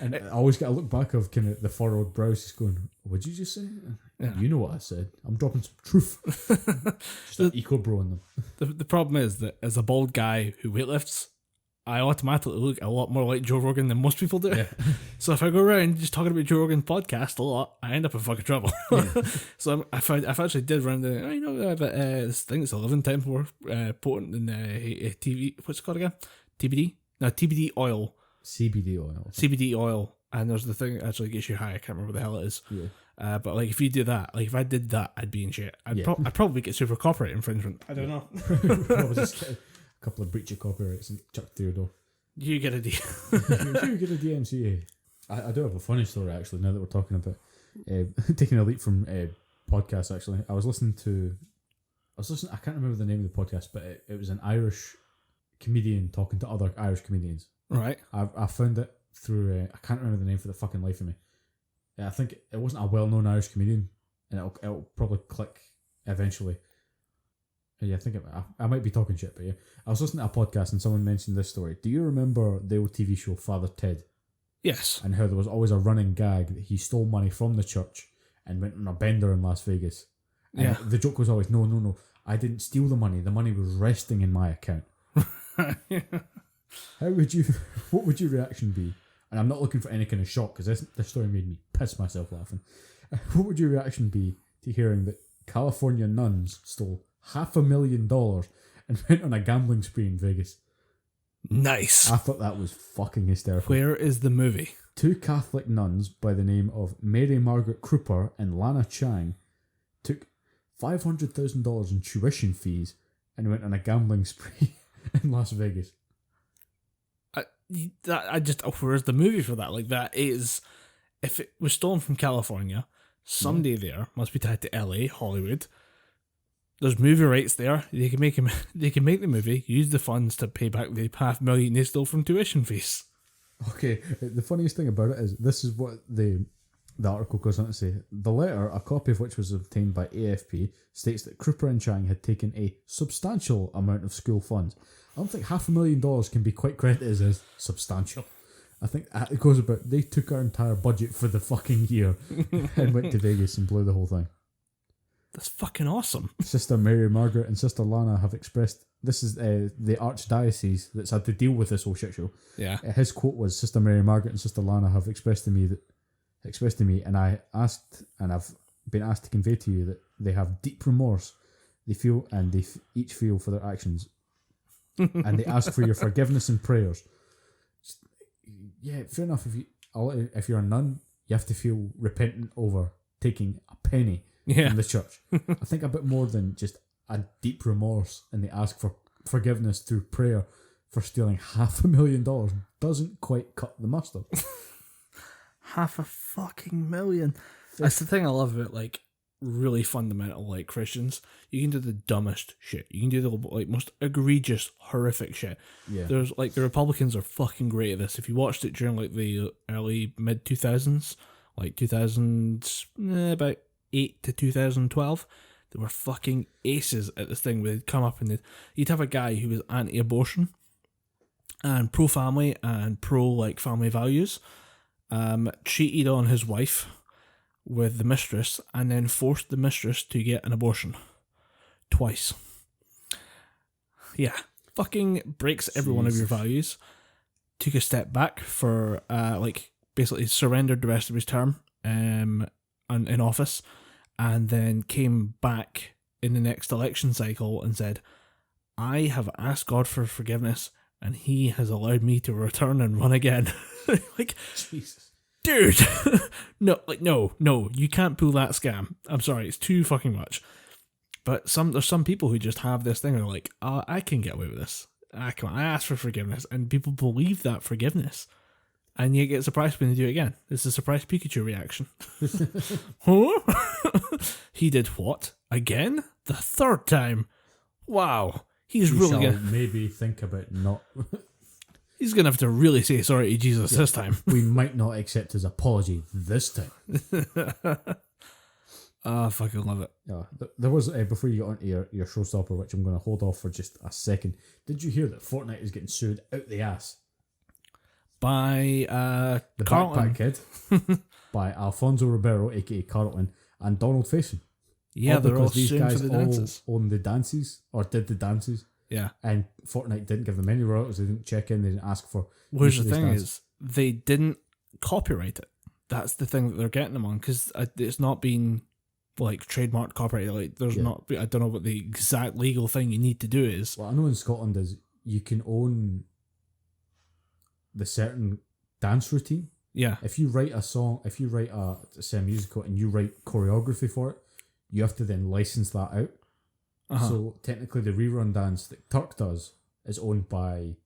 And I always get a look back of kind of the furrowed brows, just going, what'd you just say? Yeah. You know what I said. I'm dropping some truth. Just an eco bro in them. The problem is that as a bald guy who weightlifts, I automatically look a lot more like Joe Rogan than most people do. Yeah. So if I go around just talking about Joe Rogan podcast a lot, I end up in fucking trouble. Yeah. So I've actually did run this thing that's 11 times more potent than TV. What's it called again? TBD? No, TBD oil. CBD oil. CBD oil. And there's the thing that actually gets you high. I can't remember what the hell it is. Yeah. But if you do that, if I did that, I'd be in shit. I'd probably get super copyright infringement. I don't know. Probably just get a couple of breach of copyrights and chuck through your door. You get a D. You get a DMCA. I do have a funny story actually. Now that we're talking about taking a leap from podcasts, actually, I was listening. I can't remember the name of the podcast, but it was an Irish comedian talking to other Irish comedians. Right. I found it through. I can't remember the name for the fucking life of me. Yeah, I think it wasn't a well-known Irish comedian, and it'll probably click eventually. Yeah, I think I might be talking shit, but yeah. I was listening to a podcast and someone mentioned this story. Do you remember the old TV show Father Ted? Yes. And how there was always a running gag that he stole money from the church and went on a bender in Las Vegas. And Yeah. the joke was always, no, I didn't steal the money. The money was resting in my account. What would your reaction be? And I'm not looking for any kind of shock because this story made me piss myself laughing. What would your reaction be to hearing that California nuns stole $500,000 and went on a gambling spree in Vegas? Nice. I thought that was fucking hysterical. Where is the movie? 2 Catholic nuns by the name of Mary Margaret Crooper and Lana Chang took $500,000 in tuition fees and went on a gambling spree in Las Vegas. Where's the movie for that? Like, that is, if it was stolen from California, somebody there must be tied to LA, Hollywood. There's movie rights there. They can make the movie, use the funds to pay back the $500,000 they stole from tuition fees. Okay, the funniest thing about it is this is what the article goes on to say. The letter, a copy of which was obtained by AFP, states that Crooper and Chang had taken a substantial amount of school funds. I don't think $500,000 can be quite credited as substantial. I think it goes about they took our entire budget for the fucking year and went to Vegas and blew the whole thing. That's fucking awesome. Sister Mary Margaret and Sister Lana have expressed, this is the Archdiocese that's had to deal with this whole shit show. Yeah. His quote was, Sister Mary Margaret and Sister Lana have expressed to me, and I asked, and I've been asked to convey to you that they have deep remorse. They feel, and they each feel for their actions. And they ask for your forgiveness and prayers. Yeah, fair enough. If you're a nun, you have to feel repentant over taking a penny from the church. I think a bit more than just a deep remorse, and they ask for forgiveness through prayer for stealing $500,000 doesn't quite cut the mustard. $500,000. That's the thing I love about, like, really fundamental, like, Christians. You can do the dumbest shit. You can do the, like, most egregious, horrific shit. Yeah. There's, like, the Republicans are fucking great at this. If you watched it during, like, the early mid-2000s, like 2000, about 8 to 2012, they were fucking aces at this thing where they'd come up and you'd have a guy who was anti-abortion and pro-family and pro-like family values, cheated on his wife with the mistress and then forced the mistress to get an abortion twice. Yeah, fucking breaks every one of your values. Took a step back for basically surrendered the rest of his term in office, and then came back in the next election cycle and said, I have asked God for forgiveness and he has allowed me to return and run again. Like, Jesus. Dude, no, you can't pull that scam. I'm sorry, it's too fucking much. But there's some people who just have this thing, they're like, I can get away with this. I asked for forgiveness, and people believe that forgiveness. And you get surprised when they do it again. It's a surprise Pikachu reaction. Huh? He did what? Again? The third time? Wow. He's really gonna maybe think about not. He's gonna have to really say sorry to Jesus this time. We might not accept his apology this time. I fucking love it. Yeah, there was before you get onto your showstopper, which I'm going to hold off for just a second. Did you hear that Fortnite is getting sued out the ass by the Colin. Backpack Kid, by Alfonso Ribeiro, aka Carlton, and Donald Faison? Yeah, they're all these suing guys for the dances. all own the dances or did the dances. Yeah, and Fortnite didn't give them any royalties. They didn't check in. They didn't ask for. Where's the thing is, they didn't copyright it. That's the thing that they're getting them on, because it's not been like trademark copyright. Like there's not. I don't know what the exact legal thing you need to do is. What I know in Scotland is you can own the certain dance routine. Yeah. If you write a song, if you write a musical and you write choreography for it, you have to then license that out. Uh-huh. So technically, the rerun dance that Turk does is owned by.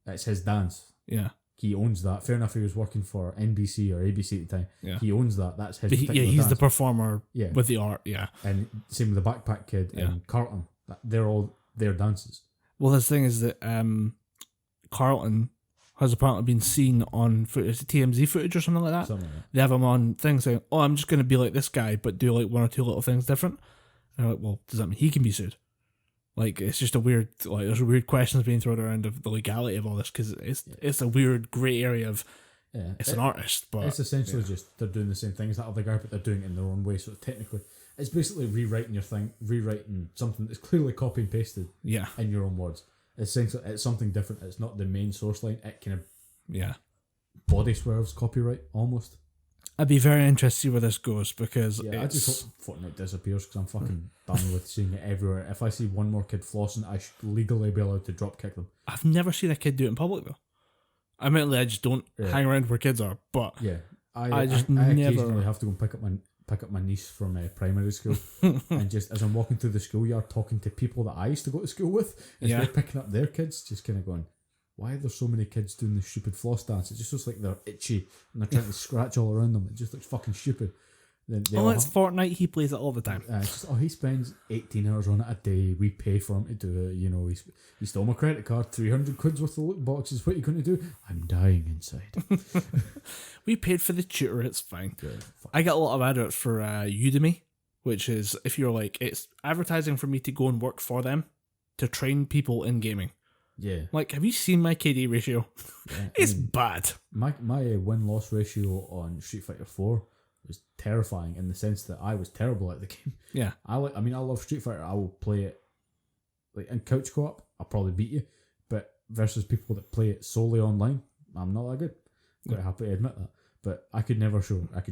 It's his dance. Yeah. He owns that. Fair enough. He was working for NBC or ABC at the time. Yeah. He owns that. That's his. He's dance. the performer. Yeah. With the art. Yeah. And same with the Backpack Kid and Carlton. They're all their dances. Well, the thing is that Carlton has apparently been seen on TMZ footage or something like that. Something like that. They have him on things saying, "Oh, I'm just going to be like this guy, but do like one or two little things different." And I'm like, well, does that mean he can be sued? Like, it's just a weird, like, there's weird questions being thrown around of the legality of all this, because it's a weird grey area of it's an artist, but it's essentially just they're doing the same thing as that other guy, but they're doing it in their own way. So technically, it's basically rewriting your thing, rewriting something that's clearly copy and pasted in your own words. Essentially, it's something different. It's not the main source line. It kind of body swerves copyright almost. I'd be very interested to see where this goes, because I just hope Fortnite disappears, because I'm fucking done with seeing it everywhere. If I see one more kid flossing, I should legally be allowed to drop kick them. I've never seen a kid do it in public though. Admittedly, I just don't hang around where kids are, but I never occasionally have to go and pick up my niece from primary school, and just as I'm walking through the schoolyard talking to people that I used to go to school with, instead of picking up their kids, just kind of going, why are there so many kids doing this stupid floss dance? It just looks like they're itchy and they're trying to scratch all around them. It just looks fucking stupid. It's Fortnite. He plays it all the time. It's just, he spends 18 hours on it a day. We pay for him to do it. You know, he stole my credit card, 300 quid's worth of loot boxes. What are you going to do? I'm dying inside. We paid for the tutor. It's fine. I get a lot of adverts for Udemy, which is, if you're like, it's advertising for me to go and work for them to train people in gaming. Yeah. Like, have you seen my KD ratio? It's bad. My win-loss ratio on Street Fighter 4 was terrifying, in the sense that I was terrible at the game. Yeah. I love Street Fighter. I will play it like in couch co-op. I'll probably beat you, but versus people that play it solely online, I'm not that good. Quite happy to admit that. But I could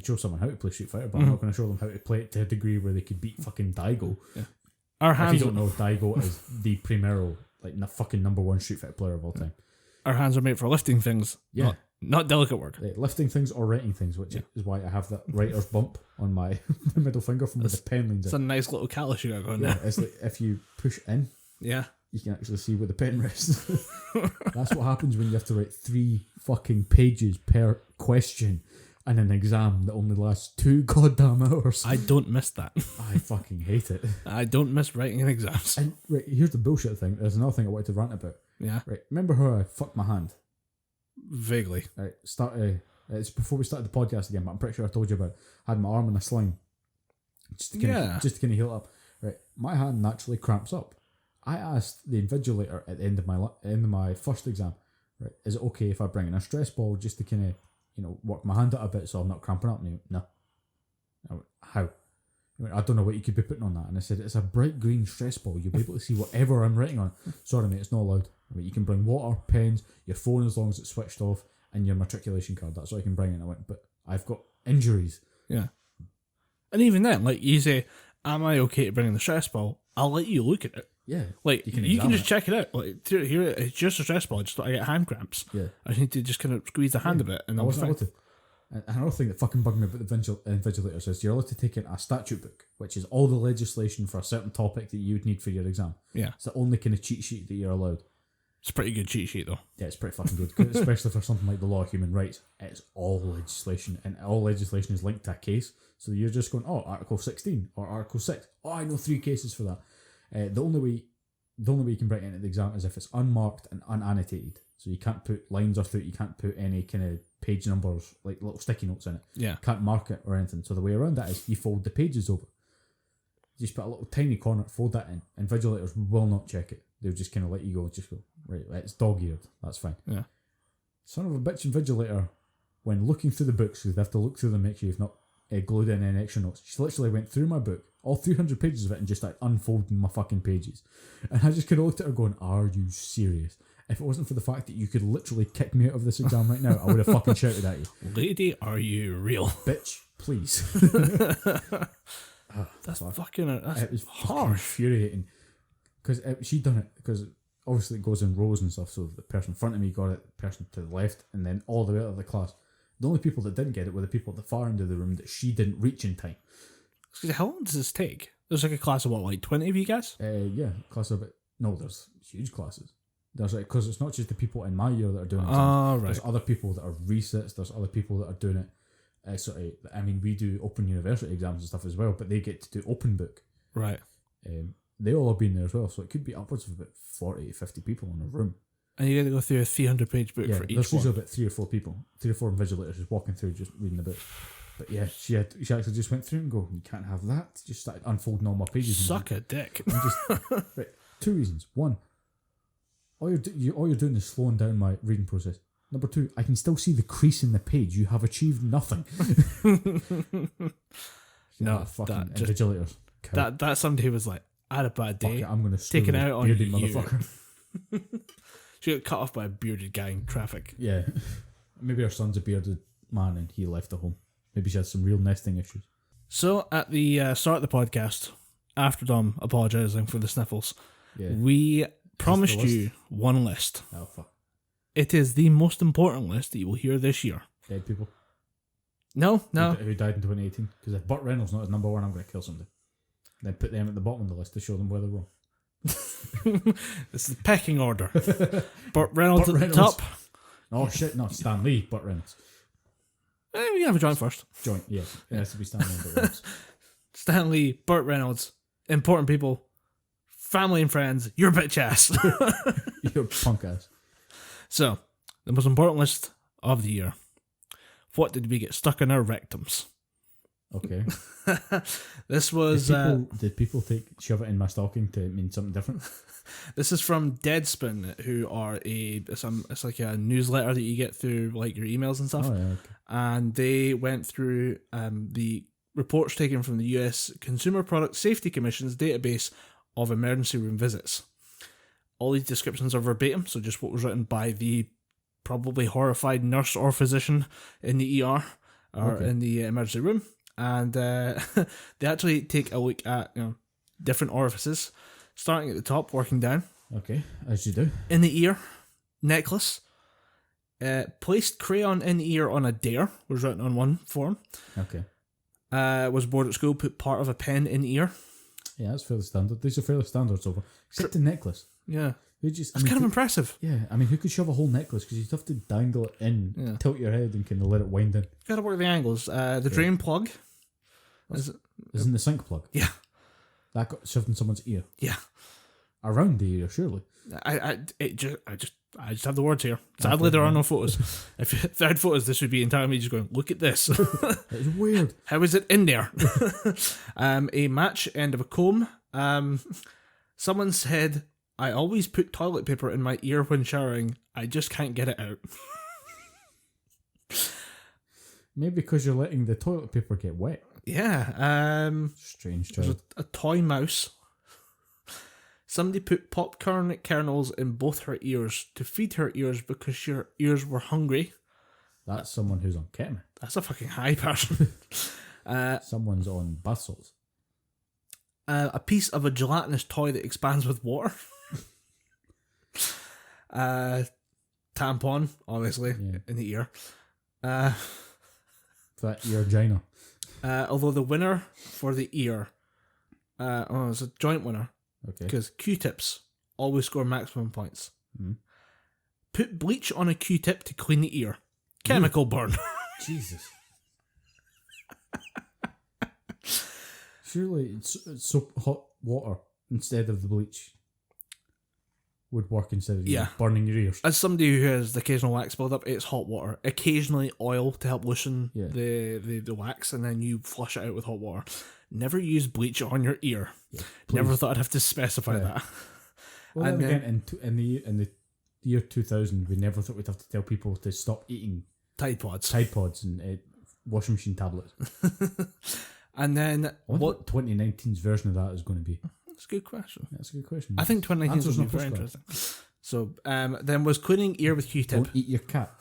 show someone how to play Street Fighter, but I'm not going to show them how to play it to a degree where they could beat fucking Daigo. Yeah. If you don't know, Daigo is the primero, like the fucking number one Street Fighter player of all time. Our hands are made for lifting things. Yeah. Not delicate work. Lifting things or writing things, which is why I have that writer's bump on my middle finger from where the pen leans It's in. a nice little callus you got going there. It's like if you push in, you can actually see where the pen rests. That's what happens when you have to write 3 fucking pages per question in an exam that only lasts 2 goddamn hours. I don't miss that. I fucking hate it. I don't miss writing in exams. And here's the bullshit thing. There's another thing I wanted to rant about. Yeah. Right. Remember how I fucked my hand? Vaguely. Right. It's before we started the podcast again, but I'm pretty sure I told you about it. I had my arm in a sling. Just to kind of heal up. Right. My hand naturally cramps up. I asked the invigilator at the end of my first exam, right, is it okay if I bring in a stress ball just to kind of, work my hand out a bit so I'm not cramping up? And he went, no. I went, how? He went, I don't know what you could be putting on that. And I said, it's a bright green stress ball. You'll be able to see whatever I'm writing on it. Sorry mate, it's not allowed. I went, you can bring water, pens, your phone as long as it's switched off, and your matriculation card. That's all I can bring in. I went, but I've got injuries. Yeah. And even then, like, you say, am I okay to bring in the stress ball? I'll let you look at it. Yeah. Like, you can just check it out. Like, here, it's just a stress ball. I get hand cramps. Yeah. I need to just kind of squeeze the hand a bit. And I wasn't allowed to. And another thing that fucking bugged me about the invigilator says you're allowed to take in a statute book, which is all the legislation for a certain topic that you would need for your exam. Yeah. It's the only kind of cheat sheet that you're allowed. It's a pretty good cheat sheet, though. Yeah, it's pretty fucking good, 'cause especially for something like the law of human rights. It's all legislation, and all legislation is linked to a case. So you're just going, Article 16 or Article 6. I know 3 cases for that. The only way you can bring it into the exam is if it's unmarked and unannotated. So you can't put lines or through it. You can't put any kind of page numbers, like little sticky notes in it. Yeah. Can't mark it or anything. So the way around that is you fold the pages over. You just put a little tiny corner, fold that in. Invigilators will not check it. They'll just kind of let you go. Just go, right, it's dog-eared. That's fine. Yeah. Son of a bitch invigilator, when looking through the books, because they have to look through them, make sure you've not glued in any extra notes. She literally went through my book, all 300 pages of it, and just started unfolding my fucking pages. And I just kind of looked at her going, are you serious? If it wasn't for the fact that you could literally kick me out of this exam right now, I would have fucking shouted at you. Lady, are you real? Bitch, please. That's fucking... It was harsh. Infuriating. Because she'd done it, because obviously it goes in rows and stuff, so the person in front of me got it, the person to the left, and then all the way out of the class. The only people that didn't get it were the people at the far end of the room that she didn't reach in time. How long does this take? There's like a class of what, like 20 of you guys? Yeah, class of it. No, there's huge classes. There's like, because it's not just the people in my year that are doing it. Right. There's other people that are resets. There's other people that are doing it. We do open university exams and stuff as well, but they get to do open book. Right. They all have been there as well, so it could be upwards of about 40 to 50 people in a room. And you got to go through a 300-page book Yeah, for each there's one. usually about 3 or 4 people, 3 or 4 invigilators just walking through, just reading the book. But yeah, she actually just went through and go, you can't have that. Just started unfolding all my pages. Suck a dick. And just, right, 2 reasons. 1, all you're doing is slowing down my reading process. Number 2, I can still see the crease in the page. You have achieved nothing. No, fucking that just, invigilators. that's somebody who was like, I had a bad day. I'm going to taken out on bearded you. motherfucker. She got cut off by a bearded guy in traffic. Yeah. Maybe her son's a bearded man and he left the home. Maybe she has some real nesting issues. So, at the start of the podcast, after Dom apologising for the sniffles, Yeah. we promised list? you one list. Oh, fuck. It is the most important list that you will hear this year. Dead people. No. Who died in 2018. Because if Burt Reynolds not his number 1, I'm going to kill somebody. Then put them at the bottom of the list to show them where they're wrong. This is the pecking order. Burt Reynolds at the top. Oh shit, no, Stan Lee, Burt Reynolds. We can have a joint first. Joint, yeah. It has to be Stan Lee and Burt Reynolds. Stan Lee, Burt Reynolds, important people, family and friends, your bitch ass. You're punk ass. So, the most important list of the year. What did we get stuck in our rectums? Okay. This was... Did people shove it in my stocking to mean something different? This is from Deadspin, who are it's like a newsletter that you get through like your emails and stuff. Oh, yeah, okay. And they went through the reports taken from the US Consumer Product Safety Commission's database of emergency room visits. All these descriptions are verbatim, so just what was written by the probably horrified nurse or physician in the ER or in the emergency room. And they actually take a look at different orifices, starting at the top, working down. Okay, as you do. In the ear, necklace. Placed crayon in the ear on a dare, was written on one form. Okay. Was bored at school, put part of a pen in the ear. Yeah, that's fairly standard. These are fairly standard so far. Except the necklace. Yeah. That's kind of impressive. Yeah, I mean, who could shove a whole necklace? Because you'd have to dangle it in, tilt your head, and kind of let it wind in. Got to work the angles. The drain plug. Isn't the sink plug? Yeah. That got shoved in someone's ear. Yeah. Around the ear, surely. I just have the words here. Sadly, there are no photos. If there had photos, this would be entirely me just going, look at this. It's weird. How is it in there? A match end of a comb. Someone said, I always put toilet paper in my ear when showering. I just can't get it out. Maybe because you're letting the toilet paper get wet. Yeah. Strange There's child. a toy mouse. Somebody put popcorn kernels in both her ears to feed her ears because her ears were hungry. That's someone who's on ketamine. That's a fucking high person. Someone's on bath salts. A piece of a gelatinous toy that expands with water. Tampon, obviously, in the ear. That ear vagina. Although the winner for the ear, it's a joint winner. Okay. Because Q-tips always score maximum points. Mm. Put bleach on a Q-tip to clean the ear. Chemical burn. Jesus. Surely it's soap, hot water instead of the bleach would work instead of burning your ears. As somebody who has the occasional wax build-up, it's hot water. Occasionally oil to help loosen the wax, and then you flush it out with hot water. Never use bleach on your ear. Yeah, never thought I'd have to specify that. Well, and then again, in the year 2000, we never thought we'd have to tell people to stop eating Tide Pods and washing machine tablets. And then what 2019's version of that is going to be? That's a good question. That's a good question. I think 2019 is going to be very interesting. So, then was cleaning ear with Q-tip. Don't eat your cat.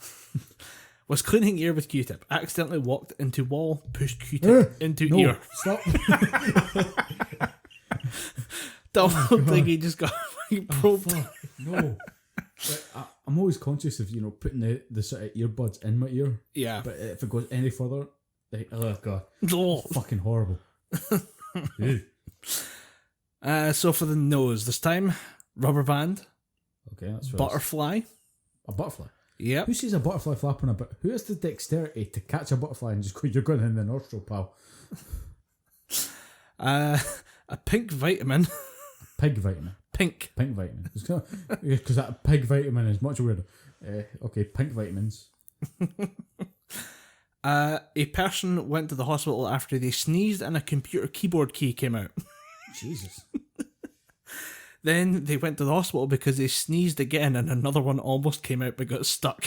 Was cleaning ear with Q-tip. Accidentally walked into wall, pushed Q-tip into ear. Stop. Don't think he just got probed. No. I'm always conscious of, putting the sort of earbuds in my ear. Yeah. But if it goes any further, oh god. Oh. Fucking horrible. So for the nose this time, rubber band. Okay, that's right. Butterfly. A butterfly? Yep. Who sees a butterfly flapping about? Who has the dexterity to catch a butterfly and just go, you're going in the nostril, pal? A pink vitamin. Pig vitamin. Pink. Pink vitamins. Because that pig vitamin is much weirder. Okay, pink vitamins. A person went to the hospital after they sneezed and a computer keyboard key came out. Jesus. Then they went to the hospital because they sneezed again and another one almost came out but got stuck.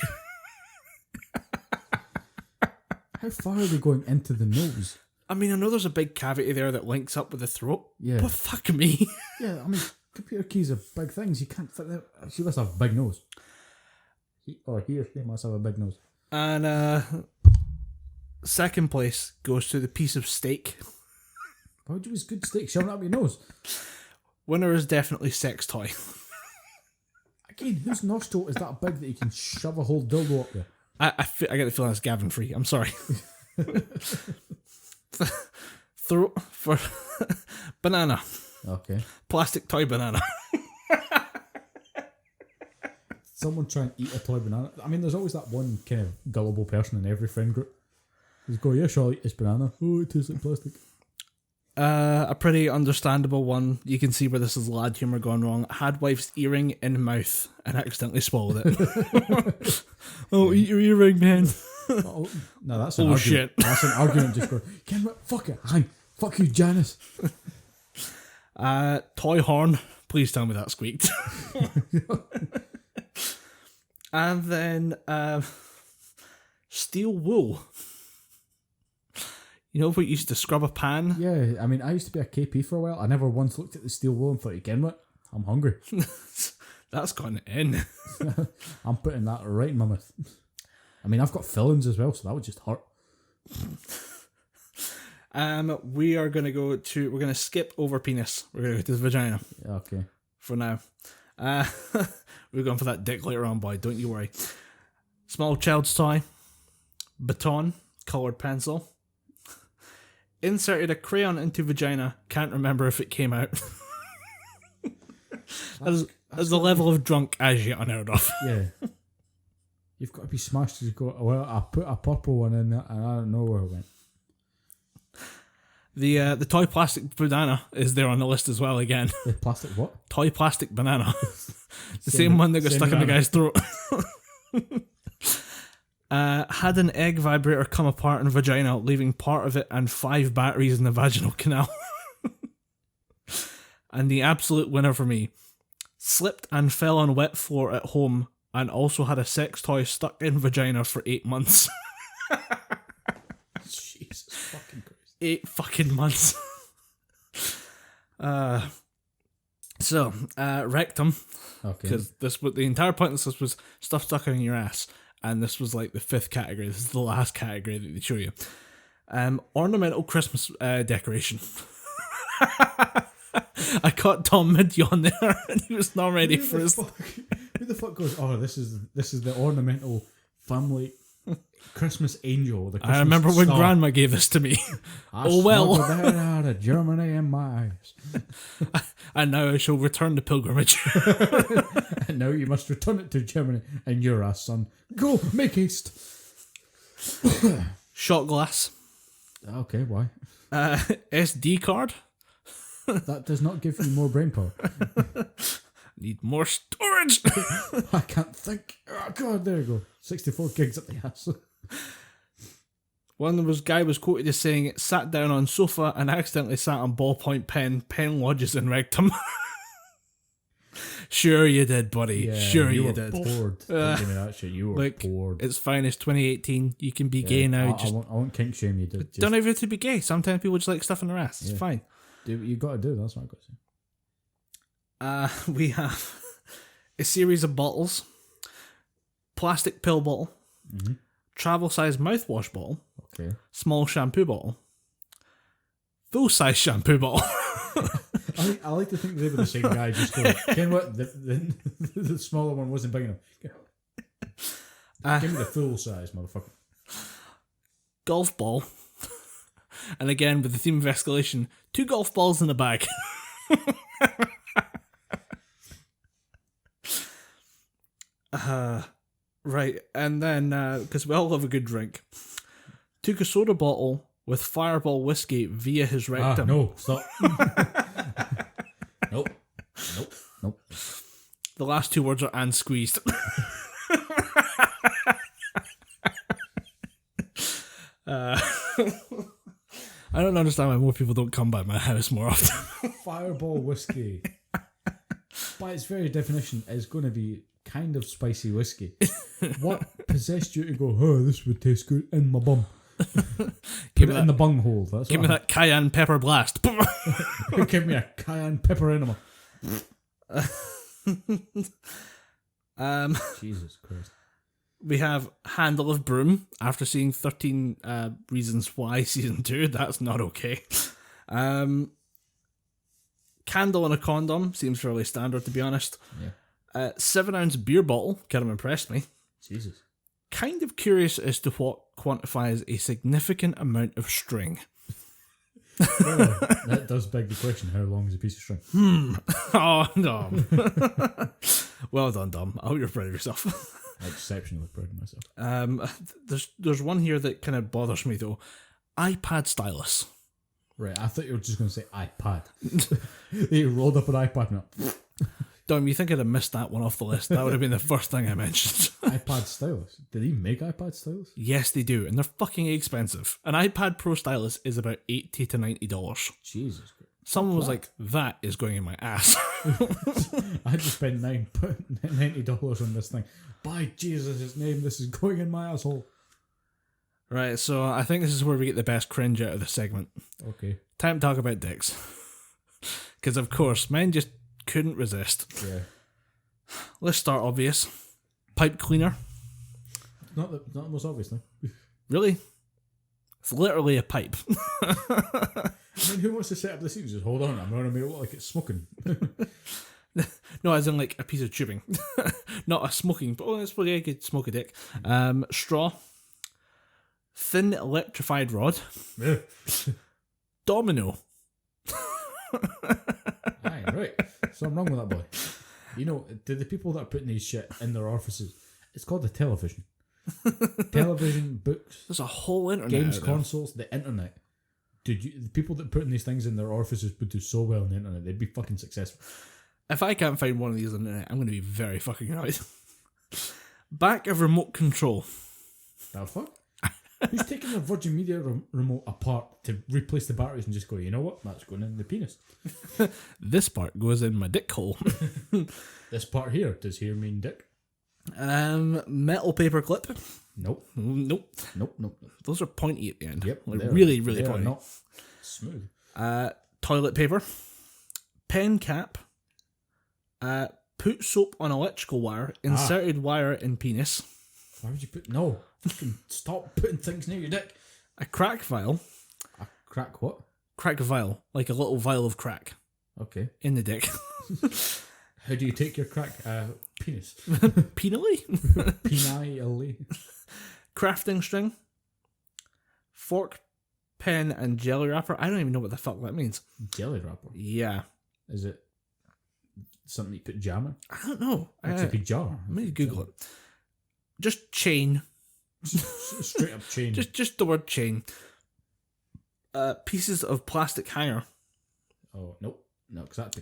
How far are they going into the nose? I mean, I know there's a big cavity there that links up with the throat. Yeah. But fuck me. Yeah, I mean, computer keys are big things. You can't fit them. She must have a big nose. He must have a big nose. And second place goes to the piece of steak. Why would you use good steak shoving it up your nose? Winner is definitely sex toy. Again, whose nostril is that big that you can shove a whole dildo up there? I get the feeling it's Gavin free. I'm sorry. Throat for banana. Okay. Plastic toy banana. Someone try and eat a toy banana. I mean, there's always that one kind of gullible person in every friend group. Who's go, yeah, sure, I'll eat this banana. Oh, it tastes like plastic. A pretty understandable one. You can see where this is lad humour gone wrong. Had wife's earring in mouth and accidentally swallowed it. Oh, eat your earring, man. No, that's an Oh, argument. shit. That's an argument. Just go, fuck it. Hang. Fuck you, Janice. Toy horn. Please tell me that squeaked. And then steel wool. You know what you used to scrub a pan? Yeah, I mean, I used to be a KP for a while. I never once looked at the steel wool and thought, again, what? I'm hungry. That's gone in. I'm putting that right in my mouth. I mean, I've got fillings as well, so that would just hurt. We are going to we're going to skip over penis. We're going to go to the vagina. Yeah, okay. For now. We're going for that dick later on, boy. Don't you worry. Small child's toy. Baton. Coloured pencil. Inserted a crayon into vagina. Can't remember if it came out. That's the level of drunk as yet unheard of. Yeah. You've got to be smashed as you go, well, I put a purple one in there and I don't know where it went. The toy plastic banana is there on the list as well again. The plastic what? Toy plastic banana. The same one that got stuck in the guy's throat. Had an egg vibrator come apart in vagina, leaving part of it and 5 batteries in the vaginal canal. And the absolute winner for me, slipped and fell on wet floor at home and also had a sex toy stuck in vagina for 8 months. Jesus fucking Christ. 8 fucking months. Rectum. Okay. Because the entire point of this was stuff stuck in your ass. And this was like the 5th category. This is the last category that they show you. Ornamental Christmas decoration. I caught Tom mid-yawn there and he was not ready for his... Who the fuck goes, oh, this is the ornamental family Christmas angel. The Christmas I remember when star. Grandma gave this to me. I Oh well. smuggled that out of Germany in my eyes. And now I shall return the pilgrimage. And now you must return it to Germany and your ass, son. Go, make haste. Shot glass. Okay, why? SD card. That does not give you more brain power. Need more storage. I can't think. Oh god, there you go. 64 gigs up the ass. Guy was quoted as saying, sat down on sofa and accidentally sat on ballpoint pen lodges in rectum. Sure you did, buddy. Yeah, sure you were did. Bored. Don't give me that shit. You were bored. It's fine. It's 2018. You can be gay now. I won't kink shame you. Don't even have to be gay. Sometimes people just like stuff in their ass. It's fine. Do what you got to do. That's what I got to say. We have a series of bottles. Plastic pill bottle. Mm-hmm. Travel size mouthwash bottle. Okay. Small shampoo bottle. Full size shampoo bottle. I like to think they were the same guy. Just going, you know what? The smaller one wasn't big enough. Give me the full size, motherfucker. Golf ball. And again, with the theme of escalation, 2 golf balls in a bag. Right, and then, because we all love a good drink, took a soda bottle with Fireball whiskey via his rectum. No, stop. Nope. The last two words are "and squeezed." I don't understand why more people don't come by my house more often. Fireball whiskey, by its very definition, is going to be kind of spicy whiskey. What possessed you to go, oh, this would taste good in my bum? Put it in the bunghole. That's Give me that cayenne pepper blast. Give me a cayenne pepper enema. Jesus Christ. We have Handle of Broom after seeing 13 Reasons Why Season 2. That's not okay. Candle and a condom seems fairly standard, to be honest. Yeah. 7-ounce beer bottle kind of impressed me. Jesus. Kind of curious as to what quantifies a significant amount of string. Well, that does beg the question, how long is a piece of string? Oh, Dom. Well done, Dom. I hope you're proud of yourself. Exceptionally proud of myself. There's one here that kind of bothers me, though. iPad stylus. Right, I thought you were just going to say iPad. You rolled up an iPad and Dom, you think I'd have missed that one off the list? That would have been the first thing I mentioned. iPad stylus. Did he make iPad stylus? Yes, they do, and they're fucking expensive. An iPad Pro stylus is about $80 to $90. Jesus Christ. Someone was like, that is going in my ass. I had to spend $90 on this thing. By Jesus' name, this is going in my asshole. Right, so I think this is where we get the best cringe out of the segment. Okay. Time to talk about dicks. Because, of course, men just couldn't resist. Yeah. Let's start obvious. Pipe cleaner. Not the most obvious thing. Really? It's literally a pipe. I mean, who wants to set up the scene? Just hold on, I'm going to make it look like it's smoking. No, as in like a piece of tubing. Not a smoking, but that's pretty good. Smoke a dick. Straw. Thin electrified rod. Domino. Aye, right. Something wrong with that boy. You know, to the people that are putting these shit in their orifices, it's called the television. Television, books, There's a whole internet. games, out there. consoles, the internet. Dude, the people that putting these things in their orifices would do so well on the internet. They'd be fucking successful. If I can't find one of these on the internet, I'm going to be very fucking annoyed. Back of remote control. The fuck? Who's taking their Virgin Media remote apart to replace the batteries and just go, you know what? That's going in the penis. This part goes in my dick hole. This part here, does here mean dick? Metal paper clip. Nope. Nope. Nope. Those are pointy at the end. Yep. Like they're- really they're pointy. not smooth. Toilet paper. Pen cap. Put soap on electrical wire. Inserted wire in penis. Why would you put... No. Fucking stop putting things near your dick. A crack vial. A crack what? Crack vial. Like a little vial of crack. Okay. In the dick. How do you take your crack penis? Penally? Penile. Crafting string. Fork, pen, and jelly wrapper. I don't even know what the fuck that means. Jelly wrapper. Yeah. Is it something you put jam in? I don't know. Looks like a jar. Let me Google it. Just chain. Straight up chain. Just the word chain. Pieces of plastic hanger. Oh, nope. No, because that'd be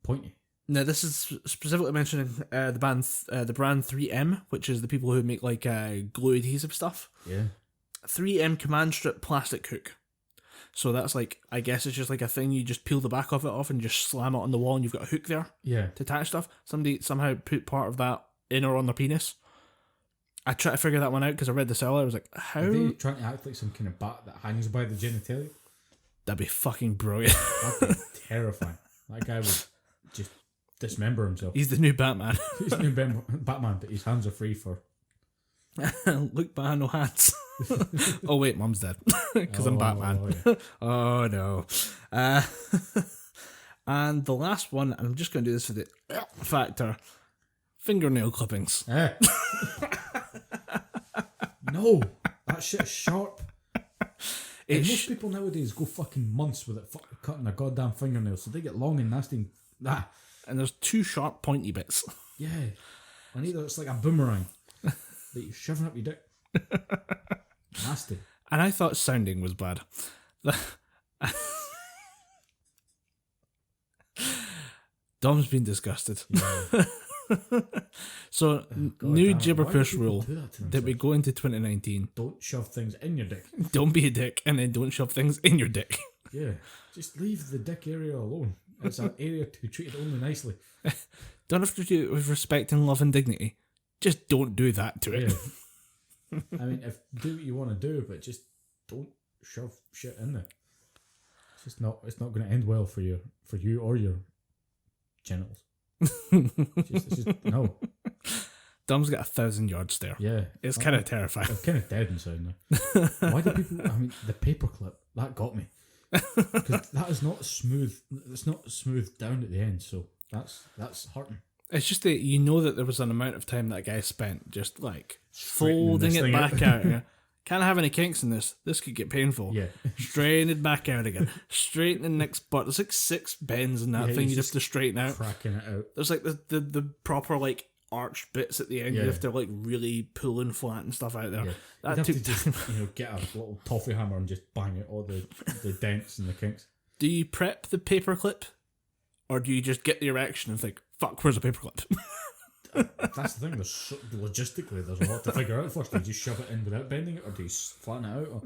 pointy. Now, this is specifically mentioning the brand 3M, which is the people who make like glue adhesive stuff. Yeah. 3M command strip plastic hook. So that's like, I guess it's just like a thing you just peel the back of it off and just slam it on the wall and you've got a hook there Yeah. to attach stuff. Somebody somehow put part of that in or on their penis. I tried to figure that one out because I read the seller. I was like, how? Are they trying to act like some kind of bat that hangs by the genitalia? That'd be fucking brilliant. That'd be terrifying. That guy would just dismember himself. He's the new Batman. He's the new Batman, but his hands are free for... Look behind, no hands. Oh wait, Mum's dead because I'm Batman. Yeah. Oh no. And the last one, and I'm just going to do this for the factor, fingernail clippings. No, that shit's sharp. And It's most people nowadays go fucking months with it cutting their goddamn fingernails, so they get long and nasty. and there's two sharp pointy bits. Yeah. And either it's like a boomerang that you're shoving up your dick. Nasty. And I thought sounding was bad. Dom's been disgusted. Yeah. So, God new damn it, why do gibberpish people rule do that to that we themselves? go into 2019. Don't shove things in your dick. Don't be a dick, and then don't shove things in your dick. Yeah, just leave the dick area alone. It's an area to be treated only nicely. Don't have to do it with respect and love and dignity. Just don't do that to it. Yeah. I mean, do what you want to do, but just don't shove shit in there. It's just not. It's not going to end well for you or your genitals. It's just no. Dom's got 1,000-yard stare. Yeah, It's kind of terrifying. I'm kind of dead inside now. Why do people? I mean, the paperclip that got me because that is not smooth. It's not smooth down at the end, so that's hurting. It's just that you know that there was an amount of time that guy spent just like Straightening folding this it thing back out. out. Yeah. Can't have any kinks in this. This could get painful. Yeah. Straighten it back out again. Straighten the next butt. There's like 6 bends in that Yeah, thing he's you have just to straighten out. Cracking it out. There's like the proper like arched bits at the end. Yeah. You have to like really pull and flatten stuff out there. Yeah. That You'd took have to time. just get a little toffee hammer and just bang out all the dents and the kinks. Do you prep the paperclip? Or do you just get the erection and think, fuck, where's a paperclip? That's the thing. Logistically, there's a lot to figure out first. Do you just shove it in without bending it, or do you flatten it out?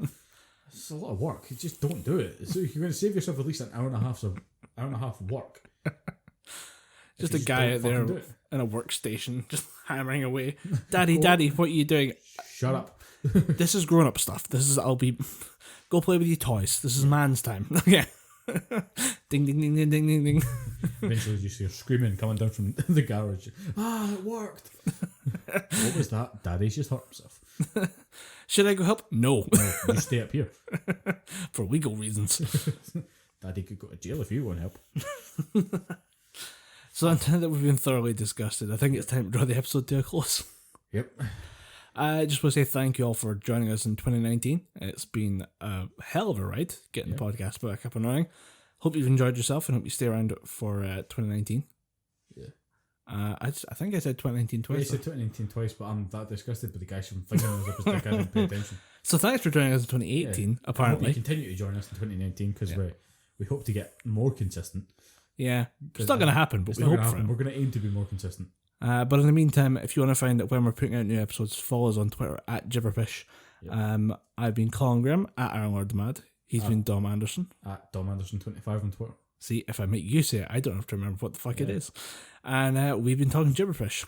It's a lot of work. You just don't do it. So you're going to save yourself at least an hour and a half work. Just If a you guy don't out there fucking do it. in a workstation just hammering away. Daddy, what are you doing? Shut up. This is grown up stuff. Go play with your toys. This is man's time. Yeah. Ding, ding, ding, ding, ding, ding, ding. Eventually, you see her screaming coming down from the garage. It worked. What was that? Daddy's just hurt himself. Should I go help? No. No, you stay up here. For legal reasons. Daddy could go to jail if you want help. So now that we've been thoroughly disgusted, I think it's time to draw the episode to a close. Yep. I just want to say thank you all for joining us in 2019. It's been a hell of a ride getting the podcast back up and running. Hope you've enjoyed yourself and hope you stay around for 2019. Yeah. I think I said 2019 Yeah, twice. you said 2019 twice, but I'm that disgusted with the guy shoving fingernails up his dick. I didn't pay attention. So thanks for joining us in 2018, I hope you apparently. continue to join us in 2019 because we hope to get more consistent. Yeah. It's not going to happen, but It's we not hope going to for happen. it. We're going to aim to be more consistent. But in the meantime, if you want to find out when we're putting out new episodes, follow us on Twitter at gibberpish. Yep. I've been Colin Graham at Aaron Lord Mad. He's been Dom Anderson. At Dom Anderson 25 on Twitter. See, if I make you say it, I don't have to remember what the fuck it is. And we've been talking gibberpish.